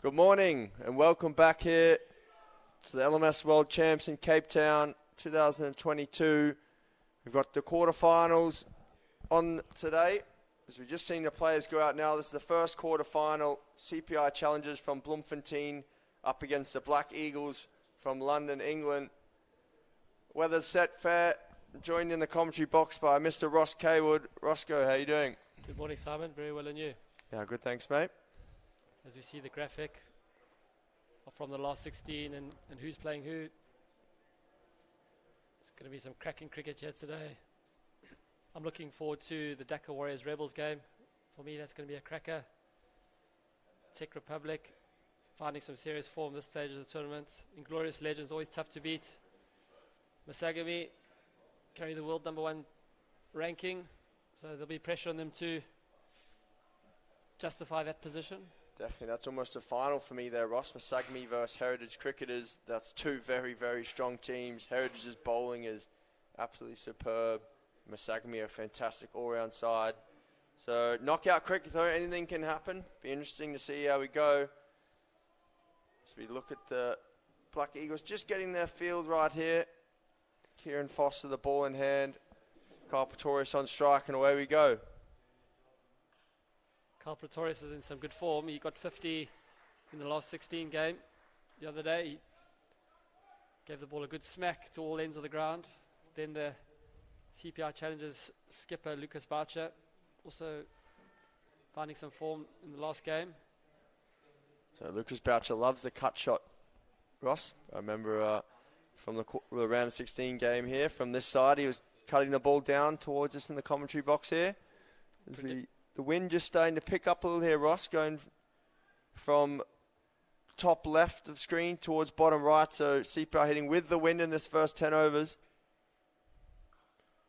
Good morning and welcome back here to the LMS World Champs in Cape Town 2022. We've got the quarterfinals on today. As we've just seen the players go out now, this is the first quarterfinal. CPI challengers from Bloemfontein up against the Black Eagles from London, England. Weather's set fair, joined in the commentary box by Mr. Ross Kaywood. Roscoe, how you doing? Good morning, Simon. Very well, and you? Yeah, good, thanks, mate. As we see the graphic from the last 16 and who's playing who. It's going to be some cracking cricket here today. I'm looking forward to the Dhaka Warriors Rebels game. For me, that's going to be a cracker. Czech Republic finding some serious form this stage of the tournament. Inglorious Legends, always tough to beat. Masagami carry the world #1 ranking, so there'll be pressure on them to justify that position. Definitely, that's almost a final for me there, Ross. Masagami versus Heritage Cricketers. That's two very, very strong teams. Heritage's bowling is absolutely superb. Masagami, a fantastic all-round side. So, knockout cricket, though, anything can happen. Be interesting to see how we go. As we look at the Black Eagles, just getting their field right here. Kieran Foster, the ball in hand. Kyle Pretorius on strike, and away we go. Kyle Pretorius is in some good form. He got 50 in the last 16 game the other day. He gave the ball a good smack to all ends of the ground. Then the CPI Challengers skipper Lucas Boucher also finding some form in the last game. So Lucas Boucher loves the cut shot, Ross. I remember from the round of 16 game here, from this side, he was cutting the ball down towards us in the commentary box here. The wind just starting to pick up a little here, Ross, going from top left of screen towards bottom right. So CPI hitting with the wind in this first 10 overs.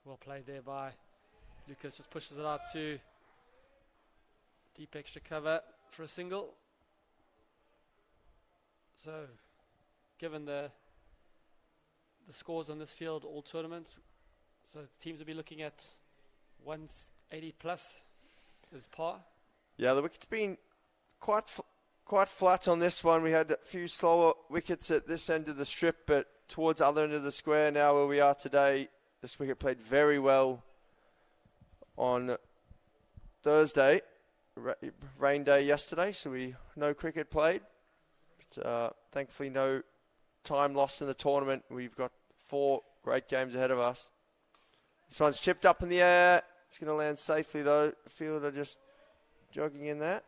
Well played there by Lucas. Just pushes it out to deep extra cover for a single. So given the scores on this field all tournament, so teams will be looking at 180 plus as par. Yeah, the wicket's been quite flat on this one. We had a few slower wickets at this end of the strip, but towards the other end of the square now where we are today, this wicket played very well on Thursday. Rain day yesterday, so no cricket played. But thankfully no time lost in the tournament. We've got 4 great games ahead of us. This one's chipped up in the air. It's going to land safely, though. The fielder just jogging in there.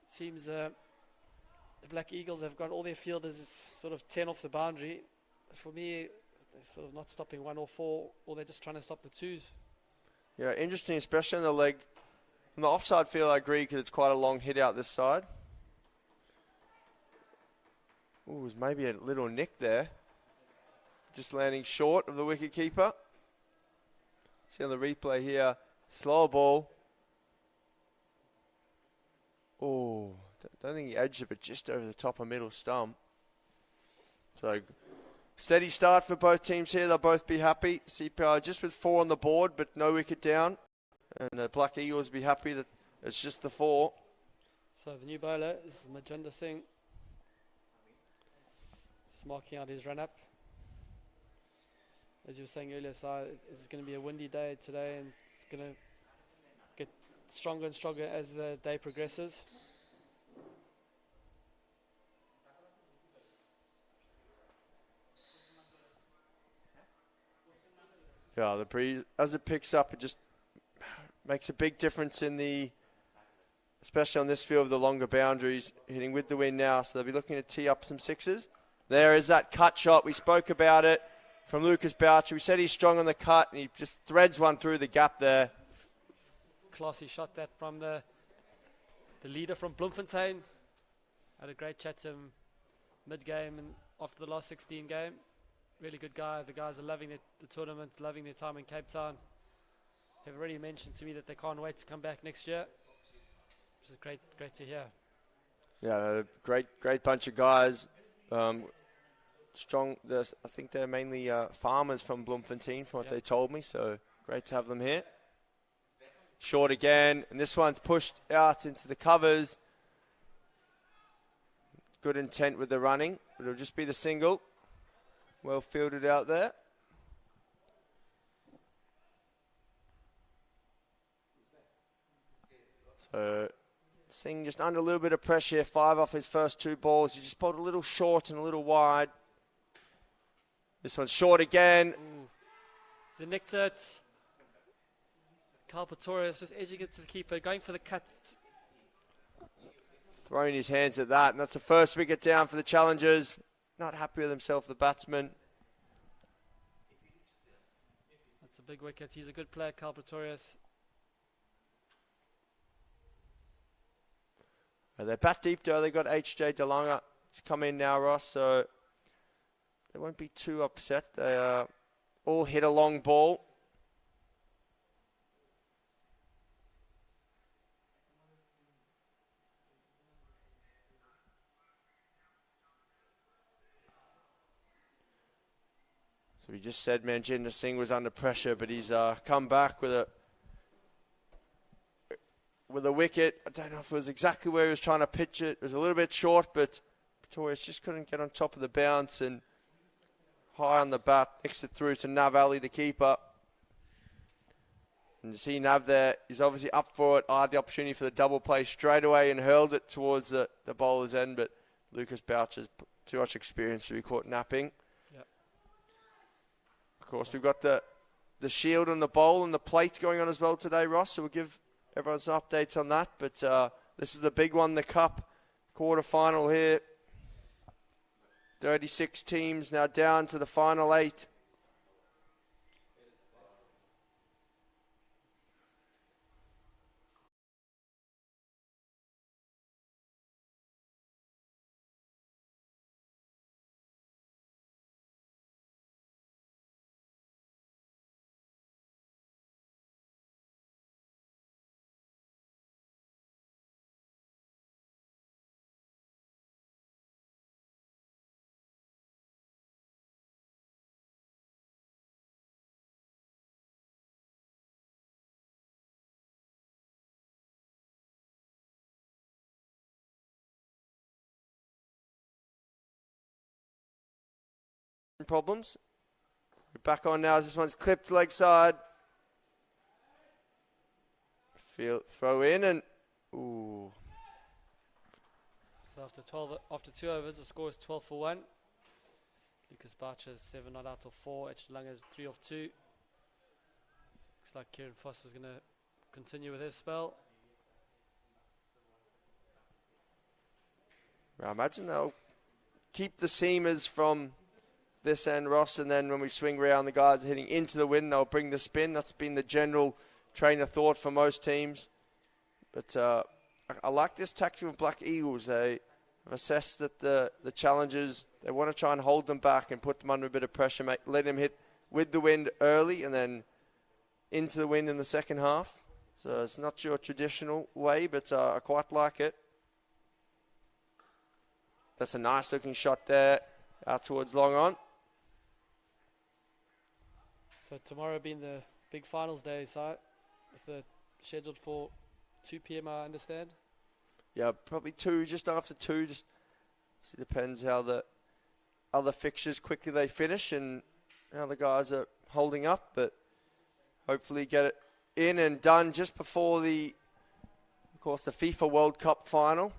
Seems the Black Eagles have got all their fielders sort of 10 off the boundary. For me, they're sort of not stopping 1 or 4, or they're just trying to stop the 2s. Yeah, interesting, especially on the leg. On the offside field, I agree, because it's quite a long hit out this side. Ooh, there's maybe a little nick there. Just landing short of the wicketkeeper. See on the replay here, slower ball. Oh, don't think he edged it, but just over the top of middle stump. So, steady start for both teams here. They'll both be happy. CPI just with 4 on the board, but no wicket down. And the Black Eagles will be happy that it's just the 4. So the new bowler is Majinda Singh. Just marking out his run-up. As you were saying earlier, Si, it's going to be a windy day today, and it's going to get stronger and stronger as the day progresses. Yeah, the breeze, as it picks up, it just makes a big difference especially on this field of the longer boundaries, hitting with the wind now, so they'll be looking to tee up some 6s. There is that cut shot. We spoke about it. From Lucas Boucher. We said he's strong on the cut, and he just threads one through the gap there. Classy shot that from the leader from Bloemfontein. Had a great chat to him mid-game and after the last 16 game. Really good guy. The guys are loving the tournament, loving their time in Cape Town. They've already mentioned to me that they can't wait to come back next year, which is great to hear. Yeah, great bunch of guys. Strong. I think they're mainly farmers from Bloemfontein, from what they told me. So great to have them here. Short again, and this one's pushed out into the covers. good intent with the running. But it'll just be the single. Well fielded out there. So Singh just under a little bit of pressure. 5 off his first 2 balls. He just pulled a little short and a little wide. This one's short again. He nicked it. Carl Pretorius just edging it to the keeper, going for the cut. Throwing his hands at that, and that's the first wicket down for the challengers. Not happy with himself, the batsman. That's a big wicket. He's a good player, Carl Pretorius. They bat deep though. They got H.J. DeLonga to come in now, Ross, so they won't be too upset. They all hit a long ball. So we just said Manjinder Singh was under pressure, but he's come back with a wicket. I don't know if it was exactly where he was trying to pitch it. It was a little bit short, but Pretorius just couldn't get on top of the bounce, and high on the bat, nicks it through to Nav Ali, the keeper. And you see Nav there, he's obviously up for it. Had the opportunity for the double play straight away and hurled it towards the bowler's end, but Lucas Boucher's too much experience to be caught napping. Of course, we've got the shield and the bowl and the plate going on as well today, Ross, so we'll give everyone some updates on that. But this is the big one, the Cup quarter-final here. 36 teams now down to the final 8. Problems. We're back on now as this one's clipped leg side. Throw in and ooh. So after 2 overs, the score is 12 for 1. Lucas Boucher is 7 not out of 4. H. Langa is 3 off 2. Looks like Kieran Foster's going to continue with his spell. I imagine they'll keep the seamers from this end, Ross, and then when we swing round, the guys are hitting into the wind, they'll bring the spin. That's been the general train of thought for most teams. But I like this tactic with Black Eagles. They have assessed that the challengers, they want to try and hold them back and put them under a bit of pressure, let them hit with the wind early and then into the wind in the second half. So it's not your traditional way, but I quite like it. That's a nice looking shot there out towards long on. So tomorrow being the big finals day, so if they're scheduled for 2 p.m, I understand. Yeah, probably 2, just after 2. Just depends how the other fixtures quickly they finish and how the guys are holding up. But hopefully get it in and done just before of course, the FIFA World Cup final.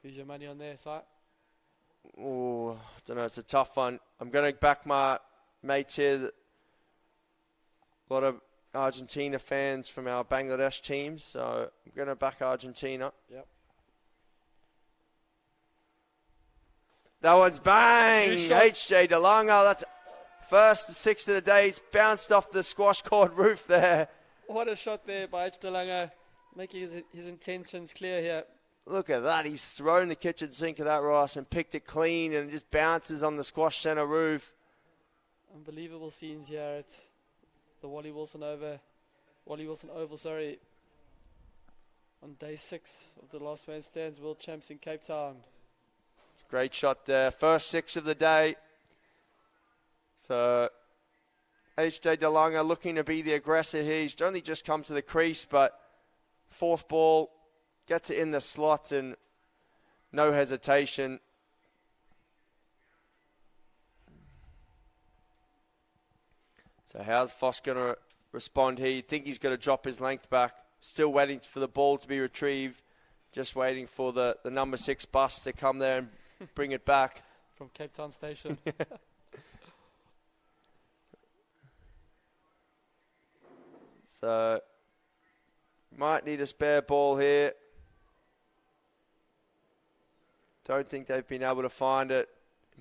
Who's your money on there, Si? Oh, I don't know. It's a tough one. I'm going to back my mates here. A lot of Argentina fans from our Bangladesh teams, so I'm going to back Argentina. Yep. That one's bang! H.J. DeLonga. That's first 6 of the day. It's bounced off the squash court roof there. What a shot there by H. DeLonga, making his intentions clear here. Look at that. He's thrown the kitchen sink of that, Ross, and picked it clean, and it just bounces on the squash center roof. Unbelievable scenes here at the Wally Wilson Oval, on day 6 of the Last Man Stands World Champs in Cape Town. Great shot there. First 6 of the day. So H.J. DeLonga looking to be the aggressor here. He's only just come to the crease, but 4th ball gets it in the slot, and no hesitation. So how's Foss going to respond here? You'd think he's going to drop his length back. Still waiting for the ball to be retrieved. Just waiting for the number 6 bus to come there and bring it back. From Cape Town Station. So, might need a spare ball here. Don't think they've been able to find it.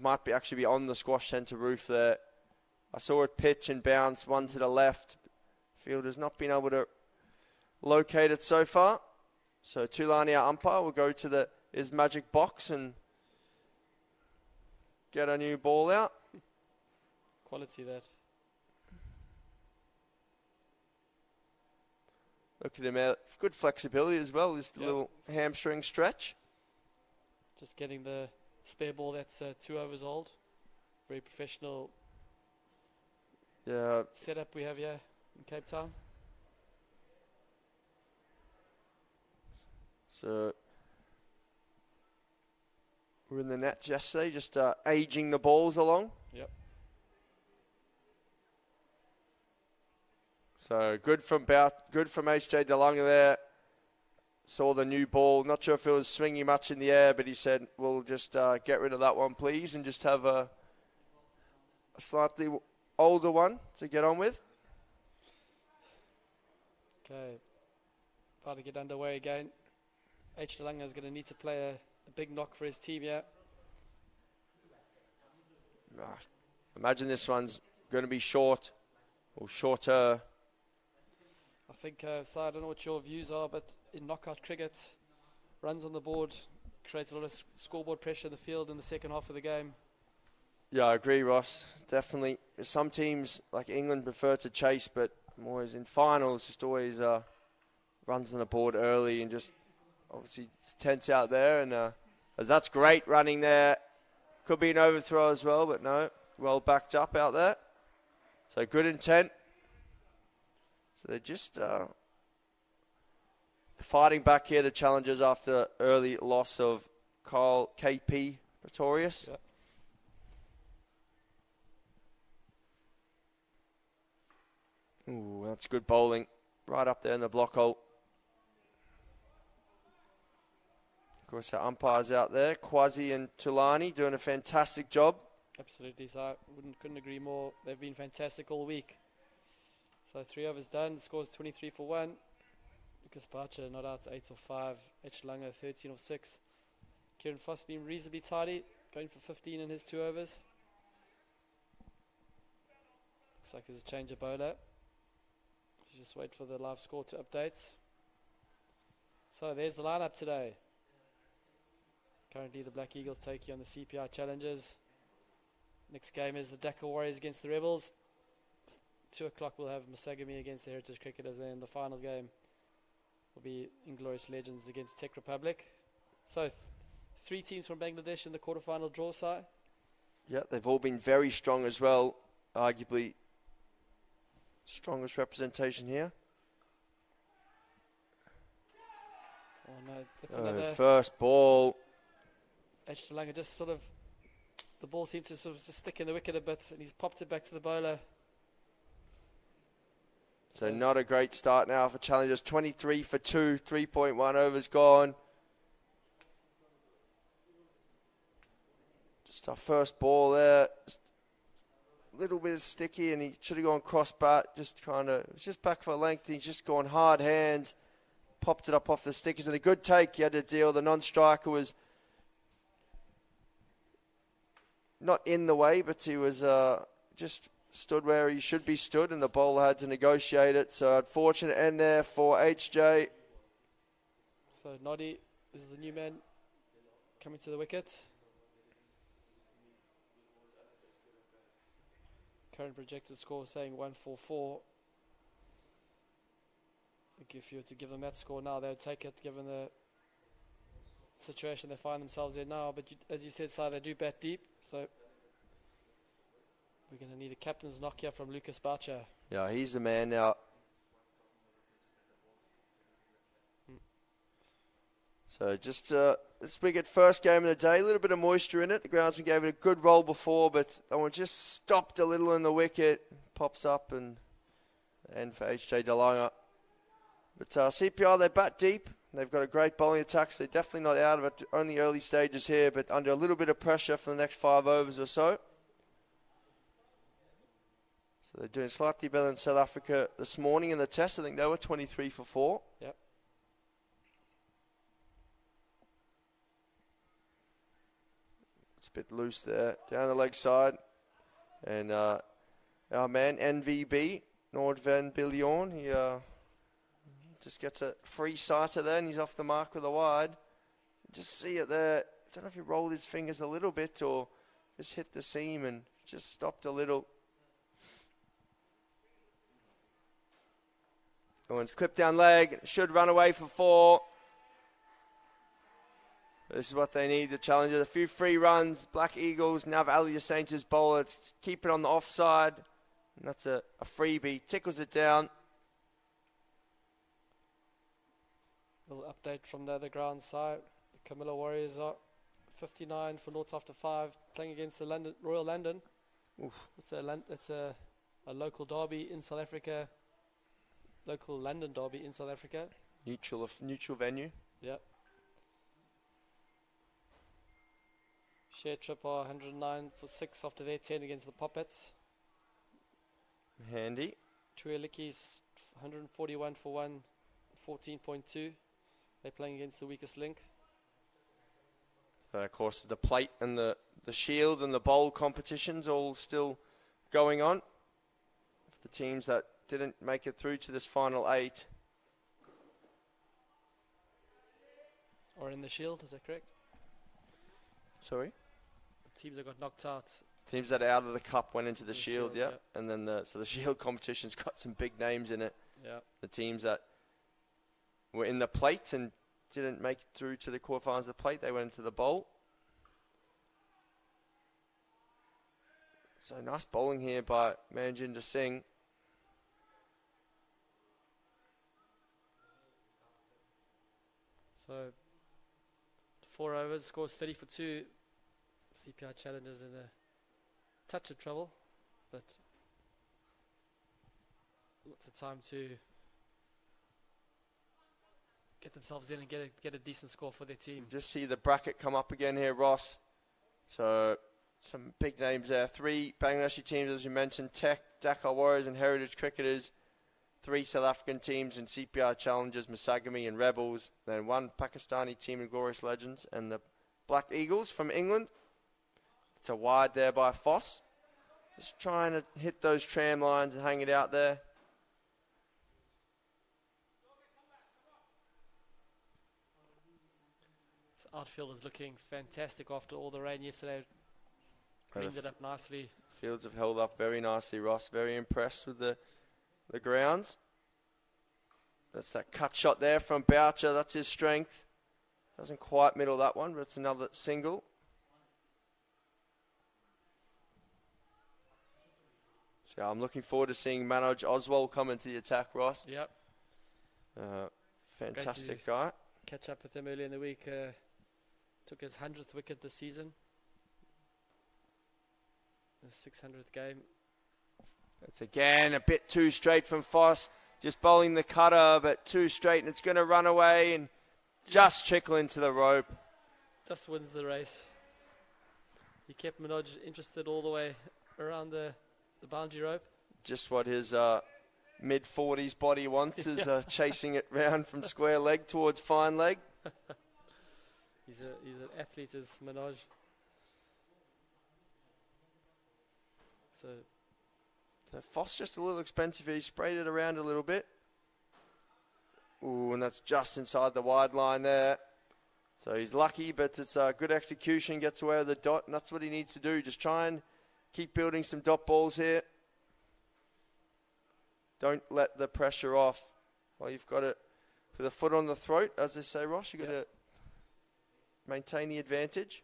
Might be actually be on the squash centre roof there. I saw it pitch and bounce, one to the left. Fielder's not been able to locate it so far. So Tulani, our umpire, will go to his magic box and get a new ball out. Quality that. Look at him out. Good flexibility as well. Just a little hamstring stretch. Just getting the spare ball that's 2 overs old. Very professional setup we have here in Cape Town. So we're in the nets yesterday, just aging the balls along. Yep. So good from HJ DeLonge there. Saw the new ball. Not sure if it was swinging much in the air, but he said, we'll just get rid of that one, please, and just have a slightly older one to get on with. Okay. About to get underway again. H. DeLonge is going to need to play a big knock for his team here. Imagine this one's going to be short or shorter. I think, so I don't know what your views are, but in knockout cricket, runs on the board creates a lot of scoreboard pressure in the field in the second half of the game. Yeah, I agree, Ross. Definitely. Some teams, like England, prefer to chase, but always in finals, just always runs on the board early and just obviously it's tense out there. And as that's great running there. Could be an overthrow as well, but no, well backed up out there. So good intent. So they're just fighting back here, the challengers, after early loss of Kyle KP Pretorius. Yep. Ooh, that's good bowling. Right up there in the block hole. Of course, our umpires out there, Quasi and Tulani, doing a fantastic job. Absolutely, so I couldn't agree more. They've been fantastic all week. So 3 overs done, the score's 23 for 1. Lucas Barcher not out, 8 or 5. H. Langer 13 or 6. Kieran Foss been reasonably tidy, going for 15 in his 2 overs. Looks like there's a change of bowler. So just wait for the live score to update. So there's the lineup today. Currently the Black Eagles taking on the CPI Challengers. Next game is the Dakar Warriors against the Rebels. 2 o'clock we'll have Masagami against the Heritage Cricketers, and then the final game will be Inglorious Legends against Tech Republic. So 3 teams from Bangladesh in the quarterfinal draw side. Yeah, they've all been very strong as well. Arguably strongest representation here. Oh no, that's another first ball. H. DeLonge just sort of, the ball seemed to sort of just stick in the wicket a bit, and he's popped it back to the bowler. So not a great start now for challengers. 23 for 2, 3.1 overs gone. Just our first ball there. Just a little bit sticky, and he should have gone cross bat. Just kind of, it was just back for length. He's just gone hard hand. Popped it up off the stickers, and a good take. He had to deal. The non-striker was not in the way, but he was just stood where he should be stood, and the bowler had to negotiate it. So unfortunate end there for HJ. So Noddy is the new man coming to the wicket. Current projected score saying 144. If you were to give them that score now, they would take it, given the situation they find themselves in now. But as you said, Si, they do bat deep, so we're going to need a captain's knock here from Lucas Barcher. Yeah, he's the man now. So just this wicket, first game of the day, a little bit of moisture in it. The groundsman gave it a good roll before, but that one just stopped a little in the wicket. Pops up and for HJ DeLonga. But CPI, they bat deep. They've got a great bowling attack, so they're definitely not out of it. Only early stages here, but under a little bit of pressure for the next 5 overs or so. So they're doing slightly better than South Africa this morning in the test. I think they were 23 for 4. Yep. It's a bit loose there, down the leg side. And our man, NVB, Nord van Billion, he just gets a free sighter there, and he's off the mark with a wide. Just see it there. I don't know if he rolled his fingers a little bit or just hit the seam and just stopped a little. That one's clipped down leg. Should run away for 4. This is what they need, the challengers. A few free runs. Black Eagles, Nav Aliasainta's bowler. Keep it on the offside. And that's a freebie. Tickles it down. Little update from the other ground side. The Camilla Warriors are 59 for naught after 5, playing against the Royal London. Oof. It's a local derby in South Africa. Local London derby in South Africa. Neutral venue. Yep. Share trip are 109 for 6 after their 10 against the Poppets. Handy. Tuelikis 141 for 1, 14.2. They're playing against the weakest link. Of course, the plate and the shield and the bowl competitions all still going on. For the teams that didn't make it through to this final 8. Or in the shield, is that correct? Sorry? The teams that got knocked out. Teams that are out of the cup went into the shield, yeah. Yep. And then so the shield competition's got some big names in it. Yeah. The teams that were in the plate and didn't make it through to the quarterfinals of the plate, they went into the bowl. So nice bowling here by Manjinder Singh. So 4 overs, scores 30 for 2. CPI challengers in a touch of trouble, but lots of time to get themselves in and get a decent score for their team. Just see the bracket come up again here, Ross. So some big names there. 3 Bangladeshi teams, as you mentioned, Tech, Dakar Warriors and Heritage Cricketers. 3 South African teams in CPI Challengers, Masagami and Rebels. Then 1 Pakistani team in Glorious Legends and the Black Eagles from England. It's a wide there by Foss. Just trying to hit those tram lines and hang it out there. This outfield is looking fantastic after all the rain yesterday. Cleaned it up nicely. Fields have held up very nicely, Ross. Very impressed with the grounds. That's that cut shot there from Boucher. That's his strength. Doesn't quite middle that one, but it's another single. So I'm looking forward to seeing Manoj Oswald come into the attack, Ross. Yep. Fantastic guy. Catch up with him earlier in the week. Took his 100th wicket this season. His 600th game. It's again a bit too straight from Foss. Just bowling the cutter, but too straight, and it's going to run away and just trickle into the rope. Just wins the race. He kept Manoj interested all the way around the boundary rope. Just what his mid-40s body wants is chasing it round from square leg towards fine leg. He's an athlete, is Manoj. So Foss just a little expensive. He sprayed it around a little bit. Ooh, and that's just inside the wide line there. So he's lucky, but it's a good execution. Gets away with the dot, and that's what he needs to do. Just try and keep building some dot balls here. Don't let the pressure off. Well, you've got it with a foot on the throat, as they say, Ross. You've got to maintain the advantage.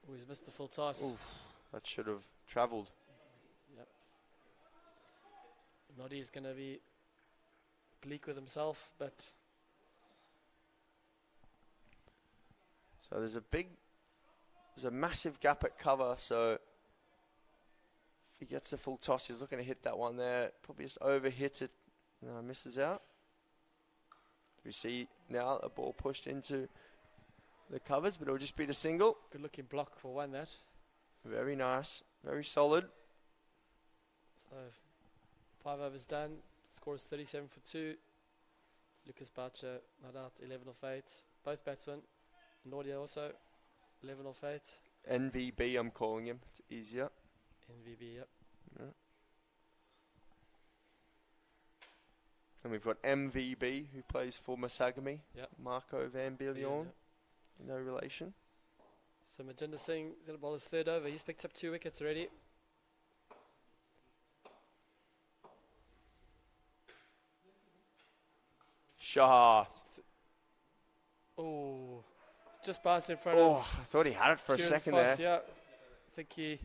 Oh, he's missed the full toss. Oof, that should have travelled. Yep. Noddy's going to be bleak with himself, but So there's a massive gap at cover, so if he gets the full toss, he's looking to hit that one there. Probably just over hits it. No, misses out. We see now a ball pushed into the covers, but it'll just be the single. Good looking block for one, that. Very nice. Very solid. So 5 overs done. Score is 37 for 2. Lucas Boucher, not out, 11 off 8. Both batsmen. Nordia also, 11 off 8. NVB, I'm calling him. It's easier. NVB, yep. Yeah. And we've got MVB, who plays for Masagami. Yep. Marco Van Billion. No relation. So Majinda Singh is going to bowl his 3rd over. He's picked up 2 wickets already. Shot. Oh, just bounced in front Oh, of. I thought he had it for a Kieran second Foss, there. Yeah, I think he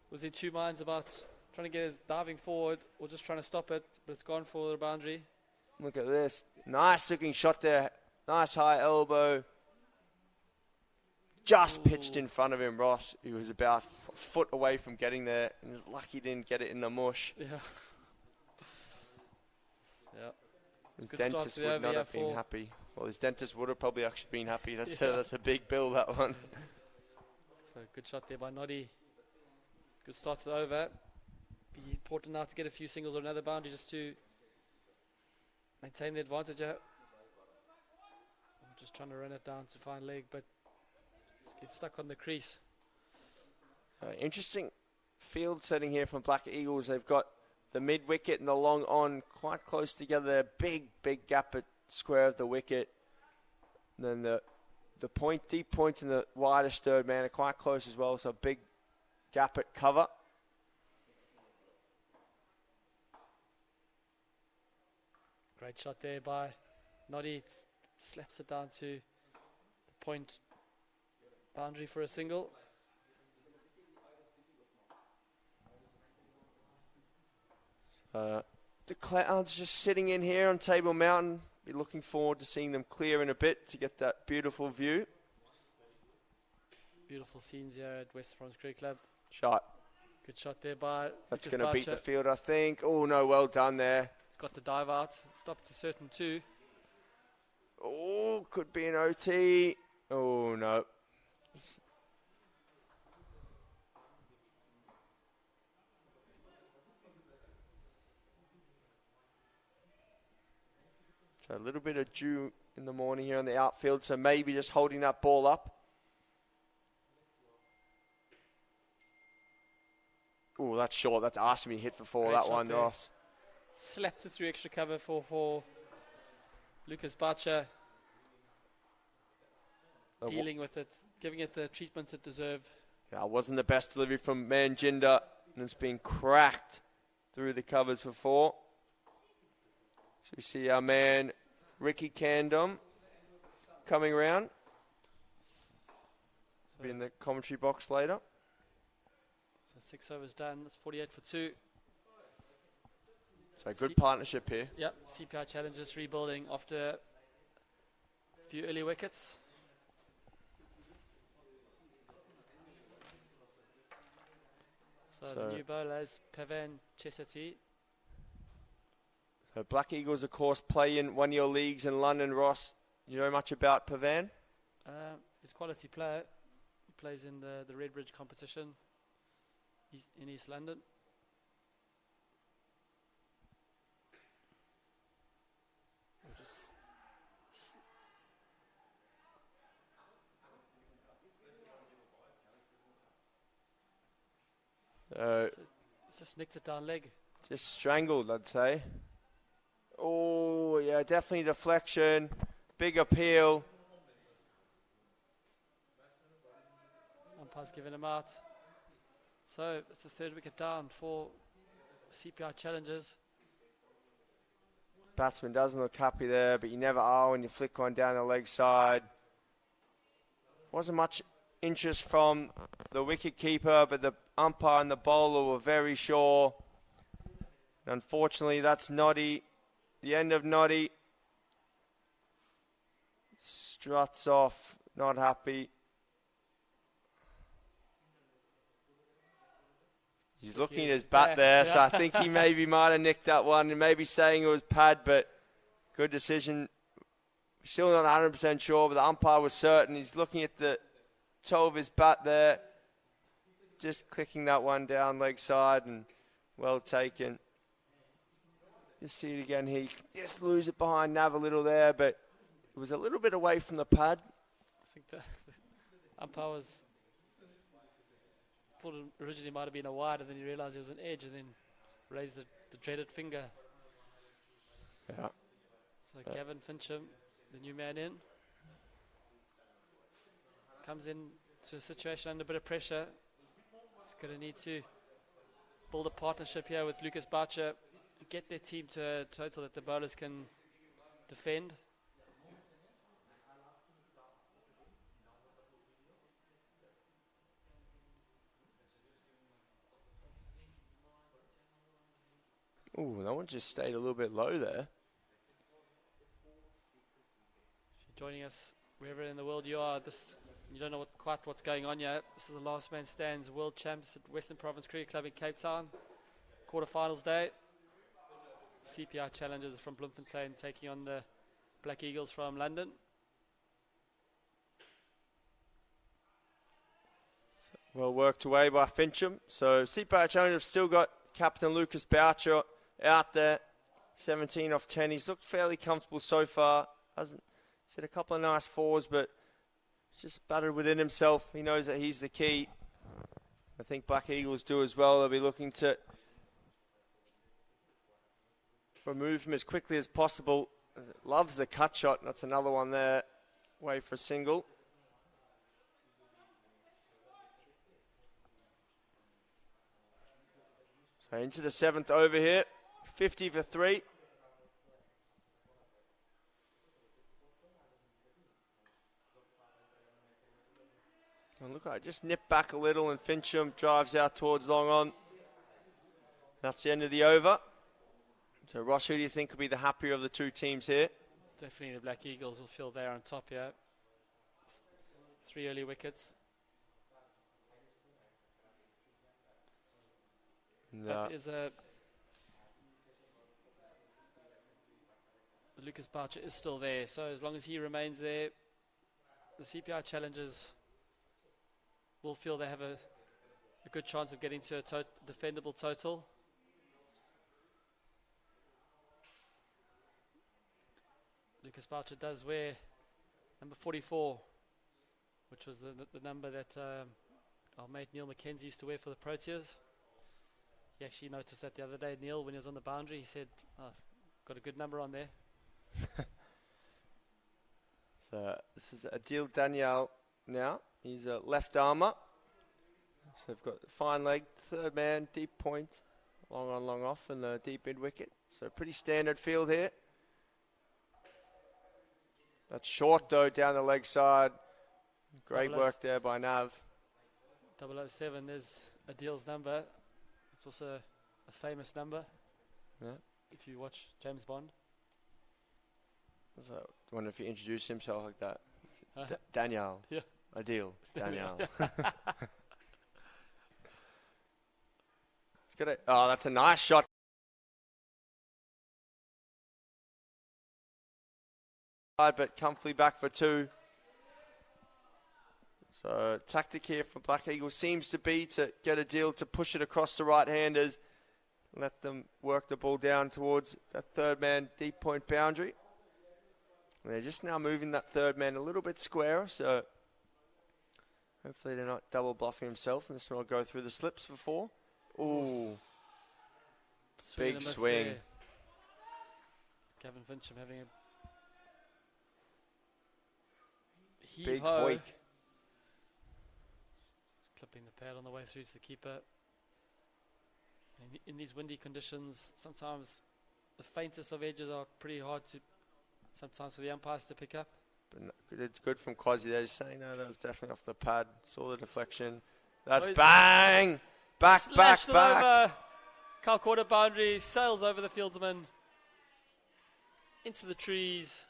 was in 2 minds about trying to get his diving forward or just trying to stop it, but it's gone for the boundary. Look at this. Nice looking shot there. Nice high elbow. Just pitched in front of him, Ross. He was about a foot away from getting there, and he was lucky he didn't get it in the mush. Yeah. Yeah. His Good start dentist to the would over not here have been for- happy. Well, his dentist would have probably actually been happy. That's Yeah. that's a big bill, that one. So good shot there by Noddy. Good start to the over. Be important now to get a few singles or another boundary just to maintain the advantage. I'm just trying to run it down to find leg, but it's stuck on the crease. Interesting field setting here from Black Eagles. They've got the mid wicket and the long on quite close together. Big gap at square of the wicket. And then the point, deep point and the widest third man are quite close as well. So a big gap at cover. Great shot there by Noddy. Slaps it down to the point boundary for a single. The clouds just sitting in here on Table Mountain. Be looking forward to seeing them clear in a bit to get that beautiful view. Beautiful scenes here at West Bronx Cricket Club. Shot. Good shot there by That's Lucas going to beat the Boucher. field, I think. Oh, no, well done there. He's got the dive out. Stopped to certain 2. Oh, could be an OT. Oh, no. So a little bit of dew in the morning here on the outfield, so maybe just holding that ball up. Oh, that's short. That's asking me to hit for 4, Great that shot one, there. Ross. Slapped it through extra cover for Lucas Boucher. Dealing with it, giving it the treatment it deserved. Yeah, it wasn't the best delivery from Manjinder, and it's been cracked through the covers for 4. So we see our man Ricky Candom coming round. Be in the commentary box later. So 6 overs done. That's 48 for 2. So good partnership here. Yep, CPI challenges rebuilding after a few early wickets. So the new bowler is Pavan Chesati. So Black Eagles, of course, play in one-year leagues in London. Ross, you know much about Pavan? He's a quality player. He plays in the Redbridge competition. He's in East London. We'll just it's just nicked it down leg. Just strangled, I'd say. Oh, yeah, definitely deflection. Big appeal. Umpire's giving him out. So it's the 3rd wicket down for CPI challenges. Batsman doesn't look happy there, but you never are when you flick one down the leg side. Wasn't much interest from the wicket keeper, but the umpire and the bowler were very sure. And unfortunately, that's Noddy. The end of Noddy. Struts off, not happy. He's looking at his bat there, so I think he maybe might have nicked that one and maybe saying it was pad, but good decision. Still not 100% sure, but the umpire was certain. He's looking at the toe of his bat there, just clicking that one down leg side, and well taken. Just see it again. He just lose it behind Nav a little there, but it was a little bit away from the pad. I think the umpire thought it originally might have been a wide, and then he realised it was an edge, and then raised the dreaded finger. Yeah. So Gavin Fincham, the new man in, comes in to a situation under a bit of pressure. He's going to need to build a partnership here with Lucas Boucher, get their team to a total that the bowlers can defend. Ooh, that one just stayed a little bit low there. If you're joining us wherever in the world you are, you don't know quite what's going on yet. This is the last man stands world champs at Western Province Cricket Club in Cape Town. Quarterfinals day. CPI challengers from Bloemfontein taking on the Black Eagles from London. Well worked away by Fincham. So CPI challengers have still got Captain Lucas Boucher out there. 17 off 10. He's looked fairly comfortable so far. Hasn't hit a couple of nice fours, but just battered within himself. He knows that he's the key. I think Black Eagles do as well. They'll be looking to remove him as quickly as possible. Loves the cut shot. That's another one there. Way for a single. So into the 7th over here. 50 for 3. And look, I just nipped back a little and Fincham drives out towards long on. That's the end of the over. So Ross, who do you think will be the happier of the two teams here? Definitely the Black Eagles will feel they're on top here. 3 early wickets. No. Lucas Boucher is still there, so as long as he remains there, the CPI challengers will feel they have a good chance of getting to a defendable total. Lucas Boucher does wear number 44, which was the number that our mate Neil McKenzie used to wear for the Proteas. He actually noticed that the other day, Neil, when he was on the boundary, he said, "Oh, got a good number on there." So this is Adil Daniel now. He's a left armour. So they've got fine leg, third man, deep point, long on, long off, and the deep mid wicket. So pretty standard field here. That's short though, down the leg side. Great work there by Nav. 007, there's Adil's number. It's also a famous number. Yeah. If you watch James Bond. So I wonder if he introduced himself like that. Daniel. Yeah. Adil. Daniel. Oh, that's a nice shot. But comfortably back for 2. So tactic here for Black Eagles seems to be to get a deal to push it across the right-handers. Let them work the ball down towards that third man deep point boundary. And they're just now moving that third man a little bit squarer, so hopefully they're not double bluffing himself, and this one will go through the slips for 4. Ooh. Big swing. There. Gavin Fincham having a big ho. hoik. Just clipping the pad on the way through to the keeper. In these windy conditions, sometimes the faintest of edges are pretty hard to, sometimes for the umpires to pick up. But it's good from Quasi there, just saying, no, that was definitely off the pad. Saw the deflection. That's Oh, bang! Back. Over Kyle quarter boundary, sails over the fieldsman, into the trees.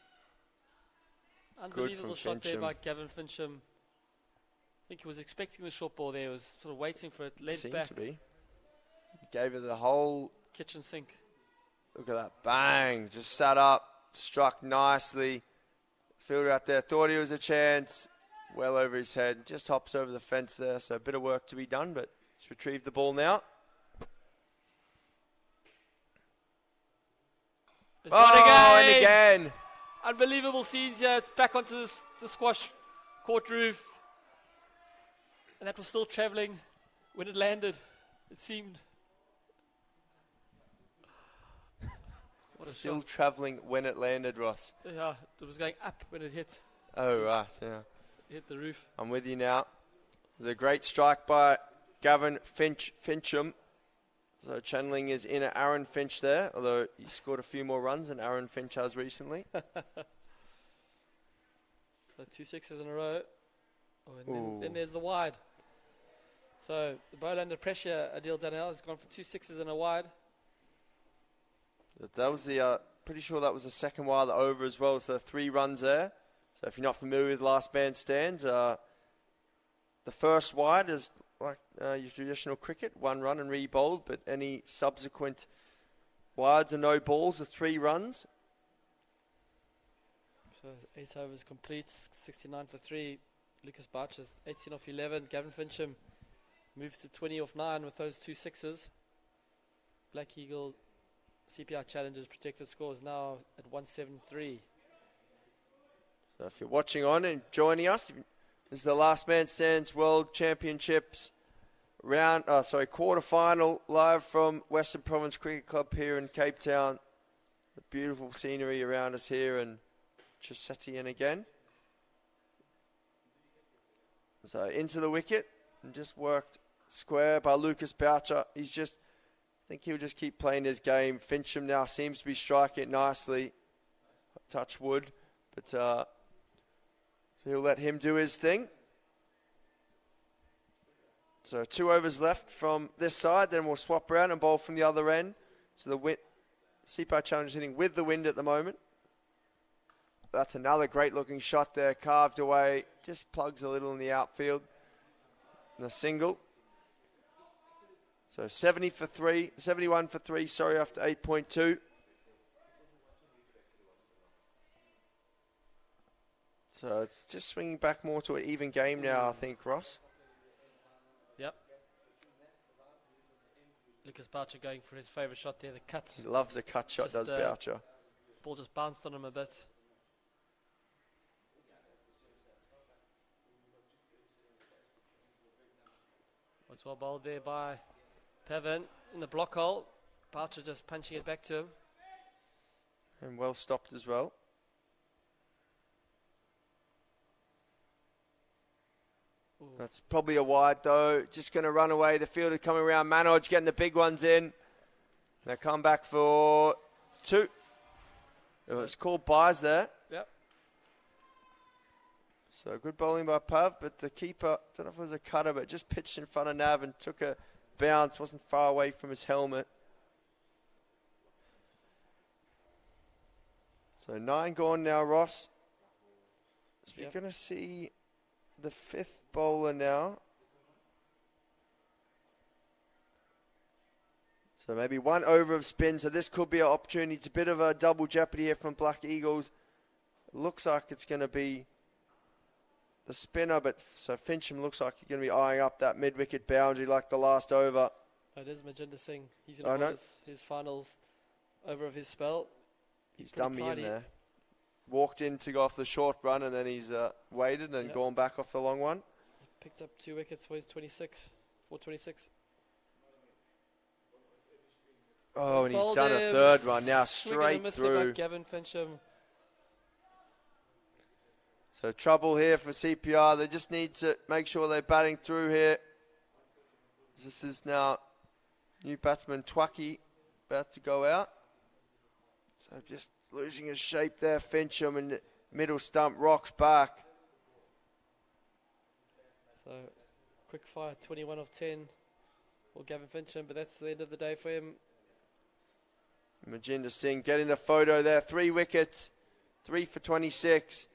Unbelievable shot there by Gavin Fincham. I think he was expecting the short ball there, was sort of waiting for it, led Seemed back. to be. Gave it the whole kitchen sink. look at that. Bang. Just sat up. Struck nicely. Fielder out there thought he was a chance. Well over his head. Just hops over the fence there. So a bit of work to be done, but he's retrieved the ball now. And again. Unbelievable scenes here. It's back onto the squash court roof. And that was still travelling when it landed, it seemed. Still travelling when it landed, Ross. Yeah, it was going up when it hit. Oh, right, yeah. Hit the roof. I'm with you now. The great strike by Gavin Fincham. So channeling his inner Aaron Finch there, although he scored a few more runs than Aaron Finch has recently. So 2 sixes in a row. Oh, and then there's the wide. So the bowler under pressure, Adil Daniel, has gone for 2 sixes and a wide. That was the, pretty sure that was the second wide over as well, so 3 runs there. So if you're not familiar with last man stands, the first wide is like your traditional cricket, 1 run and re-bowled, but any subsequent wides or no balls are 3 runs. So 8 overs complete, 69 for 3. Lucas Barches 18 off 11. Gavin Fincham moves to 20 off 9 with those 2 sixes. Black Eagle CPI challenges protected scores now at 173. So if you're watching on and joining us, this is the Last Man Stands World Championships quarter-final live from Western Province Cricket Club here in Cape Town. The beautiful scenery around us here, and Chisetian again. So into the wicket and just worked square by Lucas Boucher. I think he'll just keep playing his game. Fincham now seems to be striking it nicely. Touch wood, but so he'll let him do his thing. So 2 overs left from this side, then we'll swap around and bowl from the other end. So the CPI challenge is hitting with the wind at the moment. That's another great looking shot there, carved away. Just plugs a little in the outfield. And a single. So 71 for 3, after 8.2. So it's just swinging back more to an even game now, I think, Ross. Yep. Lucas Boucher going for his favourite shot there, the cut. He loves the cut shot, does Boucher. Ball just bounced on him a bit. It's well bowled there by Pavan in the block hole. Boucher just punching it back to him. And well stopped as well. Ooh. That's probably a wide though. Just going to run away. The fielder coming around. Manoj getting the big ones in. They come back for 2. It's called buys there. Yep. So good bowling by Pav, but the keeper, don't know if it was a cutter, but just pitched in front of Nav and took a bounce. Wasn't far away from his helmet. So 9 gone now, Ross. So you're going to see the 5th bowler now. So maybe 1 over of spin. So this could be an opportunity. It's a bit of a double jeopardy here from Black Eagles. It looks like it's going to be the spinner, but so Fincham looks like he's going to be eyeing up that mid-wicket boundary like the last over. It is Majinder Singh. He's going to his finals over of his spell. He's done me in there. Walked in to go off the short run, and then he's waited and gone back off the long one. Picked up 2 wickets for his 426. Oh, and he's done a 3rd run now, straight through. Gavin Fincham. So trouble here for CPI. They just need to make sure they're batting through here. This is now new batsman Twaki about to go out. So just losing his shape there. Fincham and middle stump rocks back. So quick fire, 21 of 10 for Gavin Fincham, but that's the end of the day for him. Majinder Singh getting the photo there. 3 wickets, 3 for 26.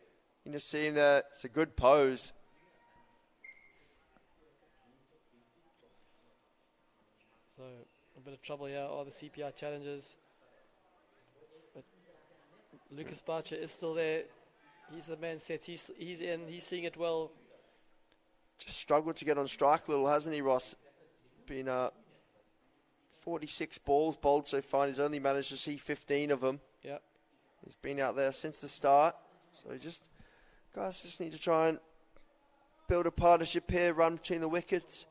You can just see him there. It's a good pose. So bit of trouble here are the CPI challenges. But Lucas Barcher is still there. He's the man set. He's in. He's seeing it well. Just struggled to get on strike a little, hasn't he, Ross? Been 46 balls bowled so far. He's only managed to see 15 of them. Yep. He's been out there since the start. So guys just need to try and build a partnership here, run between the wickets,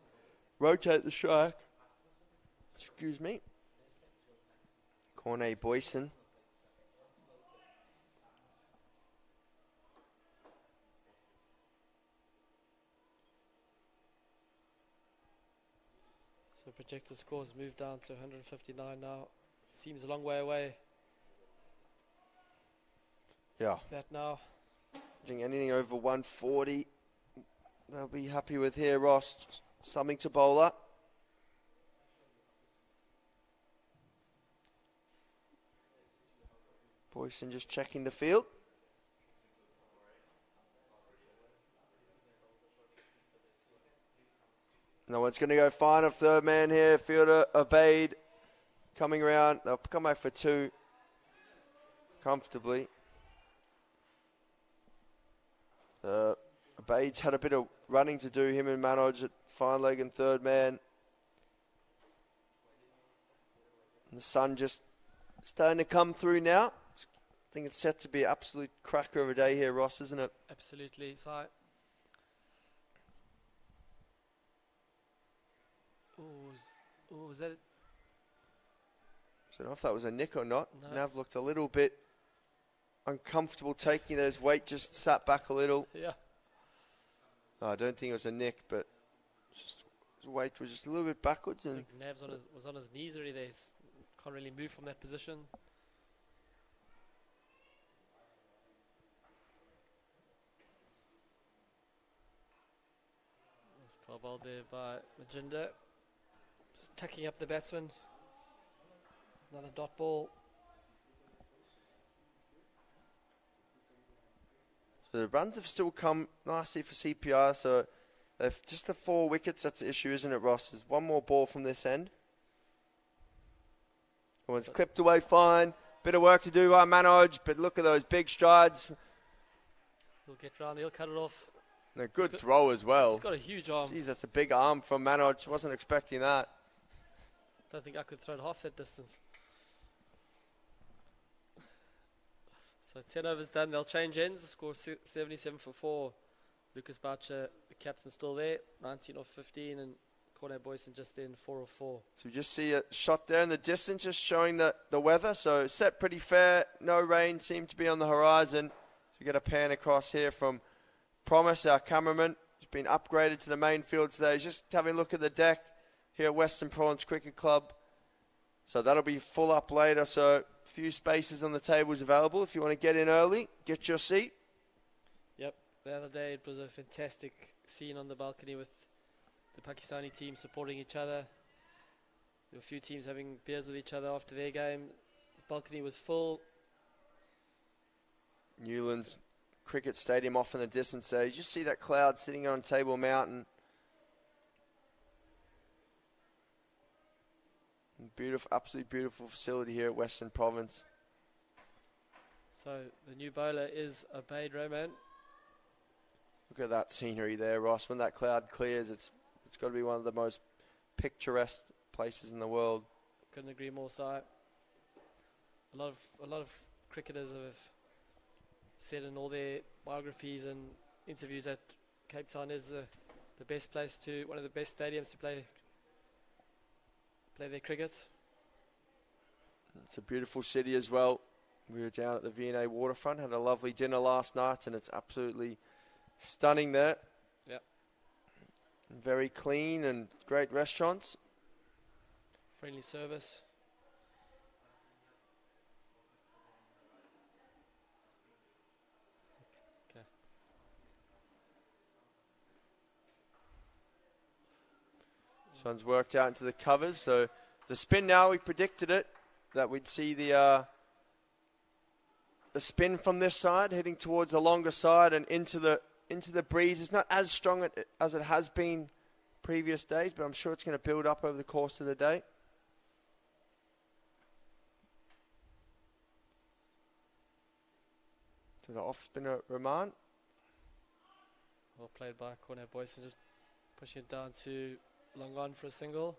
rotate the strike. Excuse me. Corne Boyson. So projected scores moved down to 159 now. Seems a long way away. Yeah. That now. I think anything over 140, they'll be happy with here, Ross. Just something to bowl up. Boyson just checking the field. No one's going to go fine of third man here. Fielder obeyed. Coming around. They'll come back for 2 comfortably. Bates had a bit of running to do, him and Manoj at fine leg and third man. And the sun just starting to come through now. I think it's set to be an absolute cracker of a day here, Ross, isn't it? Absolutely. So, was that it? I don't know if that was a nick or not. No. Nav looked a little bit uncomfortable taking it. His weight just sat back a little. Yeah. No, I don't think it was a nick, but just his weight was just a little bit backwards. I And think Nav's was on his knees already there. Can't really move from that position. Well bowled there by Majinda. Just tucking up the batsman. Another dot ball. so the runs have still come nicely for CPI. So if just the 4 wickets, that's the issue, isn't it, Ross? There's one more ball from this end. One's clipped away fine. Bit of work to do by Manoj, but look at those big strides. He'll get round, he'll cut it off. And a good throw as well. He's got a huge arm. Jeez, that's a big arm from Manoj. Wasn't expecting that. Don't think I could throw it half that distance. So 10 overs done. They'll change ends. The score 77 for 4. Lucas Barcher, the captain, still there. 19 off 15, and Corne Boyson just in 4 of 4. So we just see a shot there in the distance, just showing the weather. So set pretty fair. No rain seemed to be on the horizon. So we get a pan across here from Promise, our cameraman. He's been upgraded to the main field today. He's just having a look at the deck here at Western Province Cricket Club. So that'll be full up later. So a few spaces on the tables available. If you want to get in early, get your seat. Yep. The other day it was a fantastic scene on the balcony with the Pakistani team supporting each other. There were a few teams having beers with each other after their game. The balcony was full. Newlands Cricket Stadium off in the distance there. You just see that cloud sitting on Table Mountain. Beautiful, absolutely beautiful facility here at Western Province. So the new bowler is Obaid Rahman. Look at that scenery there, Ross. When that cloud clears, it's got to be one of the most picturesque places in the world. Couldn't agree more, Si. A lot of cricketers have said in all their biographies and interviews that Cape Town is the best place to, one of the best stadiums to play their cricket. It's a beautiful city as well. We were down at the V&A waterfront, had a lovely dinner last night, and it's absolutely stunning there. Yep. Very clean and great restaurants. Friendly service. Okay. This one's worked out into the covers. So the spin now, we predicted it, that we'd see the spin from this side heading towards the longer side and into the breeze. It's not as strong as it has been previous days, but I'm sure it's going to build up over the course of the day. To the off spinner, Rahman. Well played by Cornell Boyson, just pushing it down to long on for a single.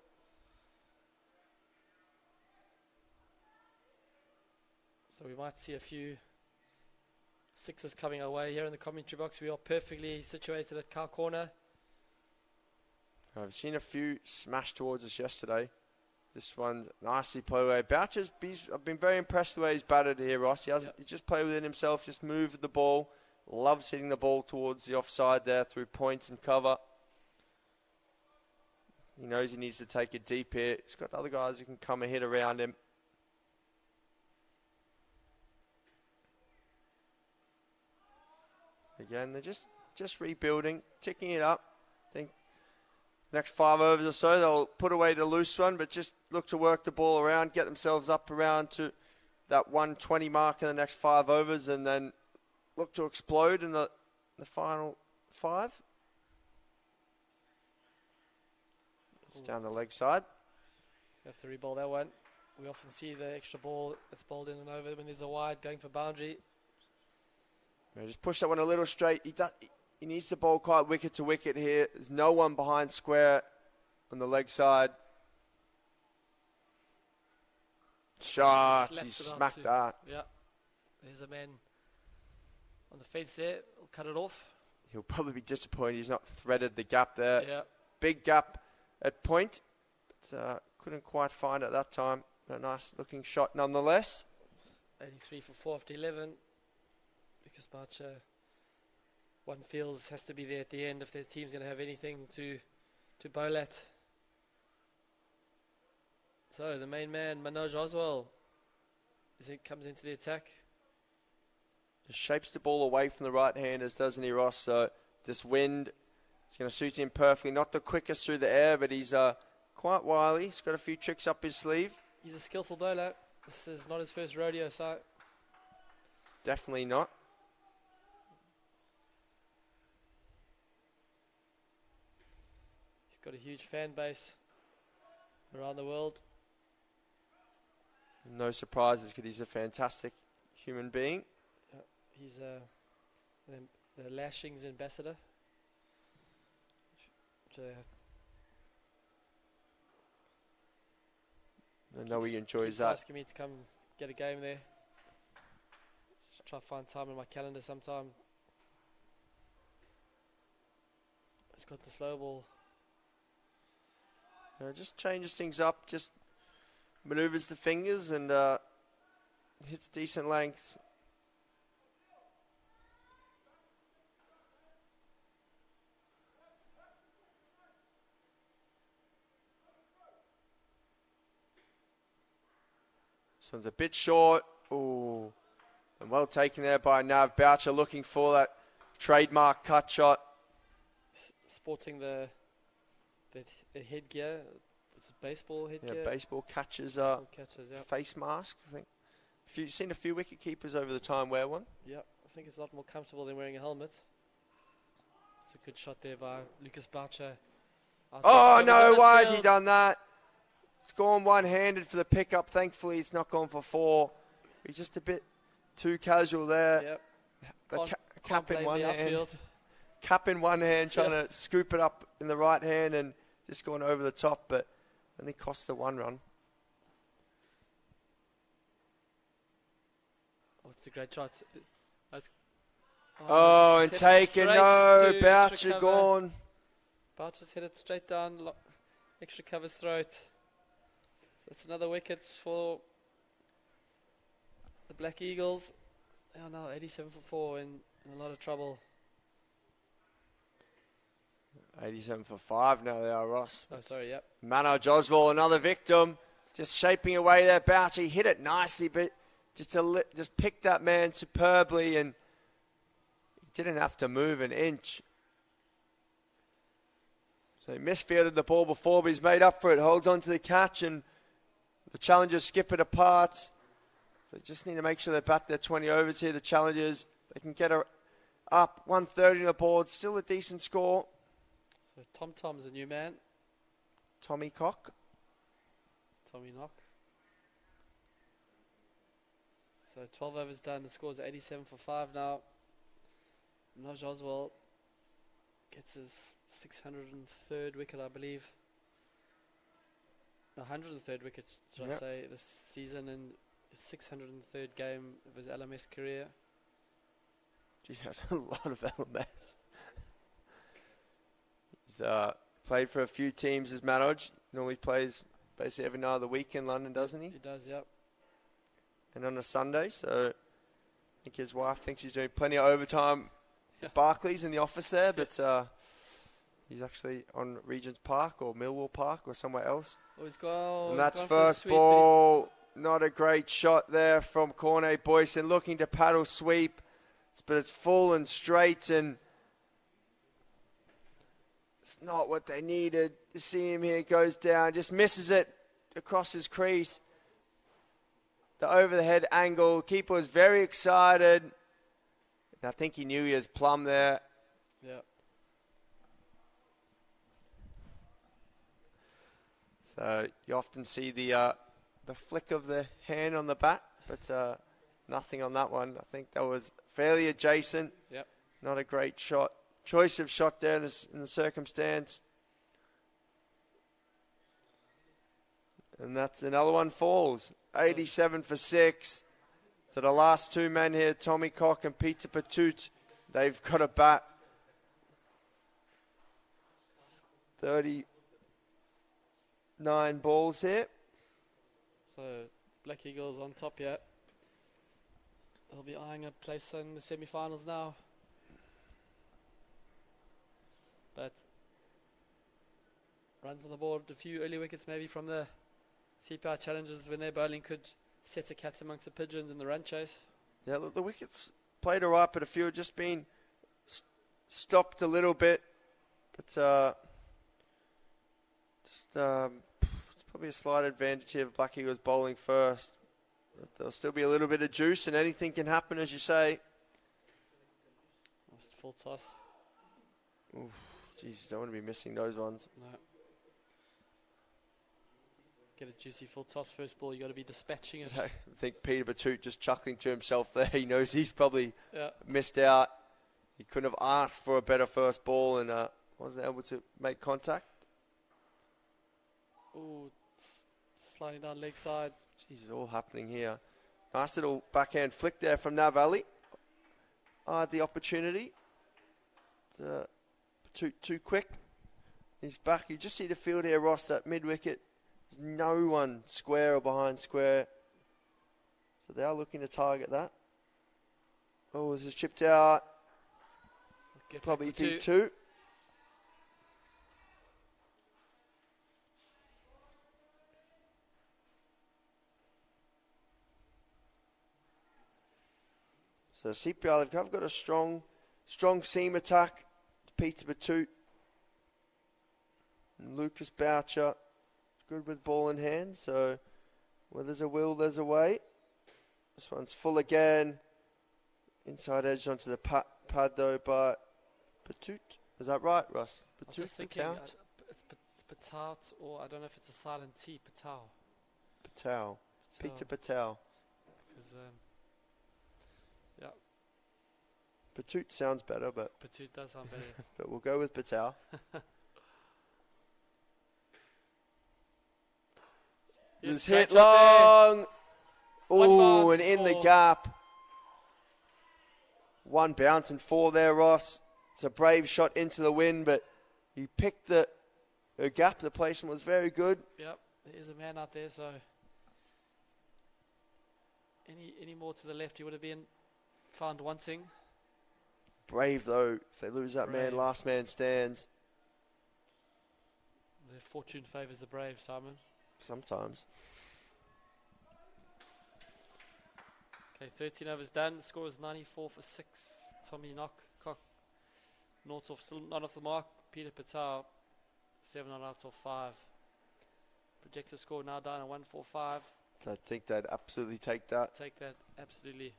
So we might see a few sixes coming our way here in the commentary box. We are perfectly situated at cow corner. I've seen a few smash towards us yesterday. This one nicely played away. Boucher's, I've been very impressed with the way he's batted here, Ross. He just played within himself, just moved the ball. Loves hitting the ball towards the offside there through points and cover. He knows he needs to take it deep here. He's got the other guys who can come and hit around him. Again, they're just rebuilding, ticking it up. I think next 5 overs or so, they'll put away the loose one, but just look to work the ball around, get themselves up around to that 120 mark in the next 5 overs, and then look to explode in the final 5. It's down the leg side. You have to re-bowl that one. We often see the extra ball that's bowled in and over when there's a wide going for boundary. Just push that one a little straight. He needs to bowl quite wicket to wicket here. There's no one behind square on the leg side. Shot. He smacked that. Yeah. There's a man on the fence there. We'll cut it off. He'll probably be disappointed he's not threaded the gap there. Yeah. Big gap at point. But couldn't quite find it that time. A nice looking shot nonetheless. 83 for 4 after 11. Because Barcher, one feels, has to be there at the end if their team's going to have anything to bowl at. So the main man, Manoj Oswal, comes into the attack. Just shapes the ball away from the right-handers, doesn't he, Ross? So this wind is going to suit him perfectly. Not the quickest through the air, but he's quite wily. He's got a few tricks up his sleeve. He's a skillful bowler. This is not his first rodeo, so... Definitely not. Got a huge fan base around the world. No surprises because he's a fantastic human being. He's the Lashings ambassador. I know he enjoys that. Asking me to come get a game there. Just try to find time in my calendar sometime. He's got the slow ball. Just changes things up, just maneuvers the fingers and hits decent lengths. This one's a bit short. Ooh. And well taken there by Nav Boucher, looking for that trademark cut shot. Sporting the headgear. It's a baseball headgear. Yeah, baseball catchers, yeah. Face mask, I think. You've seen a few wicket keepers over the time wear one. Yeah, I think it's a lot more comfortable than wearing a helmet. It's a good shot there by Lucas Boucher. Oh no, why has he done that? It's gone one-handed for the pickup. Thankfully, it's not gone for 4. He's just a bit too casual there. Yep. The cap in one hand. Outfield. Cap in one hand, trying to scoop it up in the right hand and just going over the top, but only cost the 1 run. Oh, it's a great shot. And taken. No, Boucher gone. Boucher's hit it straight down. Extra cover's throat. So that's another wicket for the Black Eagles. They are now 87 for 4 in a lot of trouble. 87 for 5 now they are, Ross. Oh, sorry, yep. Manoj Oswal, another victim. Just shaping away there. Boucher hit it nicely, but just picked that man superbly and he didn't have to move an inch. So he misfielded the ball before, but he's made up for it. Holds on to the catch and the challengers skip it apart. So just need to make sure they bat their 20 overs here, the challengers. They can get her up 130 on the board. Still a decent score. So Tom's a new man. Tommy Knock. So So 12 overs done. The score's 87 for 5 now. Naj Oswald gets his 603rd wicket, I believe. 103rd wicket, should I say, this season, and his 603rd game of his LMS career. Geez, that's a lot of LMS. He's played for a few teams as Manoj. Normally plays basically every night of the week in London, doesn't he? He does, yep. And on a Sunday, so I think his wife thinks he's doing plenty of overtime at Barclays in the office there, but he's actually on Regent's Park or Millwall Park or somewhere else. And that's first ball. Not a great shot there from Cornet Boyson, looking to paddle sweep, but it's full and straight, and it's not what they needed. You see him here, goes down, just misses it across his crease. The over-the-head angle. Keeper was very excited. I think he knew he was plumb there. Yeah. So you often see the flick of the hand on the bat, but nothing on that one. I think that was fairly adjacent. Yep. Not a great shot. Choice of shot there in the circumstance. And that's another one falls. 87 for 6. So the last two men here, Tommy Cock and Peter Patut, they've got a bat. 39 balls here. So Black Eagles on top here. They'll be eyeing a place in the semi-finals now. But runs on the board, a few early wickets maybe from the CPI challenges when their bowling could set a cat amongst the pigeons in the run chase. Yeah, look, the wickets played all right, but a few have just been stopped a little bit. But it's probably a slight advantage here of Black Eagles bowling first. But there'll still be a little bit of juice, and anything can happen, as you say. Almost full toss. Oof, geez, you don't want to be missing those ones. No. Get a juicy full toss first ball. You got to be dispatching it. I think Peter Batut just chuckling to himself there. He knows he's probably missed out. He couldn't have asked for a better first ball and wasn't able to make contact. Ooh, sliding down leg side. Jeez, it's all happening here. Nice little backhand flick there from Nav Ali. The opportunity. Too quick. He's back. You just see the field here, Ross, that mid-wicket. There's no one square or behind square. So they are looking to target that. Oh, this is chipped out. Probably beat two. So CPI, they've got a strong seam attack. Peter Batut and Lucas Boucher. Good with ball in hand, so where there's a will, there's a way. This one's full again. Inside edge onto the pad though by Patut. Is that right, Russ? I was just thinking, it's Patout, or I don't know if it's a silent T, Patou. Patel. Peter Patel. Because, yeah. Patut sounds better, but Patut does sound better. but we'll go with Patel. Just hit long. Oh, and in the gap. One bounce and four there, Ross. It's a brave shot into the wind, but he picked the gap. The placement was very good. Yep, there is a man out there, so any more to the left, he would have been found wanting. Brave, though. If they lose that man, last man stands. Their fortune favours the brave, Simon. Sometimes. Okay, 13 overs done. The score is 94 for 6. Tommy Cock, not off, still not off the mark. Peter Patel, 7 on out of 5. Projected score now down at 145. So I think they'd absolutely take that. Take that, absolutely.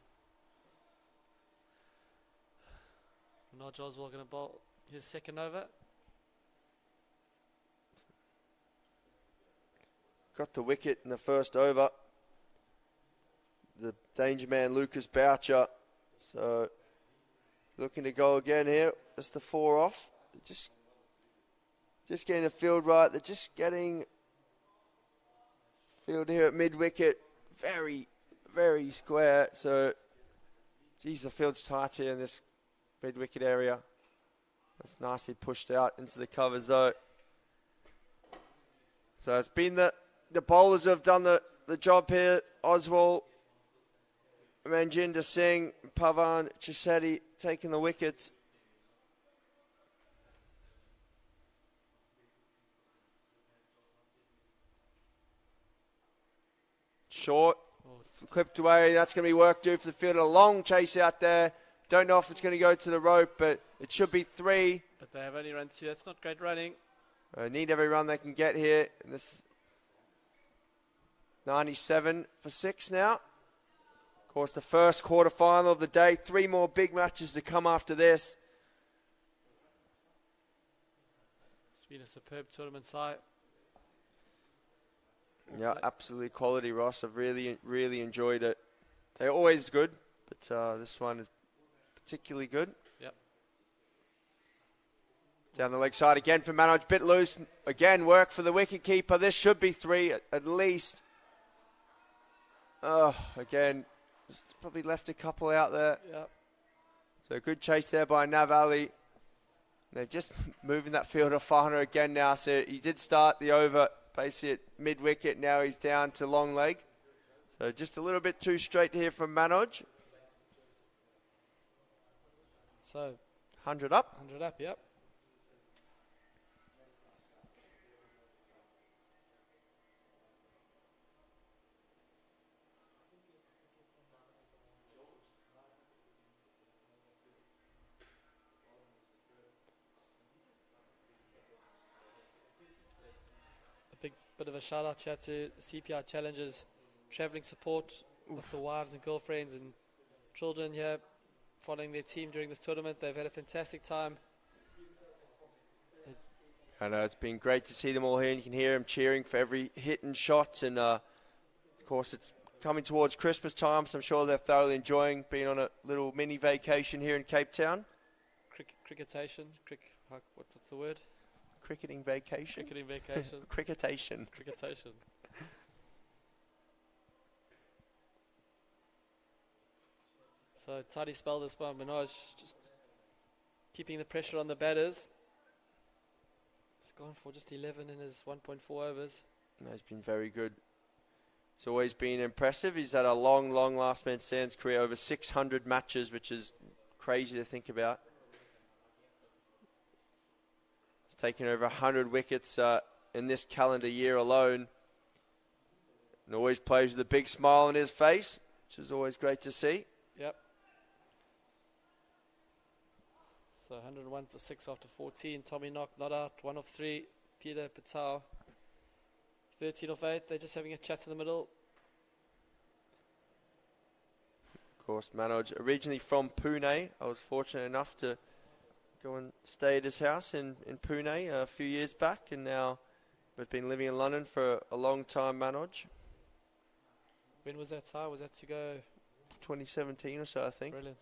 Naj Oswald going to bowl his second over. Got the wicket in the first over. the danger man Lucas Boucher. So looking to go again here. That's the 4 off. Just getting the field right. They're just getting field here at mid-wicket. Very, very square. So, geez, the field's tight here in this mid-wicket area. That's nicely pushed out into the covers, though. So it's been the bowlers who have done the job here. Oswald, Manjinder Singh, Pavan, Chisetti taking the wickets. Short, clipped away. That's going to be work due for the field. A long chase out there. Don't know if it's going to go to the rope, but it should be 3. But they have only run 2. That's not great running. Need every run they can get here. And this 97 for 6 now. Of course, the first quarter final of the day. 3 more big matches to come after this. It's been a superb tournament side. Yeah, absolutely quality, Ross. I've really, really enjoyed it. They're always good, but this one is particularly good. Yep. Down the leg side again for Manoj. Bit loose. Again, work for the wicket keeper. This should be 3 at least. Oh, again, just probably left a couple out there. Yep. So good chase there by Nav Ali. They're just moving that fielder finer again now. So he did start the over basically at mid-wicket. Now he's down to long leg. So just a little bit too straight here from Manoj. So 100 up. 100 up, yep. Bit of a shout out here to CPI Challengers, travelling support, lots of wives and girlfriends and children here following their team during this tournament. They've had a fantastic time. I know, it's been great to see them all here, and you can hear them cheering for every hit and shot. And of course, it's coming towards Christmas time, so I'm sure they're thoroughly enjoying being on a little mini vacation here in Cape Town. Cricketation? What's the word? Cricketing vacation? Cricketing vacation. Cricketation. Cricketation. So tidy spell this by Manoj, just keeping the pressure on the batters. He's gone for just 11 in his 1.4 overs. No, he's been very good. He's always been impressive. He's had a long, long last man stands career, over 600 matches, which is crazy to think about. Taking over 100 wickets in this calendar year alone. And always plays with a big smile on his face, which is always great to see. Yep. So 101 for 6 after 14. Tommy Knock not out. 1 of 3. Peter Patel 13 of 8. They're just having a chat in the middle. Of course, Manoj, originally from Pune. I was fortunate enough to go and stay at his house in Pune a few years back, and now we've been living in London for a long time, Manoj. When was that, Si? Was that to go? 2017 or so, I think. Brilliant.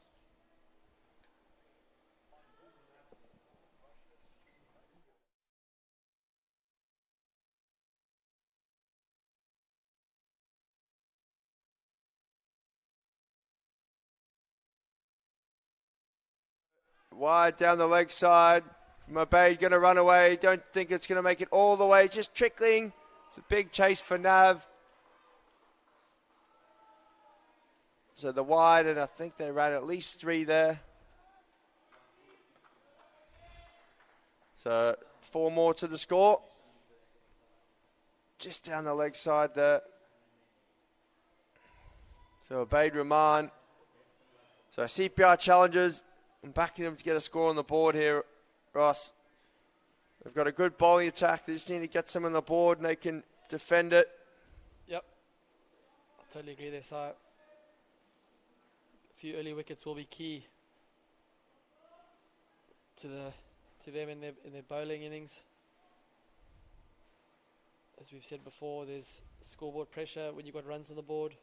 Wide down the leg side. Mabade going to run away. Don't think it's going to make it all the way. Just trickling. It's a big chase for Nav. So the wide, and I think they ran at least 3 there. So 4 more to the score. Just down the leg side there. So Abaid Rahman. So CPI Challengers. I'm backing them to get a score on the board here, Ross. They've got a good bowling attack. They just need to get some on the board and they can defend it. Yep. I totally agree there, Si. A few early wickets will be key to them in their bowling innings. As we've said before, there's scoreboard pressure when you've got runs on the board.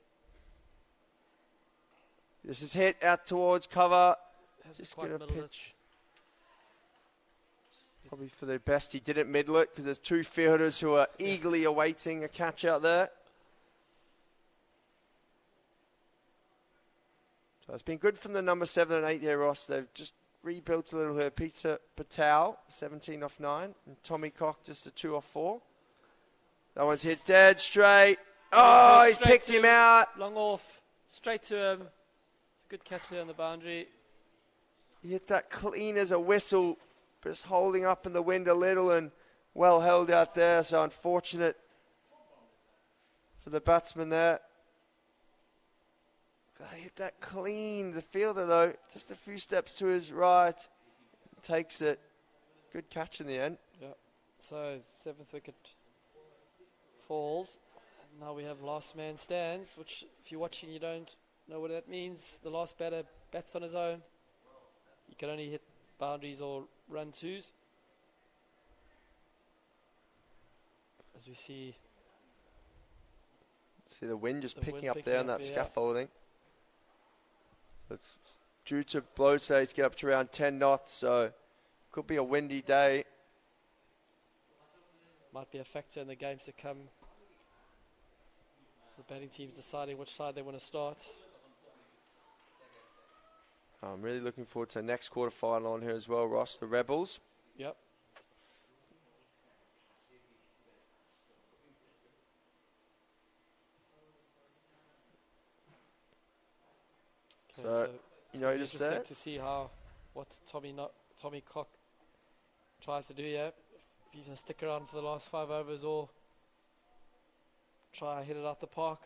This is hit out towards cover. Just quite get a middled it. pitch. Probably for their best he didn't middle it because there's two fielders who are eagerly awaiting a catch out there. So it's been good from the number 7 and 8 here, Ross. They've just rebuilt a little here. Peter Patel, 17 off 9. And Tommy Cock, just a 2 off 4. That one's hit dead straight. Oh, he's picked him out. Long off. Straight to him. It's a good catch there on the boundary. He hit that clean as a whistle. Just holding up in the wind a little and well held out there. So unfortunate for the batsman there. He hit that clean. The fielder, though, just a few steps to his right. Takes it. Good catch in the end. Yeah. So, 7th wicket falls. Now we have last man stands, which if you're watching you don't know what that means. The last batter bats on his own. You can only hit boundaries or run twos. As we see the wind just picking up there on that scaffolding. It's due to blow today to get up to around 10 knots, so could be a windy day. Might be a factor in the games to come. The batting team's deciding which side they want to start. I'm really looking forward to the next quarterfinal on here as well, Ross. The Rebels. Yep. So you notice that? To see what Tommy Cock tries to do here. If he's going to stick around for the last 5 overs or try hit it out the park.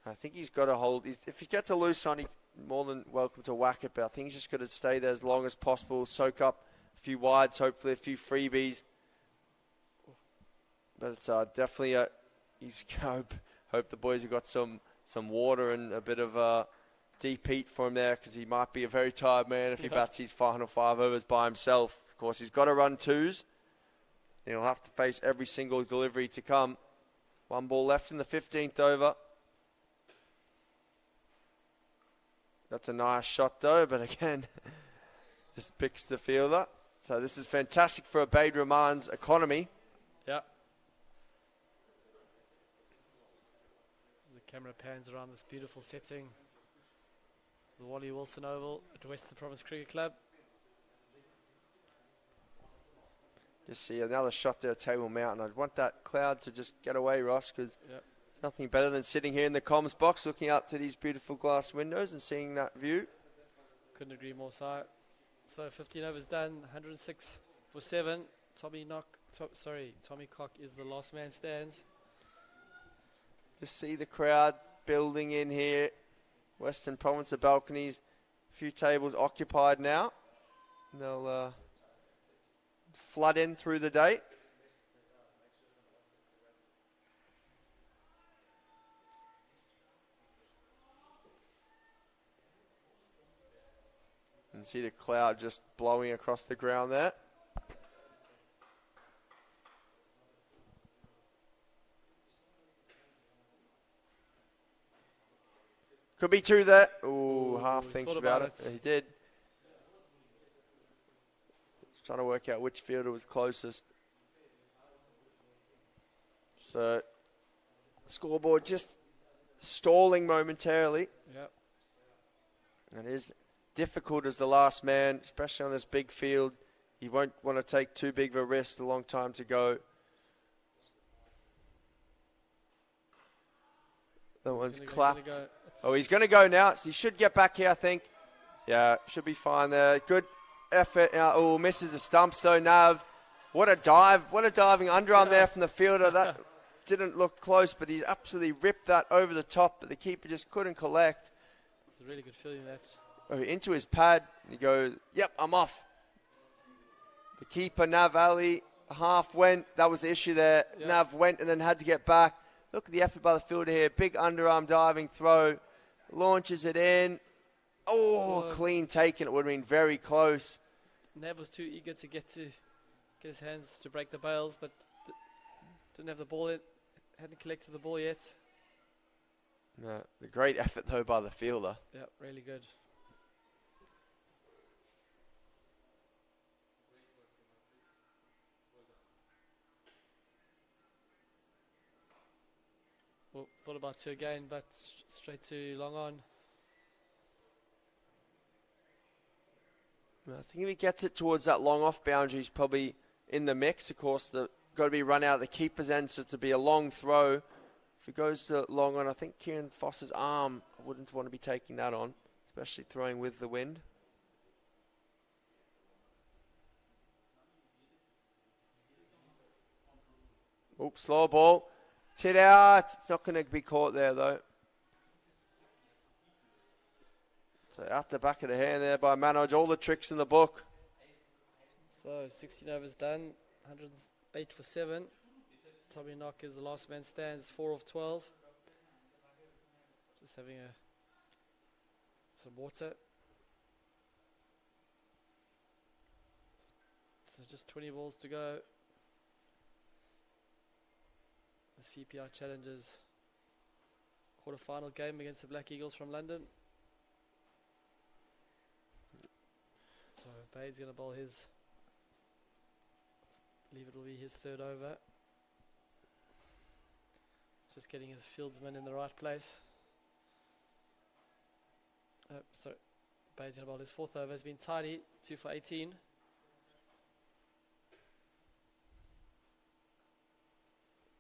I think he's got to hold. If he gets a loose on, he's more than welcome to whack it, but I think he's just got to stay there as long as possible, soak up a few wides, hopefully a few freebies. But it's definitely he's hope the boys have got some water and a bit of deep heat for him there, because he might be a very tired man if he bats his final 5 overs by himself. Of course, he's got to run twos. He'll have to face every single delivery to come. 1 ball left in the 15th over. That's a nice shot though, but again, just picks the fielder. So this is fantastic for Ubaid Rahman's economy. Yeah. The camera pans around this beautiful setting. The Wally Wilson Oval at Western Province Cricket Club. Just see another shot there at Table Mountain. I'd want that cloud to just get away, Ross, because it's nothing better than sitting here in the comms box looking out to these beautiful glass windows and seeing that view. Couldn't agree more, Si. So 15 overs done, 106 for 7. Tommy Cock is the last man stands. Just see the crowd building in here. Western Province, the balconies, a few tables occupied now. They'll flood in through the day. And see the cloud just blowing across the ground there. Could be 2 there. Ooh, half thinks about it. He did. Just trying to work out which fielder was closest. So, scoreboard just stalling momentarily. Yep. And it is difficult as the last man, especially on this big field. He won't want to take too big of a risk, a long time to go. That one's clapped. He's going to go now. He should get back here, I think. Yeah, should be fine there. Good effort. Misses the stumps though, Nav. What a dive. What a diving underarm there from the fielder. That didn't look close, but he absolutely ripped that over the top, but the keeper just couldn't collect. It's a really good feeling, that. Into his pad. He goes, yep, I'm off. The keeper, Nav Ali, half went. That was the issue there. Yep. Nav went and then had to get back. Look at the effort by the fielder here. Big underarm diving throw. Launches it in. Clean taken. It would have been very close. Nav was too eager to get his hands to break the bails, but didn't have the ball yet. Hadn't collected the ball yet. No, the great effort, though, by the fielder. Yep, really good. Well, thought about 2 again, but straight to long on. I think if he gets it towards that long off boundary, he's probably in the mix. Of course, got to be run out of the keeper's end, so to be a long throw. If it goes to long on, I think Kieran Foss's arm, I wouldn't want to be taking that on, especially throwing with the wind. Oops, slow ball. Tit out. It's not going to be caught there, though. So out the back of the hand there by Manoj. All the tricks in the book. So 16 overs done. 108 for 7. Tommy Knock is the last man stands. 4 of 12. Just having some water. So just 20 balls to go. The CPI Challengers quarter-final game against the Black Eagles from London. So Bade's going to bowl his, I believe it will be his 3rd over. Just getting his fieldsman in the right place. Sorry, Bade's going to bowl his 4th over. Has been tidy, 2 for 18.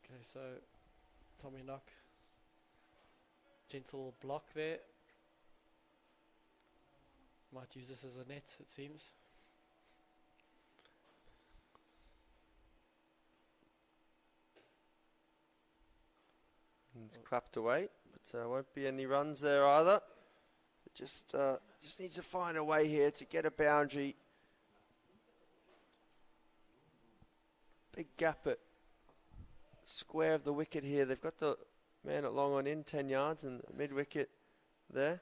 Okay, so Tommy Knock, gentle block there. Might use this as a net, it seems. It's clapped away, but won't be any runs there either. It just needs to find a way here to get a boundary. Big gap at square of the wicket here. They've got the man at long on in 10 yards and mid wicket there.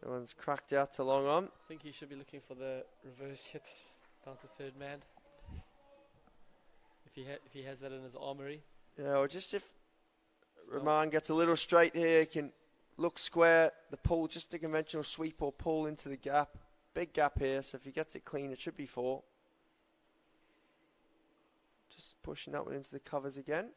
That one's cracked out to long on. I think he should be looking for the reverse hit down to 3rd man. If he has that in his armoury. Yeah, or just if Rahman gets a little straight here, he can look square, the pull, just a conventional sweep or pull into the gap. Big gap here, so if he gets it clean, it should be 4. Just pushing that one into the covers again.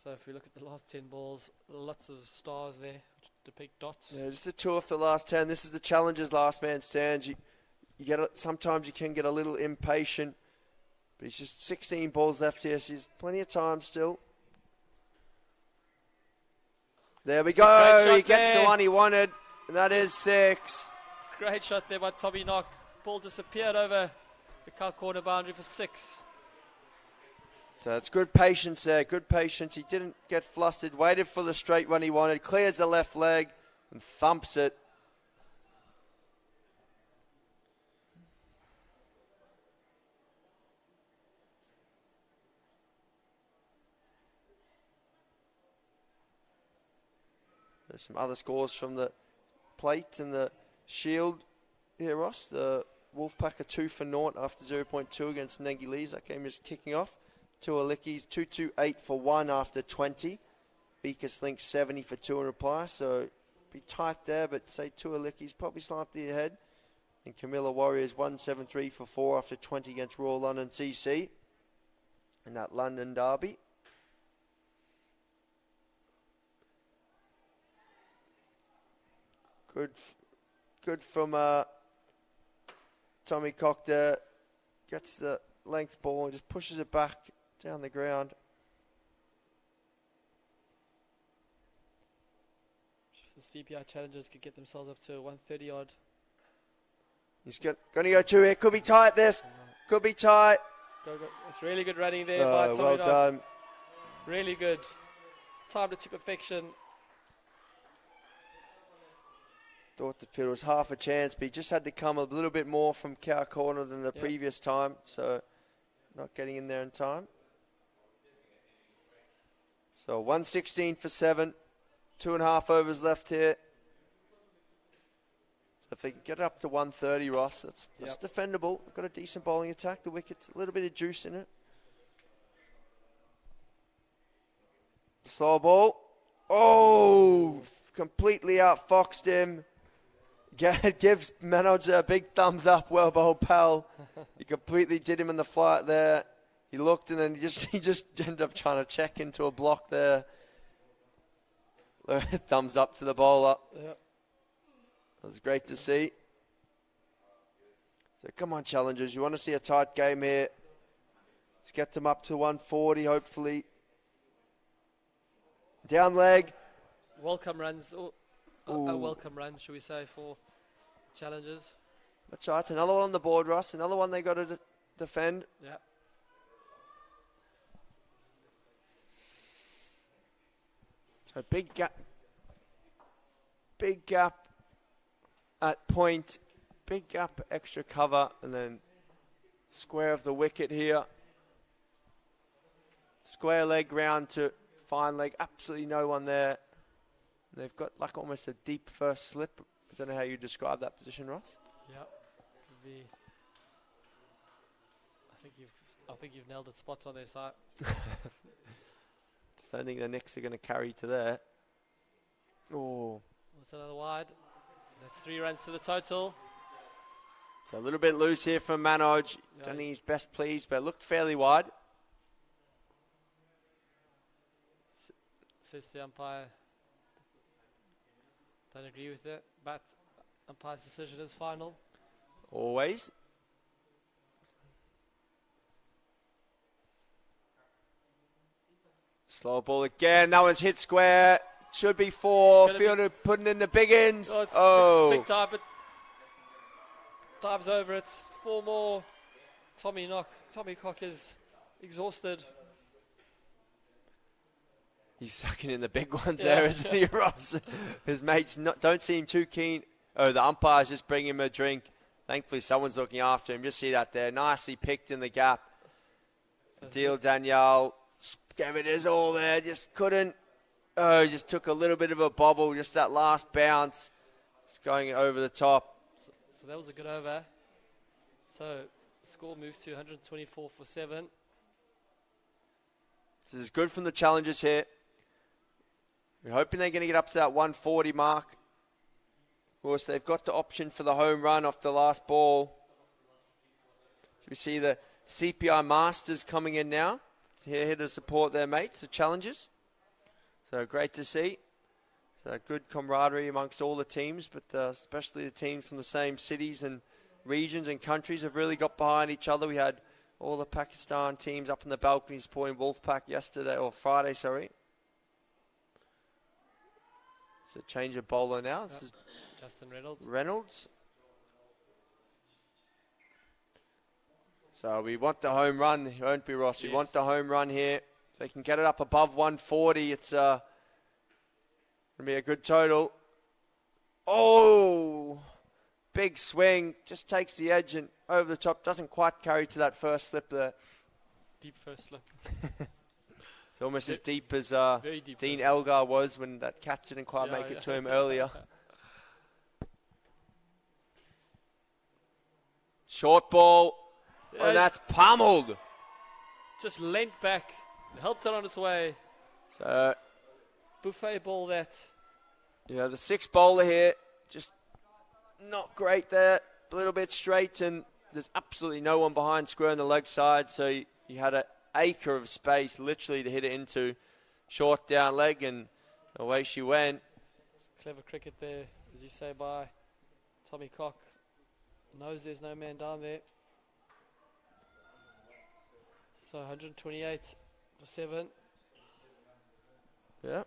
So if we look at the last 10 balls, lots of stars there to pick dots. Yeah, just the 2 off the last 10. This is the Challengers' last man stands. You get sometimes you can get a little impatient, but he's just 16 balls left here, so he's plenty of time still. There we go. He gets the one he wanted, and that is 6. Great shot there by Tommy Knock. Ball disappeared over the cut corner boundary for 6. So it's good patience there, good patience. He didn't get flustered, waited for the straight one he wanted, clears the left leg and thumps it. There's some other scores from the plate and the shield here, Ross. The Wolfpack are 2 for 0 after 0.2 against Nengi Lees. That game is kicking off. Tualicki's 228 for 1 after 20. Beakus Link 70 for 2 in reply, so be tight there, but say Tualicki's probably slightly ahead. And Camilla Warriors 173 for 4 after 20 against Royal London CC in that London derby. Good from Tommy Cockter. Gets the length ball and just pushes it back down the ground. If the CPI Challengers could get themselves up to 130 odd. He's going to go 2 here. Could be tight this. Could be tight. Go. It's really good running there by Tommy. Well done. Really good. Timed it to perfection. Thought the field was half a chance, but he just had to come a little bit more from cow corner than the previous time, so not getting in there in time. So 116 for 7, 2.5 overs left here. So if they can get it up to 130, Ross, that's defendable. They've got a decent bowling attack. The wicket's a little bit of juice in it. Slow ball. Oh, completely outfoxed him. Gives Manoj a big thumbs up. Well bowled, pal. He completely did him in the flight there. He looked and then he just ended up trying to check into a block there. Thumbs up to the bowler. Yep. That was great to see. So come on, challengers. You want to see a tight game here. Let's get them up to 140, hopefully. Down leg. Welcome runs. A welcome run, should we say, for challengers. That's right. It's another one on the board, Ross. Another one they got to defend. Yeah. So big gap. Big gap at point. Big gap, extra cover, and then square of the wicket here. Square leg round to fine leg. Absolutely no one there. They've got like almost a deep first slip. I don't know how you describe that position, Ross. Yeah. I think you've nailed it spot on their side. Just don't think the Knicks are going to carry to there. Oh. What's another wide? That's 3 runs to the total. So a little bit loose here from Manoj. Yeah. Don't think he's best pleased, but it looked fairly wide. Says the umpire. Don't agree with it, but umpire's decision is final. Always. Slow ball again. That one's hit square. Should be 4. Fielder putting in the big ends. Big dive, but dives over it. 4 more. Tommy Cock is exhausted. He's sucking in the big ones there, isn't he, Ross? His mates don't seem too keen. Oh, the umpire's just bringing him a drink. Thankfully, someone's looking after him. Just see that there. Nicely picked in the gap. Deal Danielle gave it his all there. Just couldn't. Oh, just took a little bit of a bobble. Just that last bounce. Just going over the top. So that was a good over. So the score moves to 124 for 7. So this is good from the challengers here. We're hoping they're going to get up to that 140 mark. Of course, they've got the option for the home run off the last ball. So we see the CPI Masters coming in now. Here to support their mates, the challengers. So great to see. So good camaraderie amongst all the teams, but especially the teams from the same cities and regions and countries have really got behind each other. We had all the Pakistan teams up in the balcony supporting Wolfpack yesterday, or Friday, sorry. It's a change of bowler now. This is Justin Reynolds. Reynolds. So we want the home run, it won't be Ross. Yes. We want the home run here. If they can get it up above 140, it's going to be a good total. Oh, big swing. Just takes the edge and over the top. Doesn't quite carry to that first slip there. Deep first slip. It's almost as deep as deep Dean Elgar was when that catch didn't quite make it to him earlier. Short ball. Yeah, and that's pummeled. Just leant back. Helped it on its way. So, Buffet ball that. yeah, the 6th bowler here, just not great there. A little bit straight, and there's absolutely no one behind square on the leg side. So you had an acre of space literally to hit it into. Short down leg, and away she went. Clever cricket there, as you say, by Tommy Cock. Knows there's no man down there. So 128 for 7. Yeah.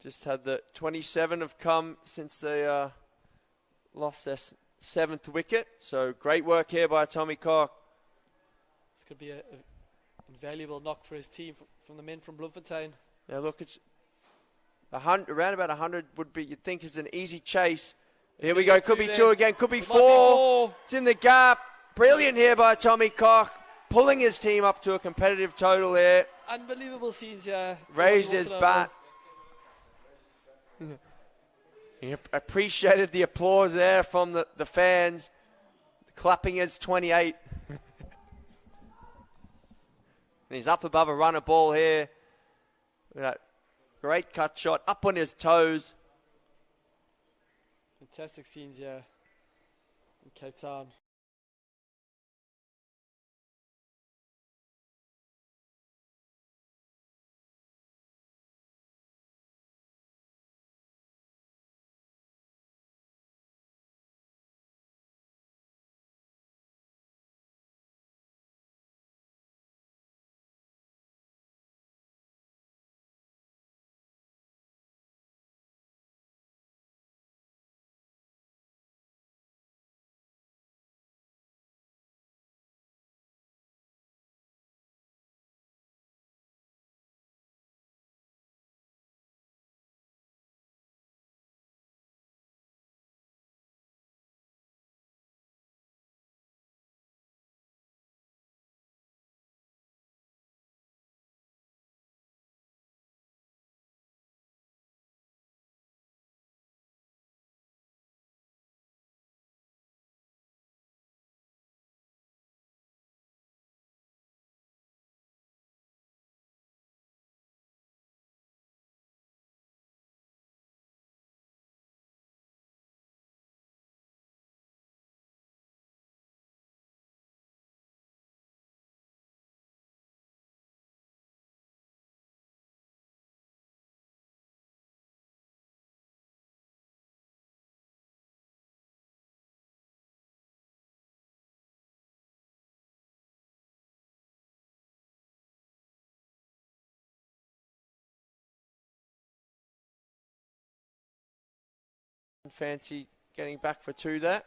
Just had the 27 have come since they lost their 7th wicket. So great work here by Tommy Cock. This could be an invaluable knock for his team from the men from Bloemfontein. Now look, it's around about 100 would be, you'd think it's an easy chase. Here we go, could be 2 again, could be 4. It's in the gap. Brilliant here by Tommy Cock. Pulling his team up to a competitive total here. Unbelievable scenes here. Raised his bat. He appreciated the applause there from the fans. Clapping his 28. And he's up above a runner ball here. That Great cut shot, up on his toes. Fantastic scenes here in Cape Town. Fancy getting back for 2 there.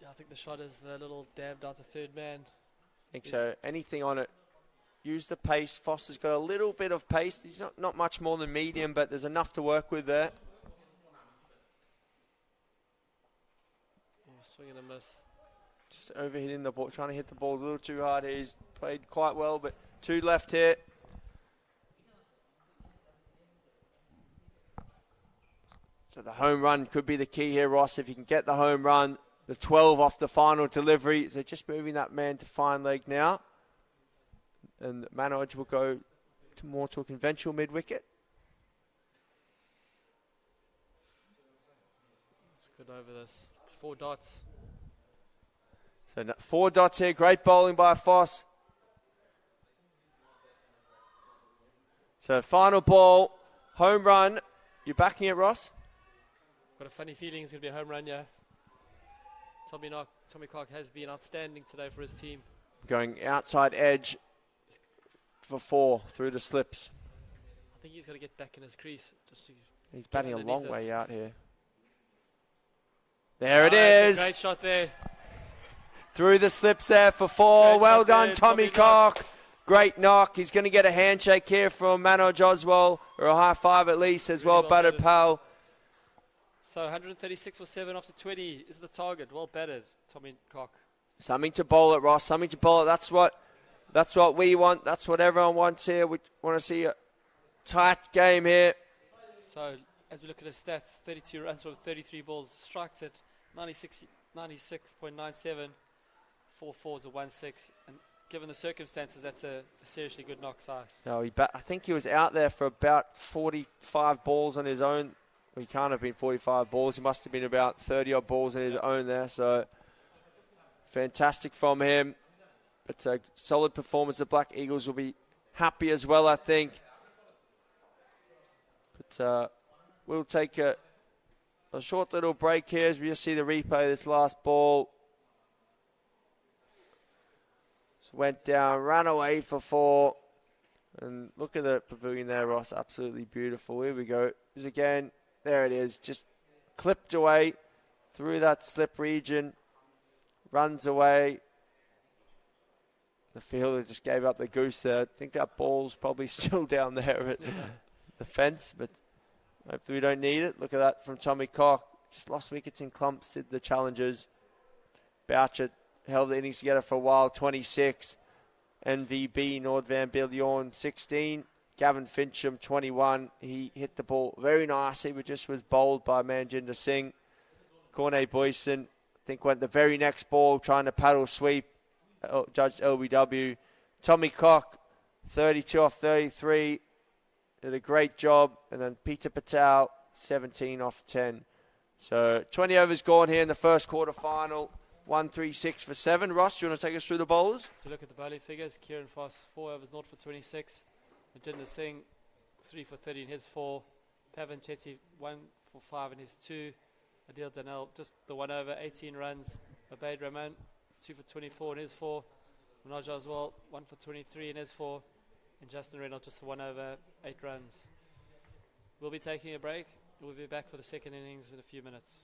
Yeah, I think the shot is the little dab down to third man. I think so. Anything on it. Use the pace. Foster's got a little bit of pace. He's not much more than medium, but there's enough to work with there. Oh, swing and a miss. Just overhitting the ball, trying to hit the ball a little too hard. He's played quite well, but 2 left here. So the home run could be the key here, Ross. If you can get the home run, the 12 off the final delivery. So just moving that man to fine leg now. And Manoj will go to a conventional mid-wicket. It's good over this. 4 dots. So 4 dots here. Great bowling by Foss. So final ball, home run. You're backing it, Ross? Got a funny feeling it's going to be a home run, yeah. Tommy Clark has been outstanding today for his team. Going outside edge for 4 through the slips. I think he's got to get back in his crease. He's batting a long way out here. There it is. Great shot there. Through the slips there for 4. Great well done, there, Tommy Clark. Great knock. He's going to get a handshake here from Manoj Oswal, or a high five at least, as really well batted, pal. So 136 for 7 after 20 is the target. Well batted, Tommy Clark. Something to bowl it, Ross. Something to bowl it. That's what we want. That's what everyone wants here. We want to see a tight game here. So as we look at his stats, 32 runs from 33 balls, strikes at 96.97, 4 fours, a 1-6, and given the circumstances, that's a seriously good knock side. No, I think he was out there for about 45 balls on his own. Well, he can't have been 45 balls. He must have been about 30-odd balls on his own there. So fantastic from him. But a solid performance. The Black Eagles will be happy as well, I think. But we'll take a short little break here as we just see the replay of this last ball. So went down, ran away for 4. And look at the pavilion there, Ross. Absolutely beautiful. Here we go. Here's again. There it is. Just clipped away through that slip region. Runs away. The fielder just gave up the goose there. I think that ball's probably still down there at the fence, but hopefully we don't need it. Look at that from Tommy Cock. Just lost wickets in clumps, did the challenges. Boucher held the innings together for a while, 26. NVB, Nord Van Billion, 16. Gavin Fincham, 21. He hit the ball very nicely, but just was bowled by Manjinder Singh. Corne Boyson, I think, went the very next ball, trying to paddle sweep. Judged LBW. Tommy Cock, 32 off 33. did a great job. And then Peter Patel, 17 off 10. So 20 overs gone here in the first quarter final. 136 for 7. Ross, do you want to take us through the bowlers? So look at the bowling figures. Kieran Foss, 4 overs, 0 for 26. Majinder Singh, 3 for 30 in his 4. Pavan Chetty, 1 for 5 in his 2. Adil Danel, just the 1 over, 18 runs. Obaid Rahman, 2 for 24 in his 4. Manoj Oswal, 1 for 23 in his 4. And Justin Reynolds, just the 1 over, 8 runs. We'll be taking a break. We'll be back for the second innings in a few minutes.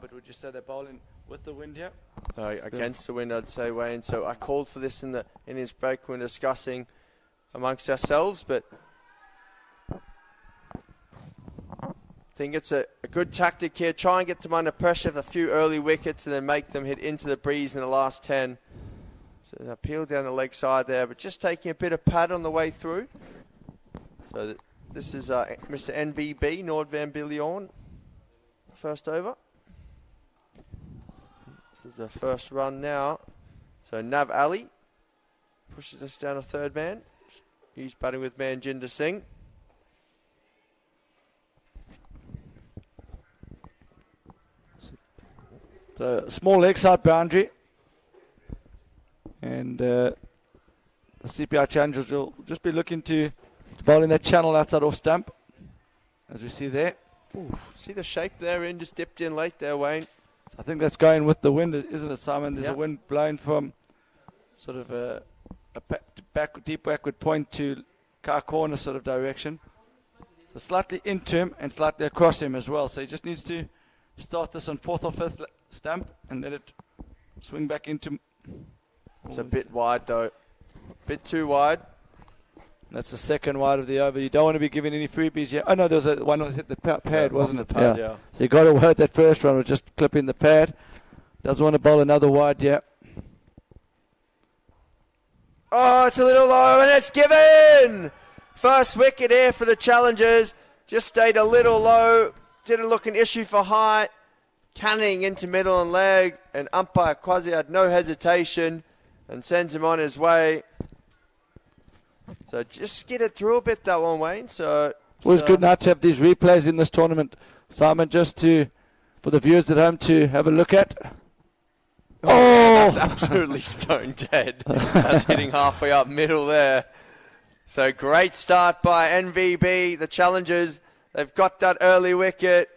But would you say they're bowling with the wind here? Against the wind, I'd say, Wayne. So I called for this in the innings break when discussing amongst ourselves, but I think it's a good tactic here. Try and get them under pressure with a few early wickets and then make them hit into the breeze in the last 10. So they peel down the leg side there, but just taking a bit of pad on the way through. So this is Mr. NVB, Nord van Billion, first over. This is the first run now. So Nav Ali pushes us down to third man. He's batting with Manjinder Singh. So small leg side boundary. And the CPI challengers will just be looking to bowl in that channel outside off stump, as we see there. Ooh, see the shape there in, just dipped in late there, Wayne. So I think that's going with the wind, isn't it, Simon? There's a wind blowing from sort of a deep backward point to car corner sort of direction. So slightly into him and slightly across him as well. So he just needs to start this on fourth or fifth stump and let it swing back into. It's a bit wide though, bit too wide. That's the second wide of the over. You don't want to be giving any freebies yet. Oh no, there was one that hit the pad, wasn't it? Pad, yeah. So you got to work that first one with just clipping the pad. Doesn't want to bowl another wide yet. Oh, it's a little low and it's given! First wicket here for the challengers. Just stayed a little low. Didn't look an issue for height. Canning into middle and leg. And umpire Quasi had no hesitation and sends him on his way. So just get it through a bit, that one, Wayne. So always good now to have these replays in this tournament, Simon, just for the viewers at home to have a look at. Oh, that's absolutely stone dead. That's hitting halfway up middle there. So great start by NVB, the challengers. They've got that early wicket.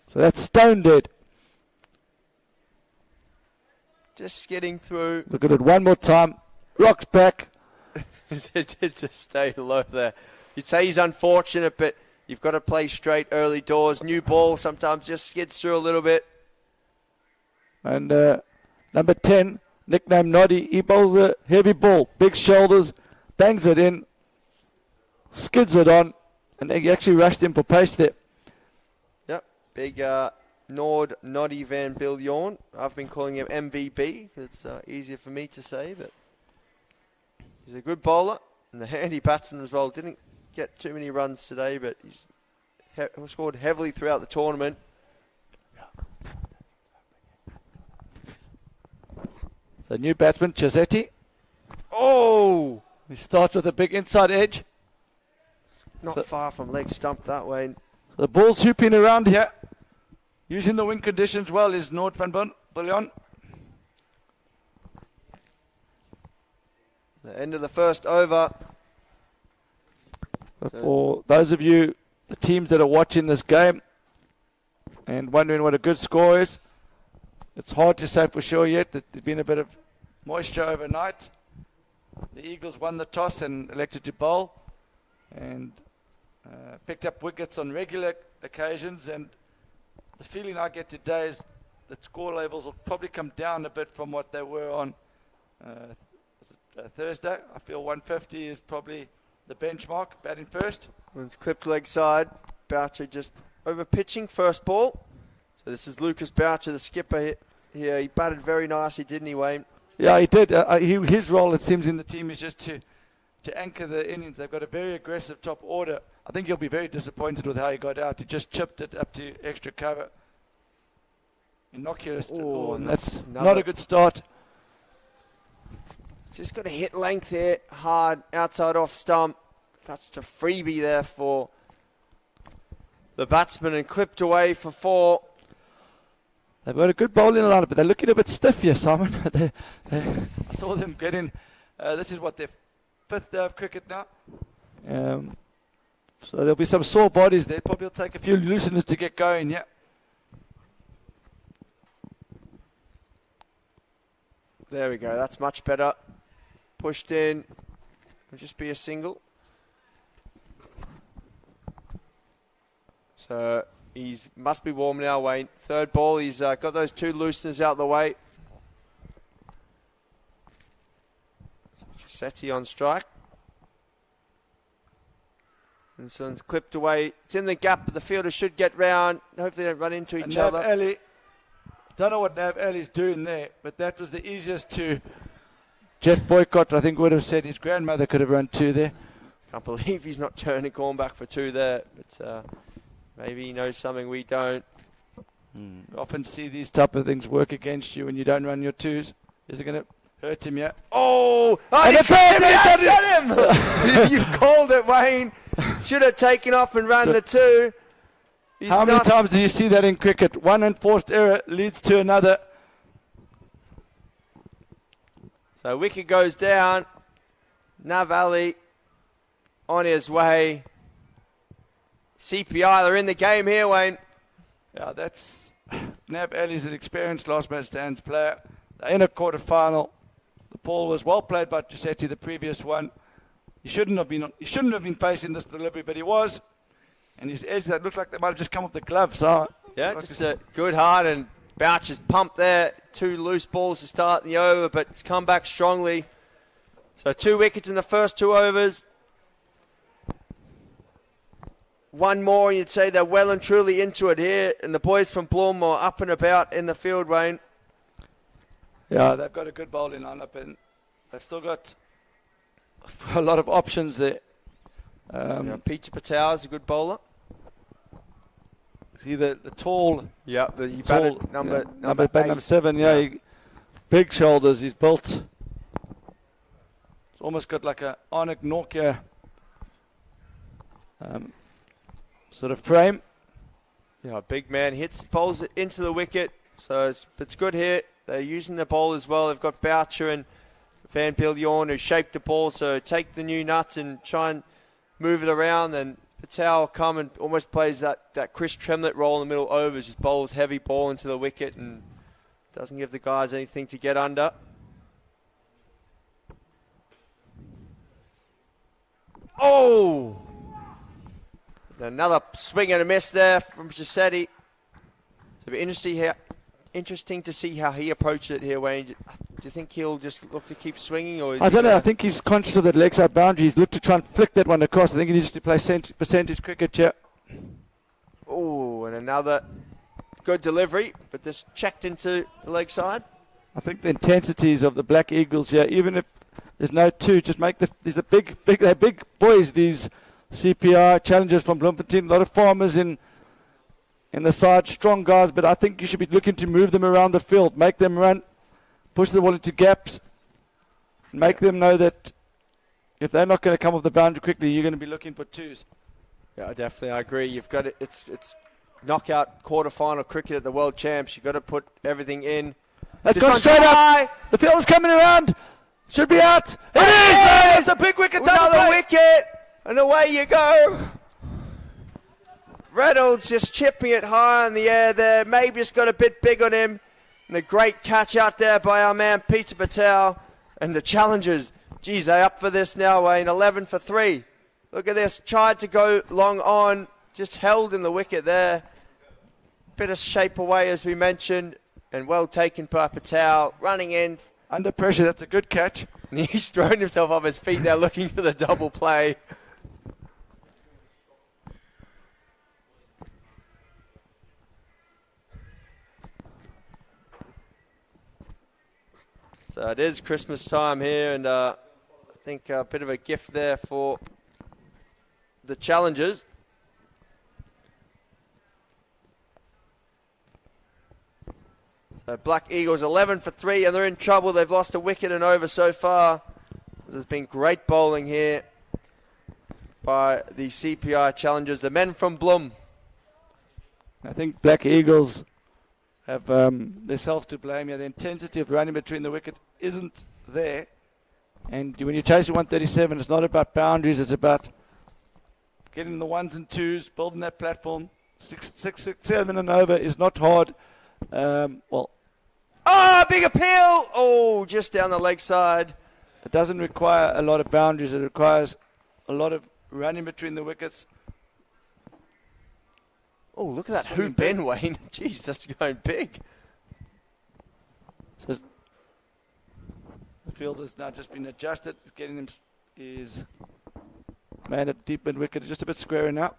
So that's stone dead. Just getting through. Look at it one more time. Rocks back. It did just stay low there. You'd say he's unfortunate, but you've got to play straight early doors. New ball sometimes just skids through a little bit. And number 10, nicknamed Noddy, he bowls a heavy ball. Big shoulders, bangs it in, skids it on, and he actually rushed him for pace there. Yep, big Nord Noddy van Billion. I've been calling him MVP. It's easier for me to say, but he's a good bowler and the handy batsman as well. Didn't get too many runs today, but he's scored heavily throughout the tournament. The new batsman, Chisetti. Oh! He starts with a big inside edge. Not far from leg stump that way. The ball's hooping around here. Using the wind conditions well is Nord van Billion. The end of the first over. For those of you, the teams that are watching this game and wondering what a good score is, it's hard to say for sure yet. There's been a bit of moisture overnight. The Eagles won the toss and elected to bowl and picked up wickets on regular occasions. And the feeling I get today is that score levels will probably come down a bit from what they were on Thursday. I feel 150 is probably the benchmark, batting first. It's clipped leg side. Boucher just over pitching first ball. So this is Lucas Boucher, the skipper here. He batted very nicely, didn't he, Wayne? Yeah, he did. His role, it seems, in the team is just to anchor the innings. They've got a very aggressive top order. I think he'll be very disappointed with how he got out. He just chipped it up to extra cover. Innocuous. And that's not a good start. Just got to hit length here, hard, outside off stump. That's a freebie there for the batsman and clipped away for 4. They've got a good bowling lineup, but they're looking a bit stiff here, Simon. I saw them get in. This is what, their 5th day of cricket now. So there'll be some sore bodies there. Probably will take a few looseners to get going, yeah. There we go. That's much better. Pushed in. It'll just be a single. So he must be warm now, Wayne. Third ball, he's got those two looseners out the way. Seti on strike. And this one's clipped away. It's in the gap, but the fielder should get round. Hopefully they don't run into each other. Ali, don't know what Nav Ali's doing there, but that was the easiest to. Jeff Boycott, I think, would have said his grandmother could have run two there. Can't believe he's not turning corn back for two there, but maybe he knows something we don't. Often see these type of things work against you when you don't run your twos. Is it going to hurt him yet? Oh, and he's got him! You've called it, Wayne. Should have taken off and ran the two. How many times do you see that in cricket? One enforced error leads to another. So wicket goes down. Nav Ali on his way. CPI, they're in the game here, Wayne. Yeah, that's Nav Ali's an experienced last man stands player. They're in a quarter-final. The ball was well played by Giuseppe, the previous one. He shouldn't have been facing this delivery, but he was. And his edge, that looked like they might have just come off the glove. So yeah, just a good heart, and Boucher's pumped there. Two loose balls to start the over, but it's come back strongly. So 2 wickets in the first 2 overs. One more, and you'd say they're well and truly into it here. And the boys from Bloom are up and about in the field, Wayne. Yeah, they've got a good bowling lineup, and they've still got a lot of options there. Peter Patel is a good bowler. See the tall. Yeah, he batted number 7. Yeah, big shoulders. He's built. It's almost got like a Arnik Nokia sort of frame. Yeah, big man bowls it into the wicket. So it's good here. They're using the ball as well. They've got Boucher and Van Biljon who shaped the ball. So take the new nuts and try and move it around. And Patel come and almost plays that Chris Tremlett role in the middle overs. Just bowls heavy ball into the wicket and doesn't give the guys anything to get under. Oh! Another swing and a miss there from Giuseppe. So it'll be interesting to see how he approaches it here, Wayne. Do you think he'll just look to keep swinging? Or I don't know. I think he's conscious of that leg side boundary. He's looked to try and flick that one across. I think he needs to play percentage cricket here. Oh, and another good delivery, but this checked into the leg side. I think the intensities of the Black Eagles here, even if there's no two, just make they're big boys, these CPI challengers from Bloemfontein. A lot of farmers in the side, strong guys, but I think you should be looking to move them around the field, make them run, push the ball into gaps, make them know that if they're not going to come off the boundary quickly, you're going to be looking for twos. Yeah, definitely, I agree. You've got it. It's knockout quarterfinal cricket at the World Champs. You've got to put everything in. Let's go straight up. The field's coming around. Should be out. It is! It's a big wicket. Another wicket, and away you go. Reynolds just chipping it high in the air there. Maybe just got a bit big on him. And a great catch out there by our man Peter Patel. And the challengers, geez, they up for this now, Wayne. 11 for 3. Look at this. Tried to go long on. Just held in the wicket there. Bit of shape away, as we mentioned. And well taken by Patel. Running in. Under pressure, that's a good catch. And he's thrown himself off his feet there looking for the double play. So it is Christmas time here, and I think a bit of a gift there for the challengers. So Black Eagles 11 for 3, and they're in trouble. They've lost a wicket and over so far. There's been great bowling here by the CPI challengers, the men from Bloom. I think Black Eagles have themselves to blame here. The intensity of running between the wickets isn't there. And when you're chasing 137, it's not about boundaries. It's about getting the ones and twos, building that platform. 6, 7 and over is not hard. Big appeal! Oh, just down the leg side. It doesn't require a lot of boundaries. It requires a lot of running between the wickets. Oh, look at that Swinging hoop in, Wayne. Jeez, that's going big. So the field has now just been adjusted. Getting him is man at deep mid wicket, just a bit squaring out.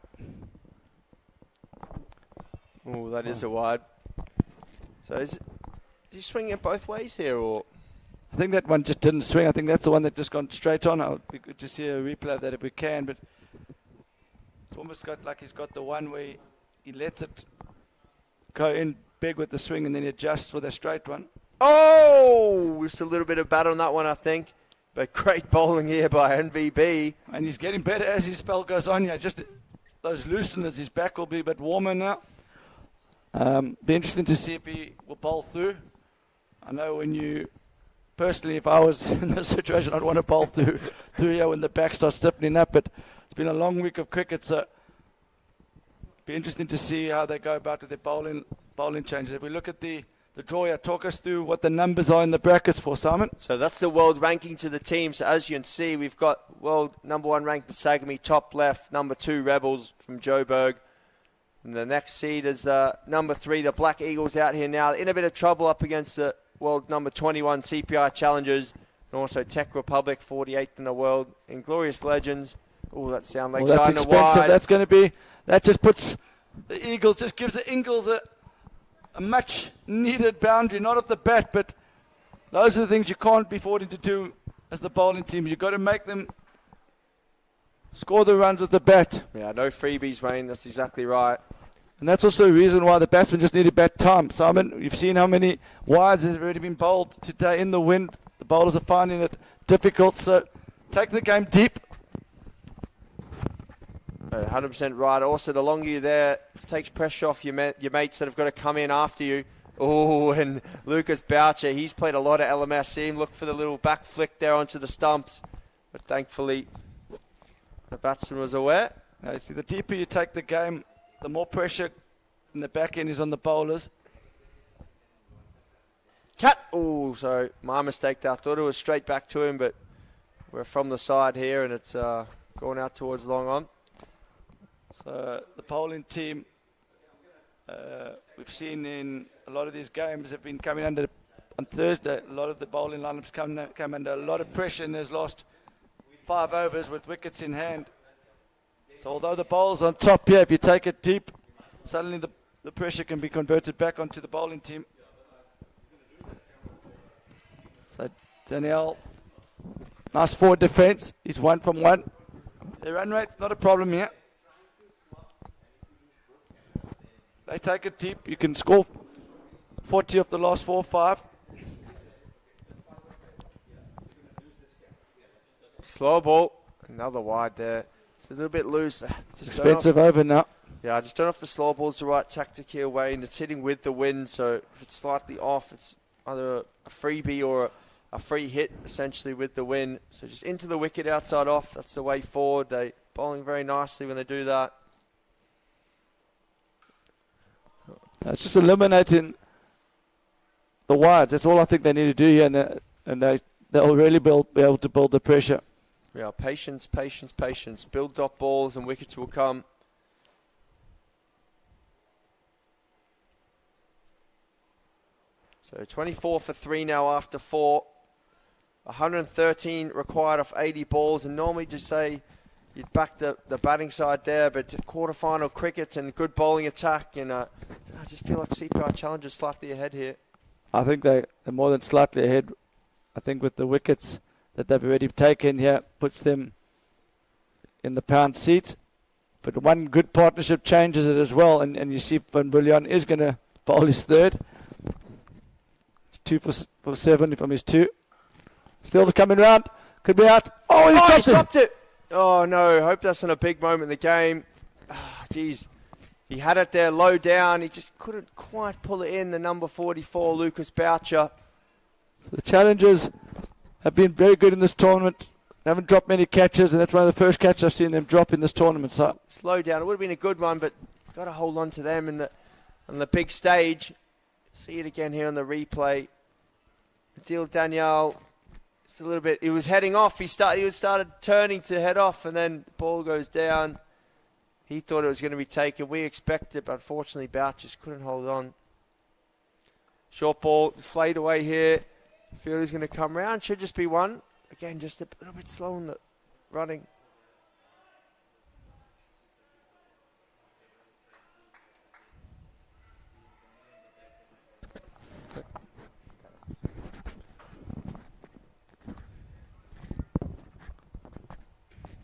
Oh, that is a wide. So is he swinging it both ways here, or? I think that one just didn't swing. I think that's the one that just gone straight on. It would be good to see a replay of that if we can, but it's almost got like he's got the one where he lets it go in big with the swing and then he adjusts for the straight one. Oh, just a little bit of bat on that one, I think. But great bowling here by NVB. And he's getting better as his spell goes on. Yeah, just those looseners, his back will be a bit warmer now. Be interesting to see if he will bowl through. I know personally, if I was in this situation, I'd want to bowl through here when the back starts stiffening up. But it's been a long week of cricket, so be interesting to see how they go about with their bowling changes. If we look at the draw here, talk us through what the numbers are in the brackets for, Simon. So that's the world ranking to the team. So as you can see, we've got world number 1 ranked Sagami, top left, number 2 Rebels from Joburg. And the next seed is number 3, the Black Eagles out here now. In a bit of trouble up against the world number 21 CPI Challengers. And also Czech Republic, 48th in the world. Inglorious Legends. Oh, that's down leg side and expensive. wide. That's going to be, that just puts the Eagles, just gives the Ingles a much needed boundary, not at the bat, but those are the things you can't be affording to do as the bowling team. You've got to make them score the runs with the bat. Yeah, no freebies, Wayne. That's exactly right. And that's also the reason why the batsmen just need to bat time. Simon, you've seen how many wides have already been bowled today in the wind. The bowlers are finding it difficult, so take the game deep. 100% right. Also, the longer you're there, it takes pressure off your mates that have got to come in after you. Oh, and Lucas Boucher, he's played a lot of LMS. See him look for the little back flick there onto the stumps. But thankfully, the batsman was aware. Now, you see, the deeper you take the game, the more pressure in the back end is on the bowlers. Cut! Oh, sorry, my mistake there. I thought it was straight back to him, but we're from the side here, and it's going out towards long on. So the bowling team, we've seen in a lot of these games have been coming under, on Thursday, a lot of the bowling lineups come under a lot of pressure in those last 5 overs with wickets in hand. So although the bowl's on top here, if you take it deep, suddenly the pressure can be converted back onto the bowling team. So Danielle, nice forward defence. He's 1 from 1. The run rate's not a problem here. They take it deep. You can score 40 of the last 4 or 5. Slow ball. Another wide there. It's a little bit loose. Just expensive over now. Yeah, I just don't know if the slow ball's the right tactic here, Wayne. It's hitting with the wind, so if it's slightly off, it's either a freebie or a free hit, essentially, with the wind. So just into the wicket, outside off. That's the way forward. They bowling very nicely when they do that. It's just eliminating the wides. That's all I think they need to do here, and they'll really be able to build the pressure. Yeah, patience, patience, patience. Build dot balls and wickets will come. So 24 for 3 now after 4. 113 required off 80 balls, and normally just say you'd back the batting side there, but quarterfinal cricket and good bowling attack, and I just feel like CPI Challengers slightly ahead here. I think they're more than slightly ahead. I think with the wickets that they've already taken here, puts them in the pound seat. But one good partnership changes it as well, and you see Van Bullion is going to bowl his third. It's 2 for 7 from his 2. Fielder's coming round, could be out. Oh, he's dropped it. Oh, no. Hope that's not a big moment in the game. Jeez. He had it there low down. He just couldn't quite pull it in. The number 44, Lucas Boucher. So the Challengers have been very good in this tournament. They haven't dropped many catches, and that's one of the first catches I've seen them drop in this tournament. So slow down. It would have been a good one, but got to hold on to them on the big stage. See it again here on the replay. Adil Daniel. A little bit. He was heading off. He started turning to head off, and then the ball goes down. He thought it was going to be taken. We expected it, but unfortunately Bout just couldn't hold on. Short ball, flayed away here. Feel he's going to come round. Should just be one. Again, just a little bit slow in the running.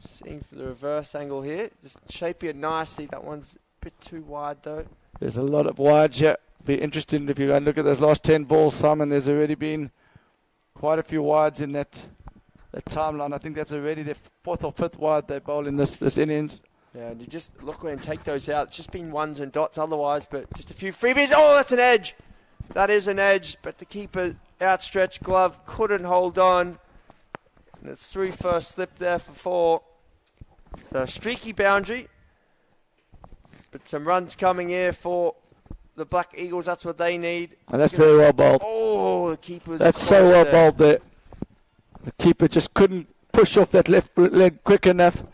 Seeing for the reverse angle here. Just shaping it nicely. That one's a bit too wide though. There's a lot of wides here. Be interesting if you go and look at those last 10 balls, Simon. There's already been quite a few wides in that timeline. I think that's already their 4th or 5th wide they bowl in this innings. Yeah, and you just look and take those out. It's just been ones and dots otherwise, but just a few freebies. Oh, that's an edge. That is an edge, but the keeper outstretched glove couldn't hold on. And it's through first slip there for 4. So a streaky boundary, but some runs coming here for the Black Eagles. That's what they need. And that's very well bowled. Oh, the keeper's That's so well bowled there. The keeper just couldn't push off that left leg quick enough.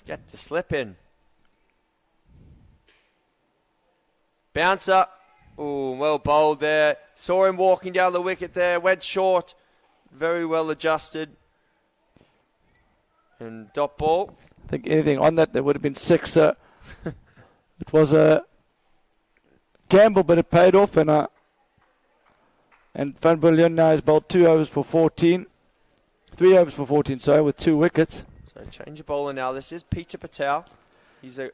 Get the slip in. Bouncer. Oh, well bowled there. Saw him walking down the wicket there. Went short. Very well adjusted. And dot ball. I think anything on that, there would have been 6. It was a gamble, but it paid off. And Van Biljon now has bowled 2 overs for 14. 3 overs for 14, sorry, with 2 wickets. So change of bowler now. This is Peter Patel. He's a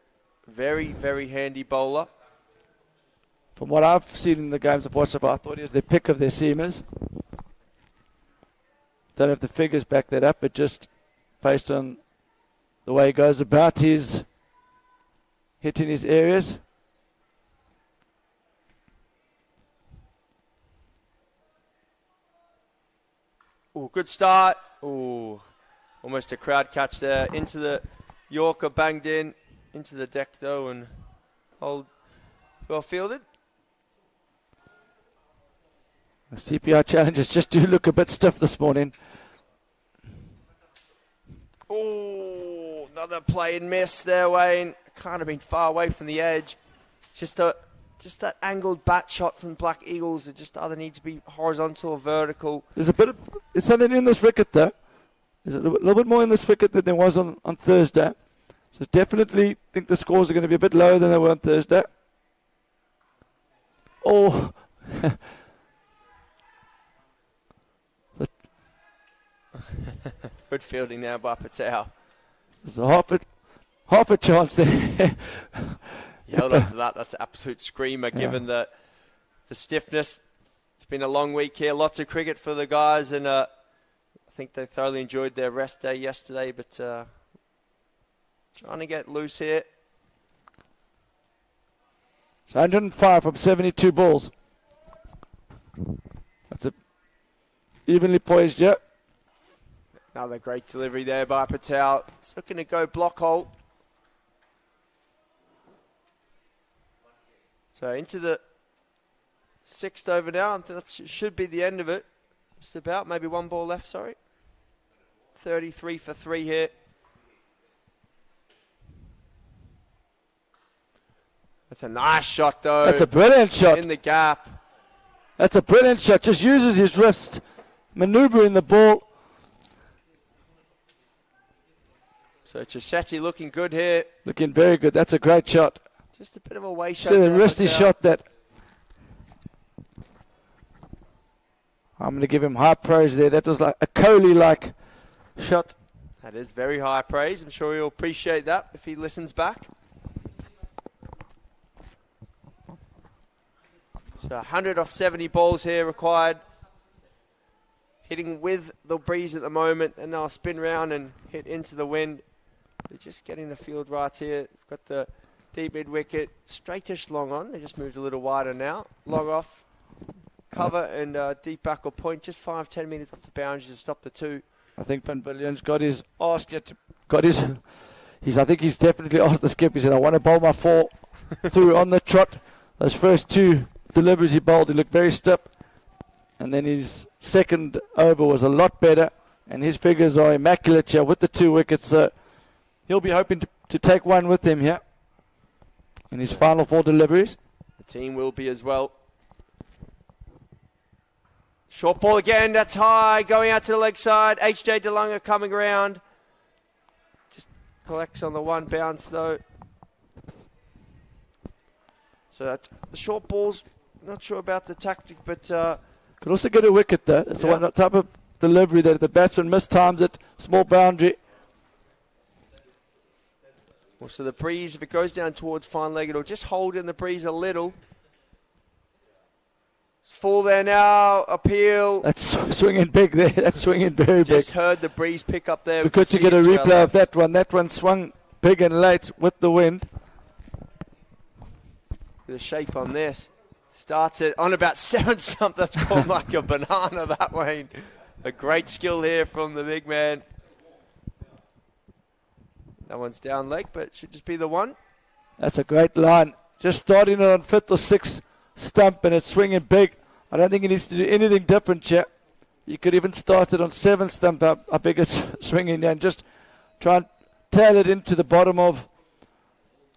very, very handy bowler. From what I've seen in the games I've watched, I thought he was the pick of their seamers. Don't have the figures back that up, but just based on the way he goes about his hitting his areas. Oh, good start. Oh, almost a crowd catch there. Into the Yorker, banged in. Into the deck though, and hold well fielded. The CPI challenges just do look a bit stiff this morning. Oh, another play and miss there, Wayne. Can't have been far away from the edge. Just that angled bat shot from Black Eagles. It just either needs to be horizontal or vertical. There's something in this wicket though. There's a little bit more in this wicket than there was on Thursday. So definitely think the scores are going to be a bit lower than they were on Thursday. Oh. Good fielding now by Patel. There's half a chance there. You held on to that. That's an absolute screamer given the stiffness. It's been a long week here. Lots of cricket for the guys, and I think they thoroughly enjoyed their rest day yesterday, but trying to get loose here. It's 105 from 72 balls. That's a evenly poised jet. Another great delivery there by Patel. It's looking to go block hole. So into the 6th over now. I think that should be the end of it. Just about. Maybe 1 ball left, sorry. 33 for 3 here. That's a nice shot, though. That's a brilliant shot. In the gap. That's a brilliant shot. Just uses his wrist, manoeuvring the ball. So Chisetti looking good here. Looking very good. That's a great shot. Just a bit of a way shot. See the wristy shot that. I'm going to give him high praise there. That was like a Kohli-like shot. That is very high praise. I'm sure he'll appreciate that if he listens back. So 100 off 70 balls here required. Hitting with the breeze at the moment, and they'll spin round and hit into the wind. They're just getting the field right here. They've got the deep mid wicket, straightish long on. They just moved a little wider now. Long off, cover and deep back or point, just 5-10 metres off the boundary to stop the 2. I think Van Biljon's got his ask yet. I think he's definitely asked the skip. He said, I want to bowl my 4 through on the trot. Those first 2 deliveries he bowled, he looked very stiff. And then his second over was a lot better. And his figures are immaculate here with the 2 wickets. So he'll be hoping to to take one with him here in his final 4 deliveries. The team will be as well. Short ball again, that's high, going out to the leg side. HJ DeLunga coming around. Just collects on the one bounce though. So that, the short ball's not sure about the tactic, but... could also get a wicket though. It's the one type of delivery that the batsman mistimes it. Small boundary. Well, so the breeze, if it goes down towards fine leg, it'll just hold in the breeze a little. Full there now, appeal. That's swinging big there. That's swinging very big. Just heard the breeze pick up there. Good to get a replay of that one. That one swung big and late with the wind. The shape on this. Starts it on about 7 something. That's called like a banana, that Wayne. A great skill here from the big man. That one's down leg, but it should just be the one. That's a great line. Just starting it on 5th or 6th stump, and it's swinging big. I don't think he needs to do anything different here. You could even start it on 7th stump, how big it's swinging, and just try and tail it into the bottom of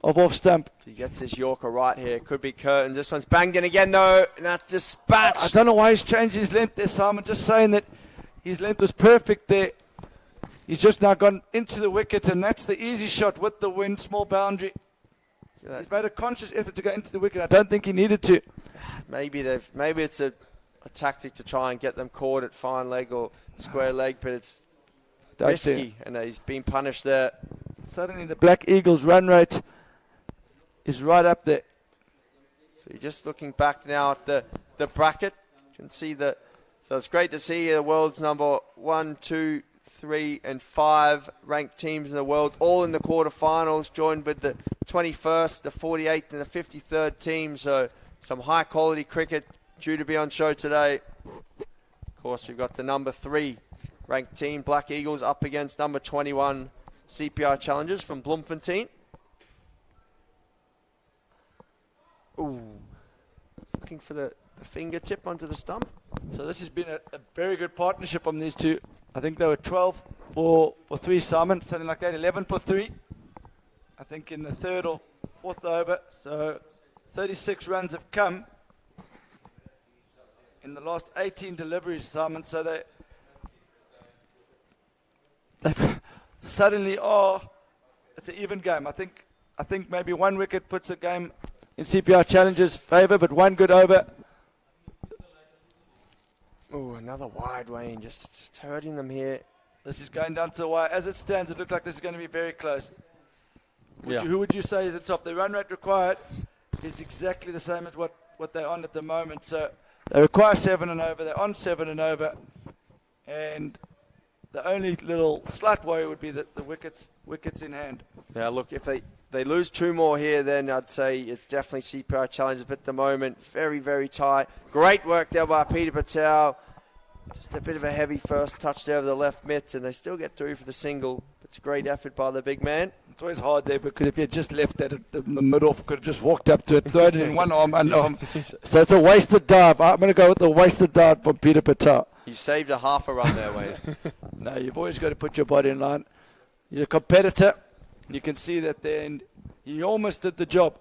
off stump. If he gets this Yorker right here, could be curtains. This one's banged in again, though, and that's dispatched. I don't know why he's changed his length there, Simon. Just saying that his length was perfect there. He's just now gone into the wicket, and that's the easy shot with the wind, small boundary. He's made a conscious effort to go into the wicket. I don't think he needed to. Maybe it's a tactic to try and get them caught at fine leg or square leg, but it's risky, and he's been punished there. Suddenly the Black Eagles' run rate is right up there. So you're just looking back now at the bracket. You can see so it's great to see the world's number 1, 2, 3 and 5 ranked teams in the world, all in the quarterfinals, joined with the 21st, the 48th and the 53rd team. So some high quality cricket due to be on show today. Of course, we've got the number 3 ranked team, Black Eagles, up against number 21 CPI Challengers from Bloemfontein. Ooh, looking for the fingertip onto the stump. So this has been a very good partnership on these two. I think they were 12 for 3, Simon, something like that, 11 for 3. I think in the 3rd or 4th over. So 36 runs have come in the last 18 deliveries, Simon. So they suddenly it's an even game. I think maybe 1 wicket puts the game in CPI Challenger's favour, but 1 good over. Oh, another wide, Wayne. Just hurting them here. This is going down to the wire. As it stands, it looks like this is going to be very close. Who would you say is the top? The run rate required is exactly the same as what they're on at the moment. So they require 7 and over. They're on 7 and over. And the only little slight worry would be that the wickets in hand. Yeah, look, if they lose 2 more here, then I'd say it's definitely CPI Challengers. But at the moment, it's very, very tight. Great work there by Peter Patel. Just a bit of a heavy first touch there with the left mitt, and they still get through for the single. It's a great effort by the big man. It's always hard there because if you had just left that in the mid-off, could have just walked up to it, thrown it in one arm, So it's a wasted dive. I'm going to go with the wasted dive from Peter Patel. You saved a half a run there, Wayne. No, you've always got to put your body in line. He's a competitor. You can see that there, and he almost did the job.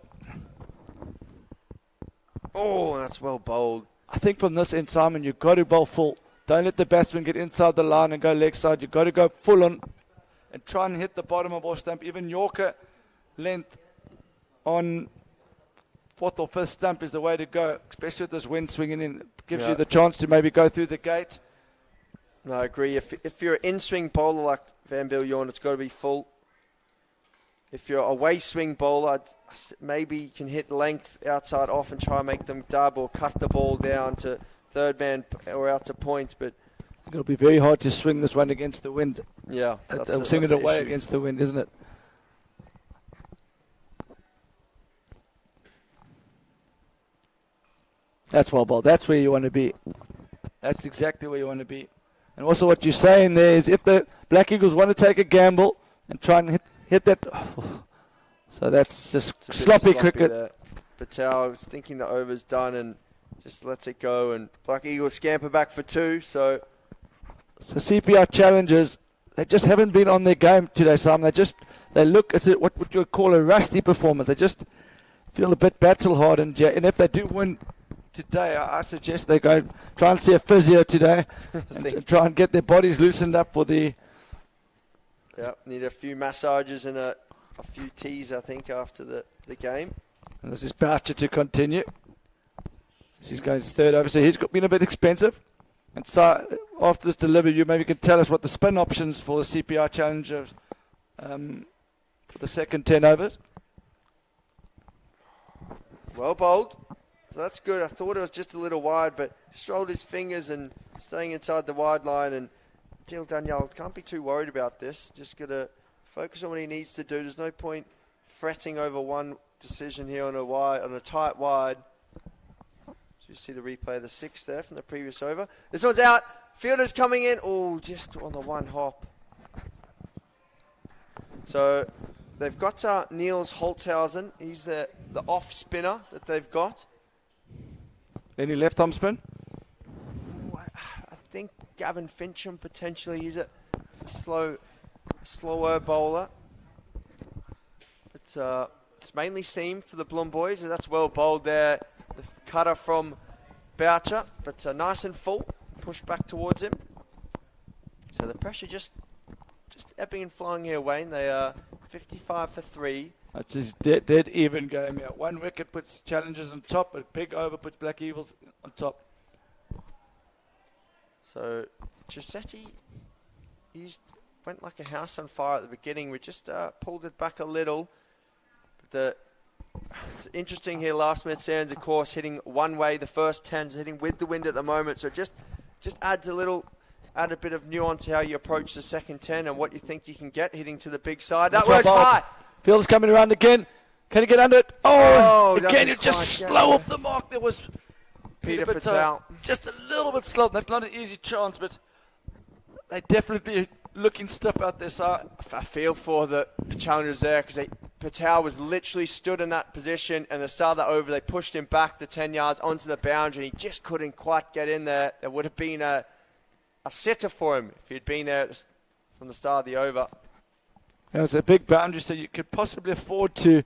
Oh, that's well bowled. I think from this end, Simon, you've got to bowl full. Don't let the batsman get inside the line and go leg side. You've got to go full on and try and hit the bottom of off stump. Even Yorker length on 4th or 5th stump is the way to go, especially with this wind swinging in. It gives you the chance to maybe go through the gate. No, I agree. If you're an in-swing bowler like Van Biljon, it's got to be full. If you're a away swing bowler, maybe you can hit length outside off and try and make them dub or cut the ball down to third man or out to point. But it'll be very hard to swing this one against the wind. Yeah, swing it away against the wind, isn't it? That's well bowled. That's where you want to be. That's exactly where you want to be. And also what you're saying there is if the Black Eagles want to take a gamble and try and hit that. So that's just sloppy cricket. There. Patel was thinking the over's done and just lets it go. And Black Eagles scamper back for 2. So CPI Challengers, they just haven't been on their game today, Simon. they look as what you would call a rusty performance. They just feel a bit battle-hardened. Yeah, and if they do win today, I suggest they go try and see a physio today and try and get their bodies loosened up for the... Yeah, need a few massages and a few teas, I think, after the game. And this is Boucher to continue. This is going third over, so he's been a bit expensive. And so after this delivery, you maybe can tell us what the spin options for the CPI challenge are for the second 10 overs. Well bowled. So that's good. I thought it was just a little wide, but just rolled his fingers and staying inside the wide line. And Teal Daniel can't be too worried about this. Just got to focus on what he needs to do. There's no point fretting over one decision here on a tight wide. So you see the replay of the 6 there from the previous over. This one's out. Fielder's coming in. Oh, just on the one hop. So they've got Niels Holtzhausen. He's the off spinner that they've got. Any left arm spin? I think Gavin Fincham potentially. He's a slower bowler. But it's mainly seam for the Bloom boys, and that's well bowled there. The cutter from Boucher, but nice and full. Push back towards him. So the pressure just ebbing and flowing here, Wayne. They are 55 for 3. That's his dead even game here. One wicket puts Challengers on top, but big over puts Black Eagles on top. So Giuseppe, he went like a house on fire at the beginning. We just pulled it back a little. But it's interesting here. Last minute stands, of course, hitting one way. The first 10's hitting with the wind at the moment. So just adds add a bit of nuance to how you approach the second 10 and what you think you can get hitting to the big side. That works high. Field's coming around again. Can he get under it? Oh, again, you're just slow off the mark. There was Peter Patel. Just a little bit slow. That's not an easy chance, but they definitely looking stuff out there. So I feel for the challengers there because Patel was literally stood in that position, and the start of that over, they pushed him back the 10 yards onto the boundary. He just couldn't quite get in there. There would have been a sitter for him if he'd been there from the start of the over. It was a big boundary, so you could possibly afford to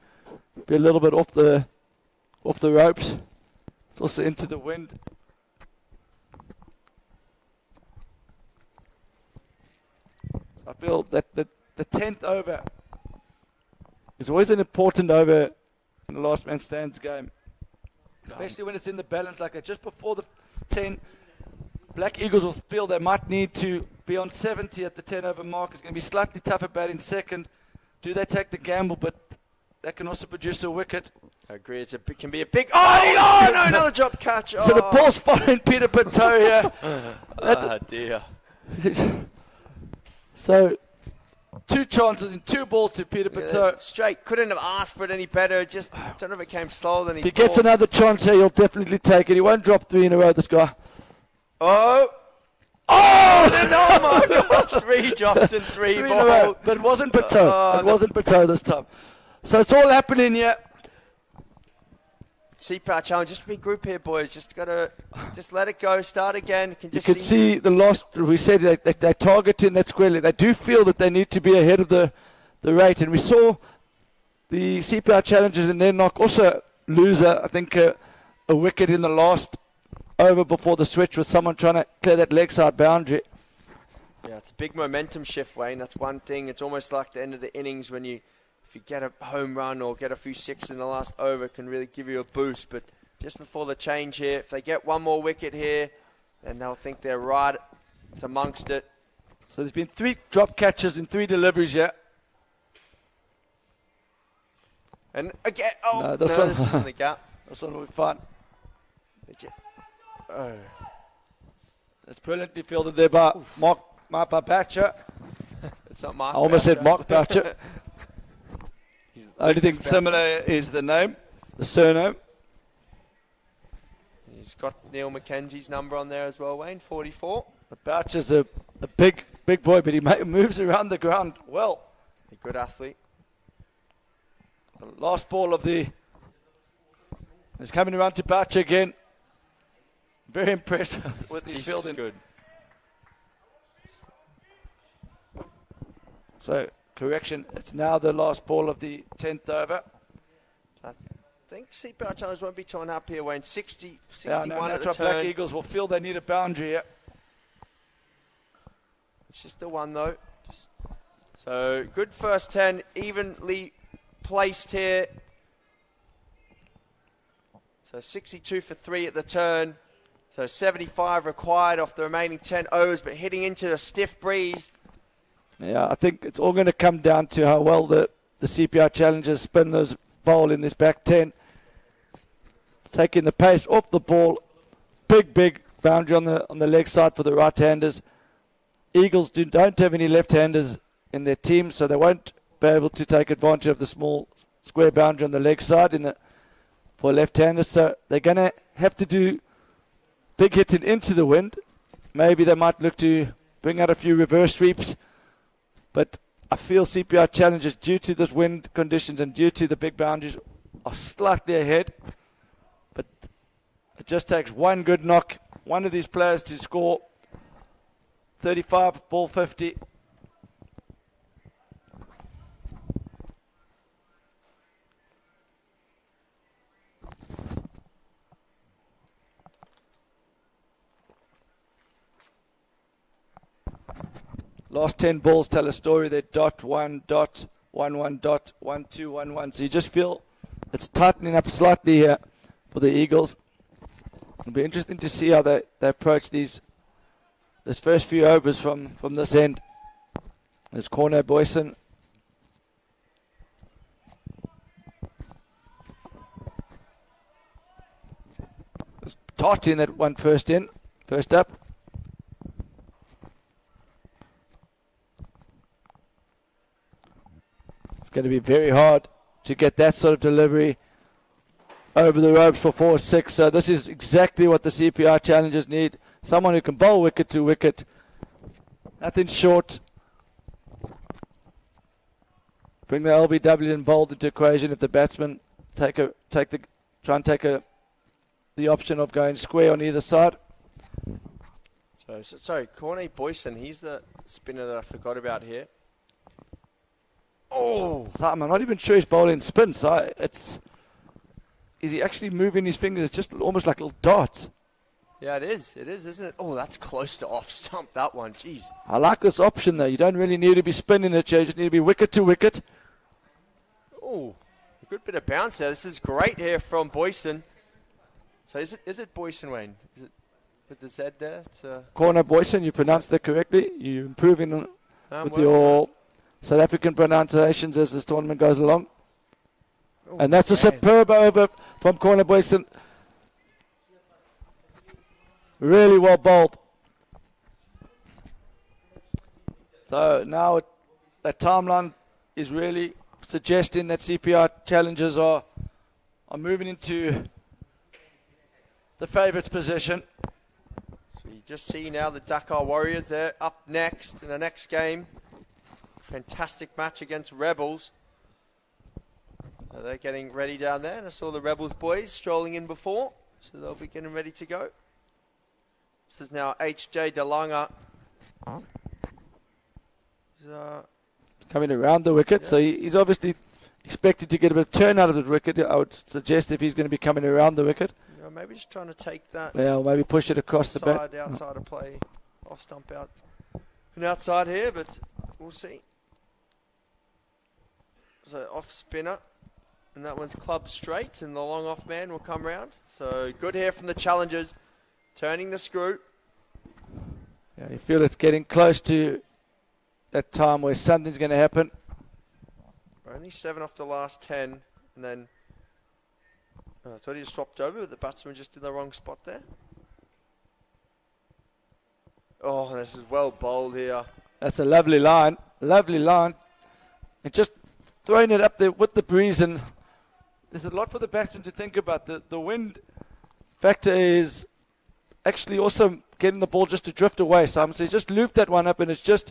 be a little bit off the ropes. It's also into the wind. So I feel that the 10th over is always an important over in the last man stands game, especially when it's in the balance like that. Just before the 10, Black Eagles will feel they might need to be on 70 at the 10 over mark. It's going to be slightly tougher batting second. Do they take the gamble? But that can also produce a wicket. I agree. It can be a big... Oh, no, another drop catch. So the ball's following Peter Patel here. Oh, dear. So 2 chances and 2 balls to Peter Patel. Straight. Couldn't have asked for it any better. Just don't know if it came slower than he If he gets another chance here, he'll definitely take it. He won't drop 3 in a row, this guy. Oh, my God. 3 dropped and 3 balls. But it wasn't Patel. It wasn't Patel this time. So it's all happening here. CPI challenge, just be group here, boys. Just let it go. Start again. You can see the last. We said they're targeting that squarely. They do feel that they need to be ahead of the rate, and we saw the CPI challenges in their knock also lose I think a wicket in the last over before the switch with someone trying to clear that leg side boundary. Yeah, it's a big momentum shift, Wayne. That's one thing. It's almost like the end of the innings when if you get a home run or get a few 6 in the last over, it can really give you a boost. But just before the change here, if they get one more wicket here, then they'll think they're right amongst it. So there's been 3 drop catches and 3 deliveries here. And again, this is in the gap. This one will be fun. That's brilliantly fielded there by Mark Boucher. It's not Mark. I almost said Mark Boucher. Only thing Boucher. similar is the name, the surname. He's got Neil McKenzie's number on there as well, Wayne, 44. But Boucher's a big boy, but he moves around the ground well. A good athlete. The last ball of the... He's coming around to Boucher again. Very impressed with his fielding. Good. So correction, it's now the last ball of the 10th over. I think CPI Challengers won't be torn up here, Wayne. 61 Yeah, at the that's turn. right. Black Eagles will feel they need a boundary here. It's just the one, though. So, good first 10, evenly placed here. So, 62 for 3 at the turn. So, 75 required off the remaining 10 overs, but hitting into a stiff breeze. Yeah, I think it's all going to come down to how well the CPI Challengers spinners bowl in this back 10. Taking the pace off the ball. Big boundary on the leg side for the right-handers. Eagles don't have any left-handers in their team, so they won't be able to take advantage of the small square boundary on the leg side for left-handers. So they're going to have to do big hitting into the wind. Maybe they might look to bring out a few reverse sweeps. But I feel CPI Challengers, due to this wind conditions and due to the big boundaries, are slightly ahead. But it just takes one good knock, one of these players to score 35, ball 50. Last 10 balls tell a story. They're dot, 1, dot, 1, 1, dot, 1, 2, 1, 1. So you just feel it's tightening up slightly here for the Eagles. It'll be interesting to see how they approach this first few overs from this end. There's Corner Boyson. There's Toti in that one first up. It's going to be very hard to get that sort of delivery over the ropes for 4-6. So this is exactly what the CPI Challengers need. Someone who can bowl wicket to wicket. Nothing short. Bring the LBW and bowled into equation if the batsmen try and take the option of going square on either side. Sorry, Corney Boyson, he's the spinner that I forgot about here. Oh! So I'm not even sure he's bowling spin. So is he actually moving his fingers? It's just almost like little dots. Yeah, it is, isn't it? Oh, that's close to off stump, that one. Jeez. I like this option, though. You don't really need to be spinning it. You just need to be wicket to wicket. Oh, a good bit of bounce there. This is great here from Boyson. So is it Boyson, Wayne? Is it with the Z there? Corner Boyson, you pronounced that correctly. You're improving with your South African pronunciations as this tournament goes along. Oh, and that's a superb over from Corner Boyson. Really well bowled. So now that timeline is really suggesting that CPI Challengers are moving into the favourites position. So you just see now the Dakar Warriors there up next in the next game. Fantastic match against Rebels. So they're getting ready down there, and I saw the Rebels boys strolling in before, so they'll be getting ready to go. This is now H.J. DeLanga. He's coming around the wicket, so he's obviously expected to get a bit of turn out of the wicket. I would suggest if he's going to be coming around the wicket. Yeah, maybe just trying to take that. Yeah, or maybe push it across the bat. Outside of play, off stump out and outside here, but we'll see. So off spinner, and that one's clubbed straight, and the long off man will come round. So good here from the challengers, turning the screw. Yeah, you feel it's getting close to that time where something's going to happen. Only 7 off the last 10, and then I thought he just swapped over, but the batsman just in the wrong spot there. Oh, this is well bowled here. That's a lovely line, and just throwing it up there with the breeze, and there's a lot for the batsman to think about. The wind factor is actually also getting the ball just to drift away. So he's just looped that one up, and it's just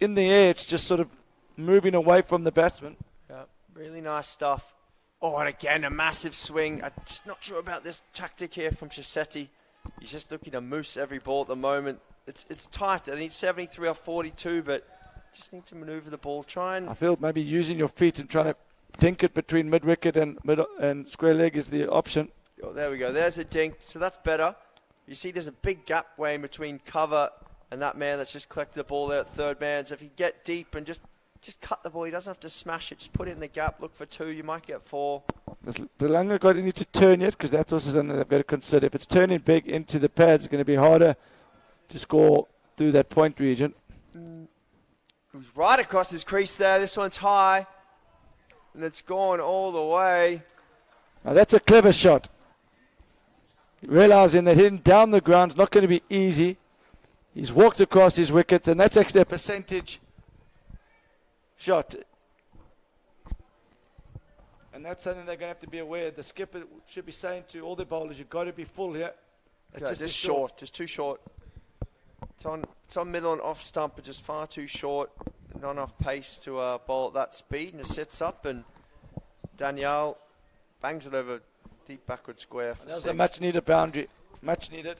in the air, it's just sort of moving away from the batsman. Yeah, really nice stuff. Oh, and again, a massive swing. I'm just not sure about this tactic here from Chisetti. He's just looking to moose every ball at the moment. It's tight. I need 73 or 42, but Just need to manoeuvre the ball. Try and... I feel maybe using your feet and trying to dink it between mid-wicket and square leg is the option. Oh, there we go. There's a dink. So that's better. You see there's a big gap, Wayne, between cover and that man that's just collected the ball there at third man. So if you get deep and just cut the ball, he doesn't have to smash it. Just put it in the gap. Look for 2. You might get 4. The Langer got need to turn it because that's also something they've got to consider. If it's turning big into the pads, it's going to be harder to score through that point region. Goes right across his crease there. This one's high. And it's gone all the way. Now that's a clever shot. Realizing that hitting down the ground is not going to be easy. He's walked across his wickets, and that's actually a percentage shot. And that's something they're going to have to be aware. The skipper should be saying to all the bowlers, you've got to be full here. It's just short. Just too short. It's on middle and off stump, but just far too short. Not enough pace to bowl at that speed. And it sits up, and Danielle bangs it over deep backward square for 6. That's a much-needed boundary. Much needed.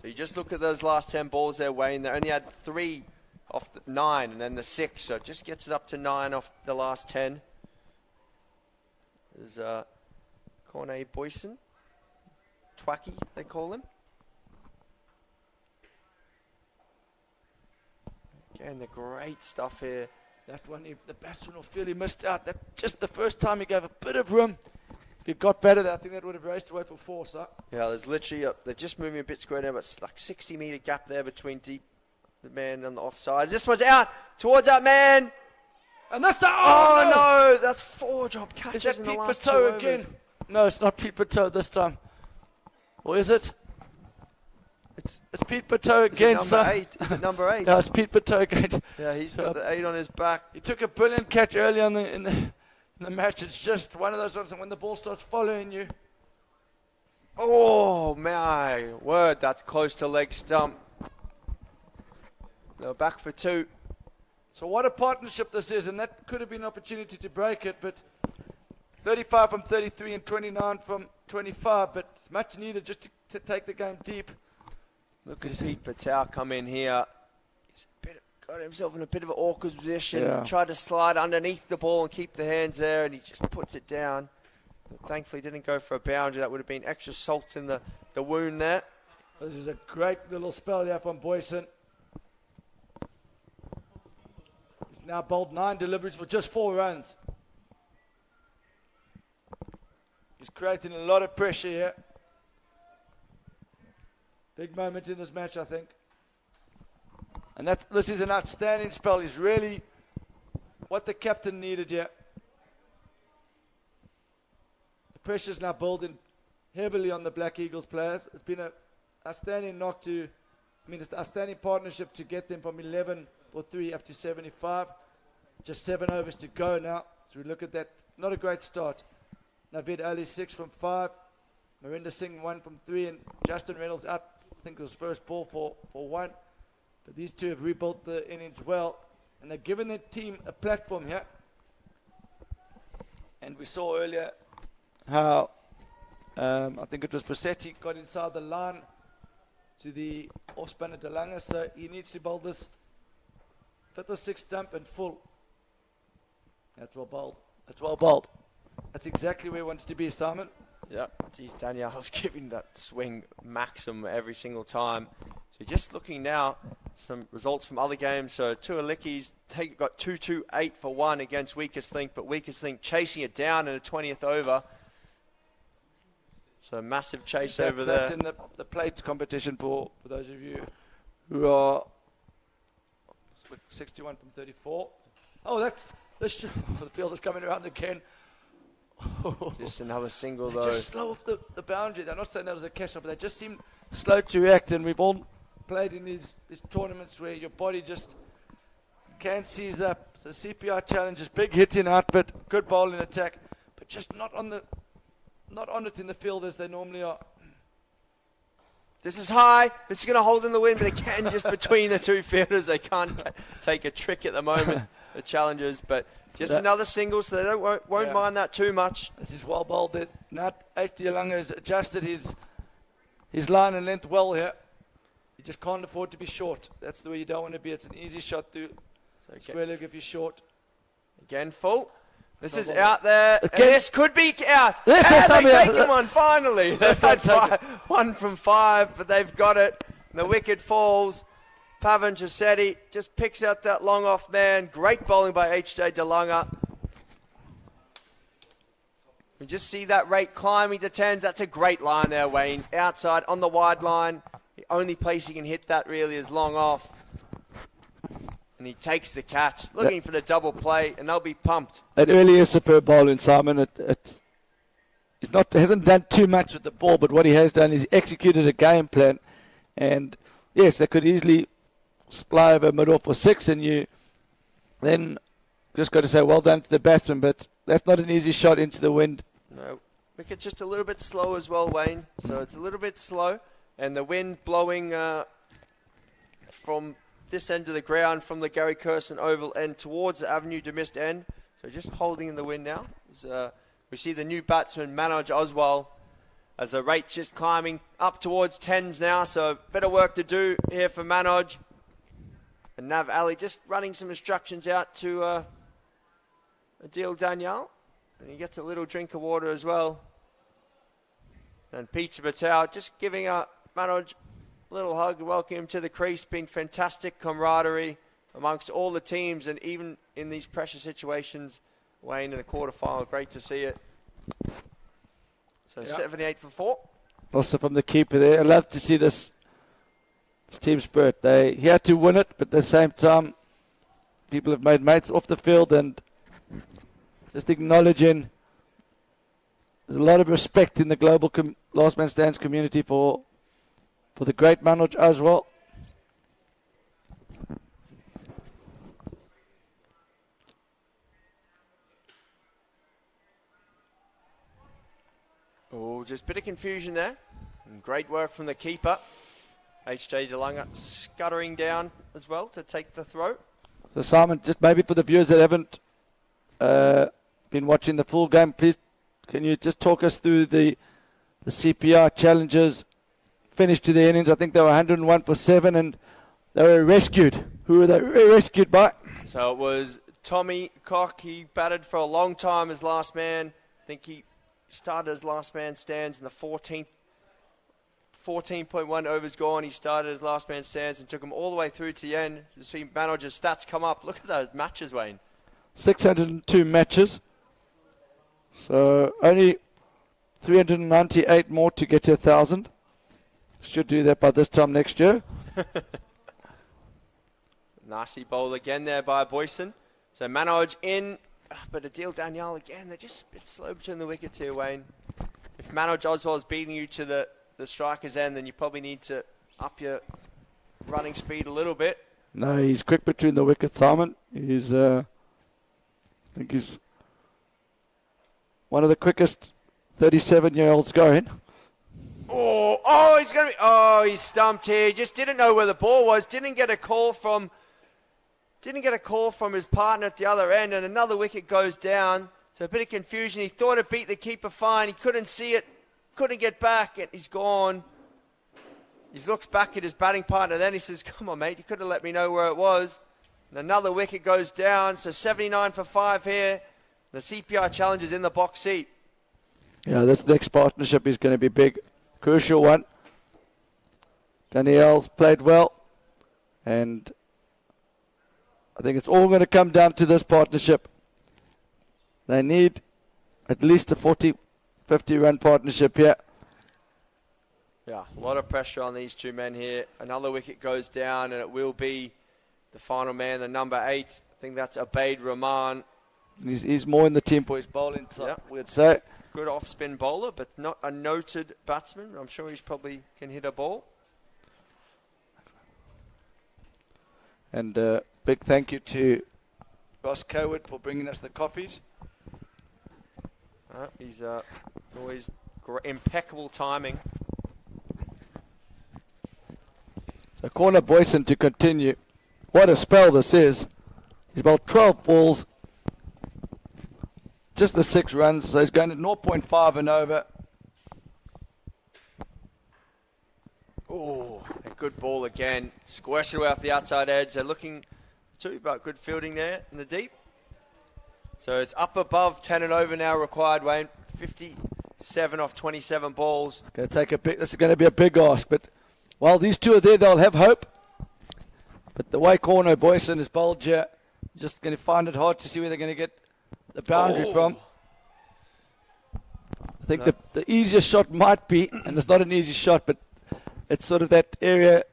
So you just look at those last 10 balls there, Wayne. They only had 3 off the 9 and then the 6. So it just gets it up to 9 off the last 10. There's Corne Boyson. Twacky, they call him. Again, the great stuff here. That one, the batsman will feel he missed out. That just the first time he gave a bit of room. If he got better, I think that would have raced away for 4, sir. Yeah, there's literally, they're just moving a bit square now, but it's like 60-metre gap there between the man on the offside. This one's out towards that man. And that's the... Oh, no, that's 4 drop catches is that in the Pete last Pateau 2 overs. again? No, it's not Pete Pateau this time. Or is it? It's Pete Pateau again, Is it sir. number 8? Is it number 8? No, it's Pete Pateau again. Yeah, he's got the 8 on his back. He took a brilliant catch early on in the match. It's just one of those ones that when the ball starts following you. Oh, my word, that's close to leg stump. They're back for 2. So what a partnership this is, and that could have been an opportunity to break it, but 35 from 33 and 29 from 25, but it's much needed just to take the game deep. Look at Pete Patel come in here. He's got himself in a bit of an awkward position. Yeah. Tried to slide underneath the ball and keep the hands there, and he just puts it down. But thankfully, didn't go for a boundary. That would have been extra salt in the wound there. This is a great little spell here from Boyson. He's now bowled 9 deliveries for just 4 runs. He's creating a lot of pressure here. Big moment in this match, I think. And this is an outstanding spell. He's really what the captain needed here. The pressure's now building heavily on the Black Eagles players. It's been an outstanding it's an outstanding partnership to get them from 11 for 3 up to 75. Just 7 overs to go now. So we look at that. Not a great start. Naveed Ali 6 from 5. Marinder Singh 1 from 3. And Justin Reynolds out. I think it was first ball for 1. But these two have rebuilt the innings well. And they've given their team a platform here. And we saw earlier how I think it was Bracetti got inside the line to the off-spinner De Lange. So he needs to bowl this 5th or 6th stump and full. That's well bowled. That's well bowled. That's exactly where he wants to be, Simon. Yeah, geez, Danielle's giving that swing maximum every single time. So just looking now, some results from other games. So Tualicki's got 2-2-8 for 1 against Weakest Link, but Weakest Link chasing it down in the 20th over. So massive chase over there. That's in the plate competition for those of you who are 61 from 34. Oh, the field is coming around again. Just another single, though. Just slow off the boundary. They're not saying that was a catch-up, but they just seem slow to react. And we've all played in these tournaments where your body just can't seize up. So CPI challenges, big hitting output, good bowling attack, but just not on it in the field as they normally are. This is high. This is going to hold in the wind, but again, just between the two fielders, they can't take a trick at the moment, the challengers. But just another single, so they won't mind that too much. This is well bowled. Now, H.D. Lange has adjusted his line and length well here. just can't afford to be short. That's the way you don't want to be. It's an easy shot through. So Square leg if you're short. Again, full. This is ball. out there. And Again. this could be out. This And is they've taken one, finally. They've had take one from 5, but they've got it. And the wicket falls. Pavan Giuseppe just picks out that long off man. Great bowling by H.J. DeLonga. You just see that rate climbing to 10s. That's a great line there, Wayne. Outside on the wide line. The only place you can hit that really is long off. And he takes the catch, looking for the double play, and they'll be pumped. It really is superb bowling, Simon. Hasn't done too much with the ball, but what he has done is executed a game plan. And yes, they could easily fly over mid-off for 6, and you then just got to say well done to the batsman, but that's not an easy shot into the wind. No, wicket's just a little bit slow as well, Wayne. So it's a little bit slow, and the wind blowing from this end of the ground, from the Gary Kirsten Oval end towards the Avenue de Mist end. So just holding in the wind now. We see the new batsman, Manoj Oswal, as the rate just climbing up towards 10s now. So a bit of work to do here for Manoj. And Nav Ali just running some instructions out to Adil Daniel. And he gets a little drink of water as well. And Peter Patel just giving Manoj a little hug, welcome him to the crease. Been fantastic camaraderie amongst all the teams, and even in these pressure situations, Wayne, in the quarterfinal, great to see it. So 78 for 4. Also from the keeper there. I love to see this team spirit. He had to win it, but at the same time, people have made mates off the field, and just acknowledging there's a lot of respect in the global last man stands community for the great Manoj as well. Oh, just a bit of confusion there. And great work from the keeper. H.J. DeLonga scuttering down as well to take the throw. So Simon, just maybe for the viewers that haven't been watching the full game, please can you just talk us through the CPI challenges finish to the innings? I think they were 101 for 7, and they were rescued. Who were they rescued by? So it was Tommy Koch. He batted for a long time as last man. I think he started as last man stands in the 14.1 overs gone. He started as last man stands and took him all the way through to the end. You see Manoj's stats come up. Look at those matches, Wayne. 602 matches. So only 398 more to get to 1,000. Should do that by this time next year. Nasty bowl again there by Boyson. So Manoj in, but Adil Daniel again. They're just a bit slow between the wickets here, Wayne. If Manoj Oswald is beating you to the striker's end, then you probably need to up your running speed a little bit. No, he's quick between the wickets, Simon. He's, I think he's one of the quickest 37-year-olds going. He's stumped here. Just didn't know where the ball was. Didn't get a call from his partner at the other end, and another wicket goes down. So a bit of confusion. He thought it beat the keeper fine. He couldn't see it, couldn't get back, and he's gone. He looks back at his batting partner. Then he says, "Come on, mate. You could have let me know where it was." And another wicket goes down. So 79 for 5 here. The CPI challenge is in the box seat. Yeah, this next partnership is going to be big. Crucial one. Danielle's played well, and I think it's all going to come down to this partnership. They need at least a 40, 50-run partnership here. Yeah, a lot of pressure on these two men here. Another wicket goes down, and it will be the final man, the number 8. I think that's Abaid Rahman. He's more in the team for his bowling, so Yep. we'd say. Good off-spin bowler, but not a noted batsman. I'm sure he's probably can hit a ball. And big thank you to Ross Cowood for bringing us the coffees. He's always impeccable timing. So corner Boyson to continue. What a spell this is. He's bowled 12 balls. Just the 6 runs, so he's going at 0.5 and over. Oh, a good ball again. Squashed it away off the outside edge. They're looking too, but good fielding there in the deep. So it's up above 10 and over now required, Wayne. 57 off 27 balls. Going to take a big. This is going to be a big ask, but while these two are there, they'll have hope. But the way corner Boyson is bowled here, just going to find it hard to see where they're going to get the boundary from. I think the easiest shot might be, and it's not an easy shot, but it's sort of that area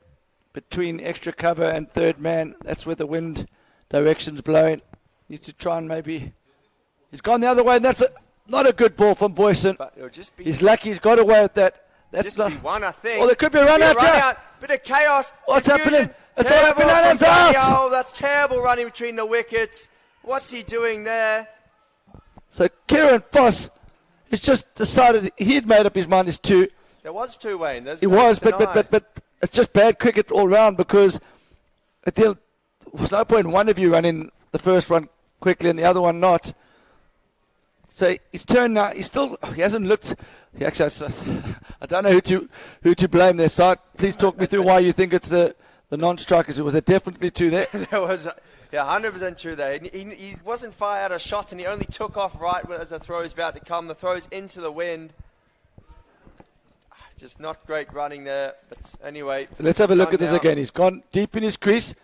between extra cover and third man. That's where the wind direction's blowing. Needs to try and maybe... He's gone the other way, and that's not a good ball from Boyson. But it'll just be... He's lucky he's got away with that. That's just not... be one, I think. Oh, there could be a run out here. Bit of chaos. What's happening? It's all Terrible happening. It's from out. Daniel. That's terrible running between the wickets. What's he doing there? So Kieran Foss has just decided he'd made up his mind. It's two. There was two, Wayne. He was, but it's just bad cricket all round because there was no point in one of you running the first one quickly and the other one not. So he's turned now. He hasn't looked. He actually, I don't know who to blame there. So please talk me through why you think it's the non-strikers. Was there definitely two there? There was, 100% true there. He wasn't far out of shot, and he only took off right as the throw's about to come. The throw's into the wind. Just not great running there. But anyway. So let's have a look at this again. He's gone deep in his crease.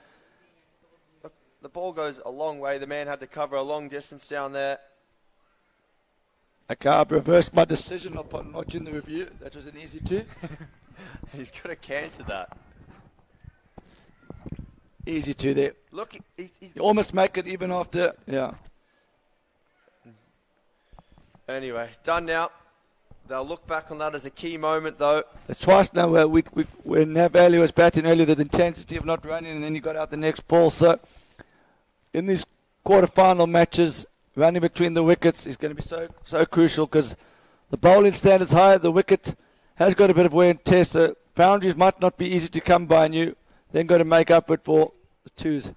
The ball goes a long way. The man had to cover a long distance down there. Okay, I've reversed my decision upon watching the review. That was an easy two. He's got to cancel that. Easy two there. Look, you almost make it even after, yeah. Anyway, done now. They'll look back on that as a key moment, though. It's twice now where when Value was batting earlier, the intensity of not running, and then you got out the next ball. So in these quarter-final matches, running between the wickets is going to be so crucial because the bowling standard's high. The wicket has got a bit of wear and tear, so boundaries might not be easy to come by, and you then got to make up for it for the twos.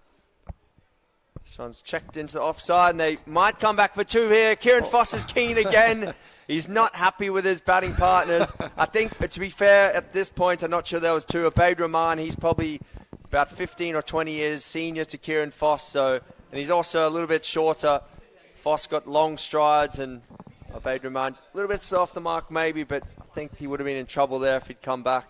This one's checked into the offside, and they might come back for two here. Kieran Foss is keen again. He's not happy with his batting partners. I think, to be fair, at this point, I'm not sure there was two. Ubaid Rahman, he's probably about 15 or 20 years senior to Kieran Foss, and he's also a little bit shorter. Foss got long strides, and Ubaid Rahman a little bit slow off the mark maybe, but I think he would have been in trouble there if he'd come back.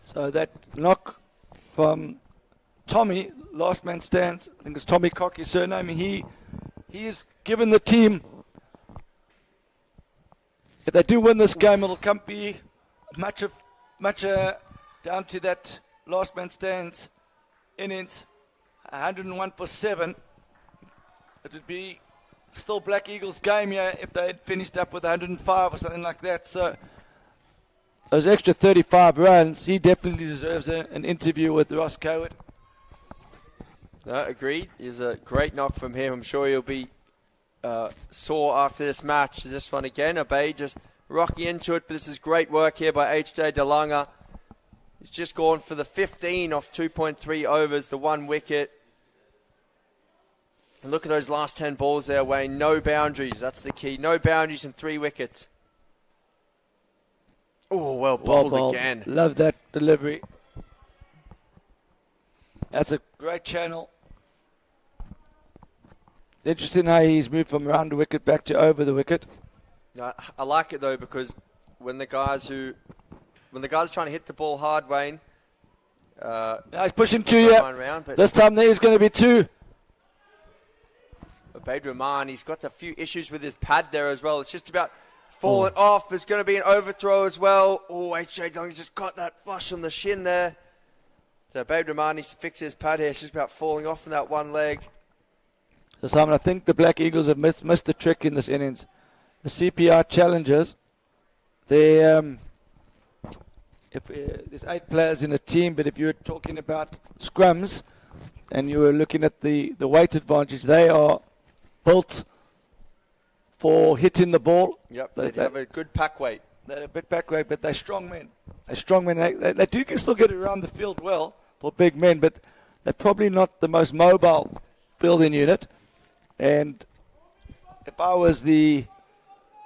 So that knock from Tommy, last man stands. I think it's Tommy Cock, his surname. He has given the team, if they do win this game, it'll come be much down to that last man stands innings. 101 for 7. It would be still Black Eagles' game here if they had finished up with 105 or something like that. So those extra 35 runs, he definitely deserves an interview with Ross Cowan. No, agreed. It's a great knock from him. I'm sure he'll be sore after this match. This one again, Ubaid just rocking into it, but this is great work here by H.J. DeLanga. He's just gone for the 15 off 2.3 overs, the one wicket. And look at those last 10 balls there, Wayne. No boundaries. That's the key. No boundaries and 3 wickets. Oh, well bowled again. Love that delivery. That's a great channel. Interesting how he's moved from around the wicket back to over the wicket. I like it, though, because when the guys are trying to hit the ball hard, Wayne. Now he's pushing 2, yeah. This time there's going to be 2. Ubaid Rahman, he's got a few issues with his pad there as well. It's just about falling off. There's going to be an overthrow as well. Oh, H.J. Dong just got that flush on the shin there. So Ubaid Rahman needs to fix his pad here. It's just about falling off in that one leg. So, Simon, I think the Black Eagles have missed the trick in this innings. The CPI challengers, there's 8 players in a team, but if you're talking about scrums and you were looking at the weight advantage, they are built for hitting the ball. Yep, they have a good pack weight. They're a bit pack weight, but they're strong men. They do still get around the field well for big men, but they're probably not the most mobile fielding unit. And if I was the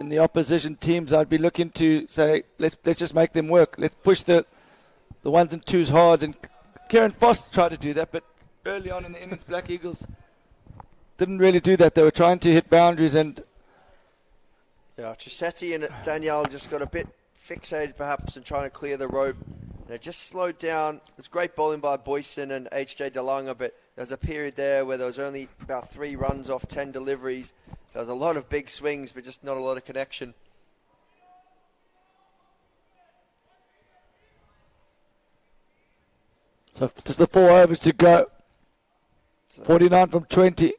in the opposition teams, I'd be looking to say, let's just make them work. Let's push the ones and twos hard. And Kieran Foss tried to do that, but early on in the innings, Black Eagles didn't really do that. They were trying to hit boundaries, and Chisetti and Danielle just got a bit fixated perhaps in trying to clear the rope. And it just slowed down. It was great bowling by Boyson and HJ DeLonga, but there was a period there where there was only about 3 runs off 10 deliveries. There was a lot of big swings, but just not a lot of connection. So just the 4 overs to go. 49 from 20.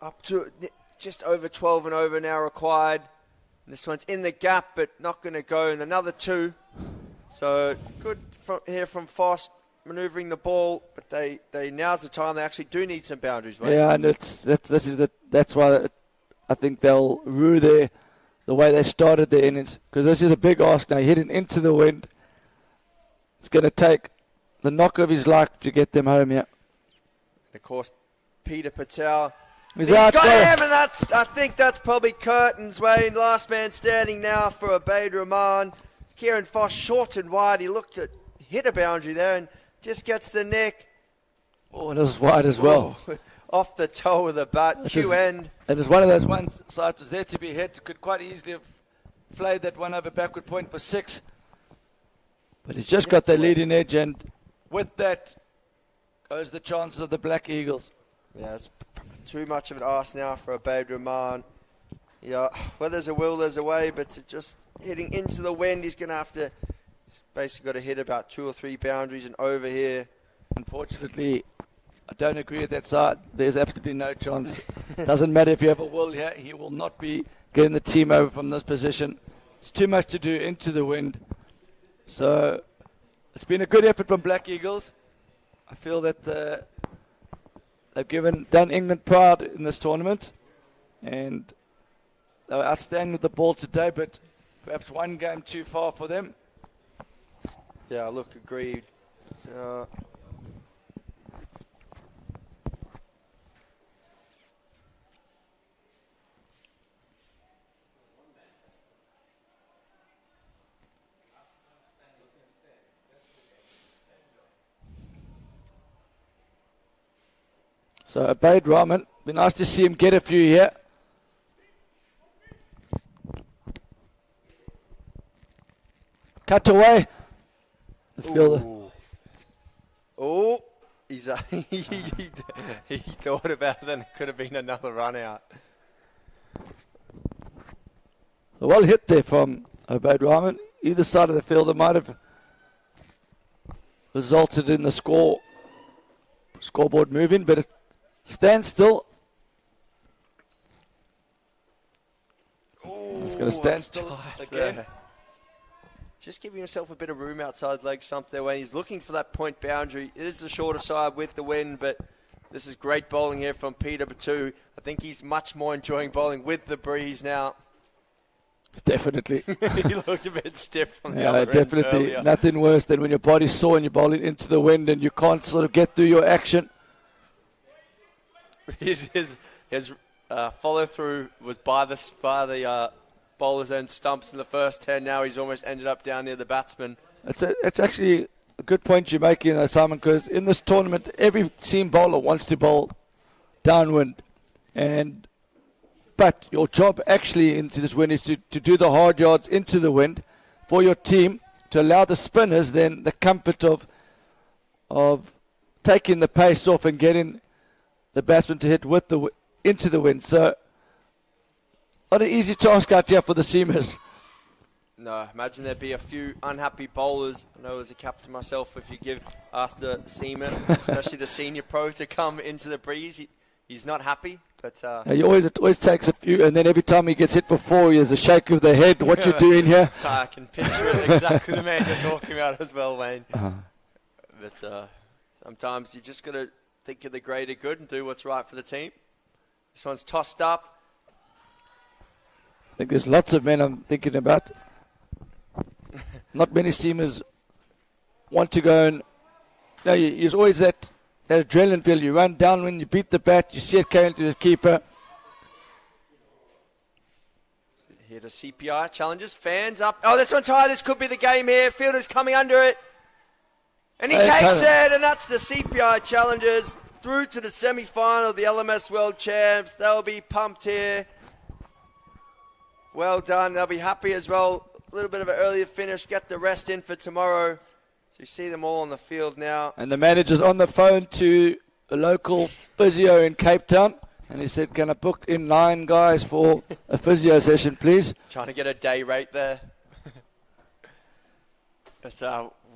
Up to just over 12 and over now required. And this one's in the gap, but not going to go. And another 2. So good here from Foss, manoeuvring the ball. But they now's the time they actually do need some boundaries. Right? Yeah, and that's why I think they'll rue the way they started their innings, because this is a big ask now, hitting into the wind. It's going to take the knock of his life to get them home here. And of course, Peter Patel. He's got there. him, and I think that's probably curtains, Wayne. Last man standing now for Ubaid Rahman. Kieran Foss short and wide. He looked to hit a boundary there and just gets the neck. Oh, it was wide as well. Oh, off the toe of the bat. Q end. It was one of those ones, Sight was there to be hit. Could quite easily have flayed that one over backward point for 6. But he's just got the leading edge, and with that goes the chances of the Black Eagles. Yeah, it's too much of an ask now for Ubaid Rahman. Yeah, where there's a will, there's a way, but just hitting into the wind, he's basically got to hit about 2 or 3 boundaries and over here. Unfortunately, I don't agree with that side. There's absolutely no chance. Doesn't matter if you have a will here, he will not be getting the team over from this position. It's too much to do into the wind. So it's been a good effort from Black Eagles. I feel that they've done England proud in this tournament, and they were outstanding with the ball today, but perhaps one game too far for them. Yeah, look, agreed. So Ubaid Rahman, be nice to see him get a few here. Cut away. The fielder. Oh, he thought about it, and it could have been another run out. So well hit there from Ubaid Rahman. Either side of the fielder might have resulted in the scoreboard moving, but it stands still. It's going to stand still again. Just giving himself a bit of room outside leg stump there when he's looking for that point boundary. It is the shorter side with the wind, but this is great bowling here from Peter Batu. I think he's much more enjoying bowling with the breeze now. Definitely. He looked a bit stiff from the other end definitely. earlier. Nothing worse than when your body's sore and you're bowling into the wind and you can't sort of get through your action. His follow-through was by the bowler's end stumps in the first 10. Now he's almost ended up down near the batsman. It's actually a good point you're making, Simon, because in this tournament, every seam bowler wants to bowl downwind. But your job actually into this wind is to do the hard yards into the wind for your team, to allow the spinners then the comfort of taking the pace off and getting the batsman to hit into the wind. So not an easy task out here for the seamers. No, imagine there'd be a few unhappy bowlers. I know as a captain myself, if you ask the seamer, especially the senior pro, to come into the breeze, he's not happy. But it always takes a few, and then every time he gets hit for 4, there's a shake of the head. What you doing here? I can picture it exactly the man you're talking about as well, Wayne. But sometimes you just got to think of the greater good and do what's right for the team. This one's tossed up. I think there's lots of men I'm thinking about. Not many seamers want to go and... No, there's always that adrenaline feel. You run down when you beat the bat, you see it coming to the keeper. Here to CPI challenges. Fans up. Oh, this one's high. This could be the game here. Fielder's coming under it. And he takes it. And that's the CPI challenges through to the semi-final of the LMS World Champs. They'll be pumped here. Well done. They'll be happy as well. A little bit of an earlier finish. Get the rest in for tomorrow. So you see them all on the field now. And the manager's on the phone to a local physio in Cape Town. And he said, can I book in 9 guys for a physio session, please? Trying to get a day rate there. It's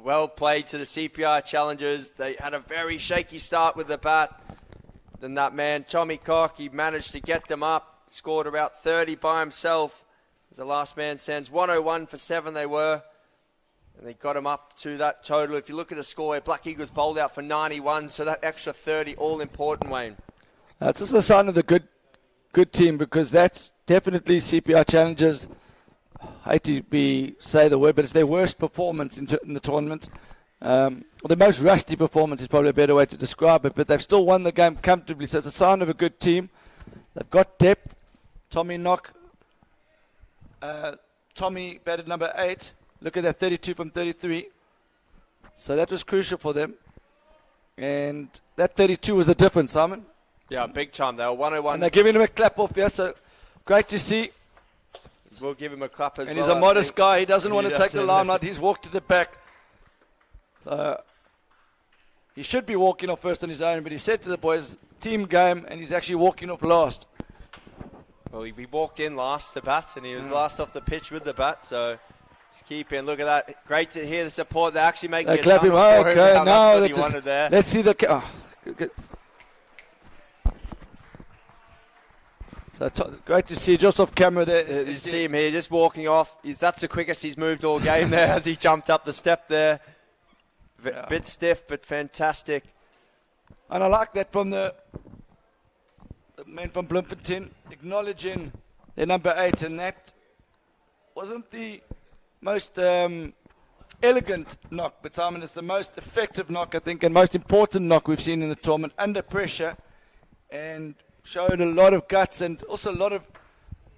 well played to the CPI challengers. They had a very shaky start with the bat. Then that man, Tommy Cock, he managed to get them up. Scored about 30 by himself. As the last man stands, 101 for 7 they were. And they got him up to that total. If you look at the score, Black Eagles bowled out for 91. So that extra 30, all important, Wayne. It's just a sign of the good team, because that's definitely CPI challenges. I hate to say the word, but it's their worst performance in the tournament. Or the most rusty performance is probably a better way to describe it, but they've still won the game comfortably. So it's a sign of a good team. They've got depth. Tommy batted number 8. Look at that, 32 from 33. So that was crucial for them. And that 32 was the difference, Simon. Yeah, big time. They were 101. And they're giving him a clap off here, so great to see. We'll give him a clap as well. And he's a modest guy. He doesn't want to take the limelight. He's walked to the back. He should be walking off first on his own, but he said to the boys, team game, and he's actually walking off last. Well, he walked in last, the bat, and he was last off the pitch with the bat, so just keep in. Look at that. Great to hear the support. They're actually making a clap him. Okay, now now that's what he wanted there. Let's see the... So great to see just off camera there. You see him here just walking off. That's the quickest he's moved all game there as he jumped up the step there. Bit stiff, but fantastic. And I like that from the men from Bloemfontein acknowledging their number 8, and that wasn't the most elegant knock, but Simon, it's the most effective knock, I think, and most important knock we've seen in the tournament under pressure, and showed a lot of guts and also a lot of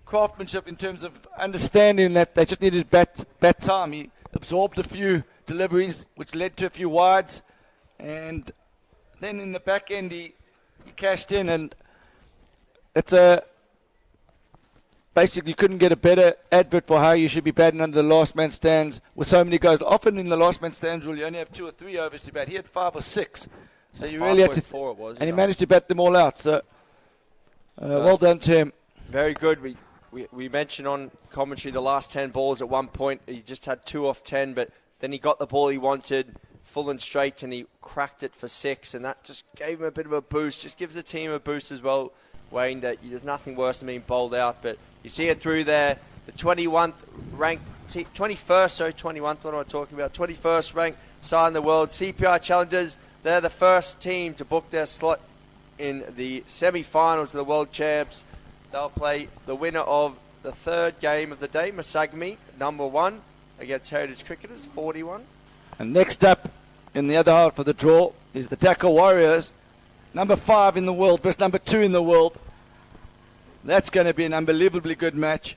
craftsmanship in terms of understanding that they just needed bat time. He absorbed a few deliveries, which led to a few wides, and then in the back end he cashed in, and it's basically couldn't get a better advert for how you should be batting under the last man stands with so many guys. Often in the last man stands rule, you only have 2 or 3 overs to bat. He had 5 or 6, so you really had to. 4 it was, and he managed to bat them all out. So well done to him. Very good. We mentioned on commentary the last 10 balls at one point. He just had 2 off 10, but then he got the ball he wanted, full and straight, and he cracked it for 6, and that just gave him a bit of a boost. Just gives the team a boost as well, Wayne, that there's nothing worse than being bowled out. But you see it through there. The 21st ranked, 21st, what am I talking about? 21st ranked side in the world. CPI Challengers, they're the first team to book their slot in the semi-finals of the World Champs. They'll play the winner of the 3rd game of the day, Masagami, number 1, against Heritage Cricketers, 41. And next up in the other half of the draw is the Dhaka Warriors, number 5 in the world versus number 2 in the world. That's going to be an unbelievably good match.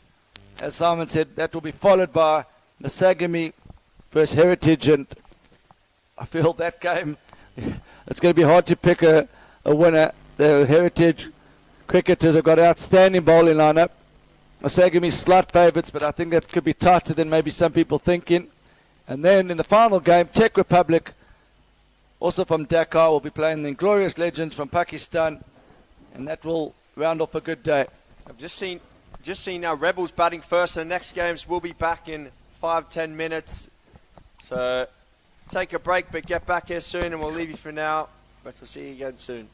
As Simon said, that will be followed by Masagami versus Heritage, and I feel that game, it's going to be hard to pick a winner. The Heritage Cricketers have got an outstanding bowling lineup. Masagami's slight favourites, but I think that could be tighter than maybe some people thinking. And then in the final game, Czech Republic, also from Dhaka, will be playing the Inglorious Legends from Pakistan, and that will round off a good day. I've just seen now Rebels batting first, and the next games will be back in 5-10 minutes. So take a break, but get back here soon, and we'll leave you for now. But we'll see you again soon.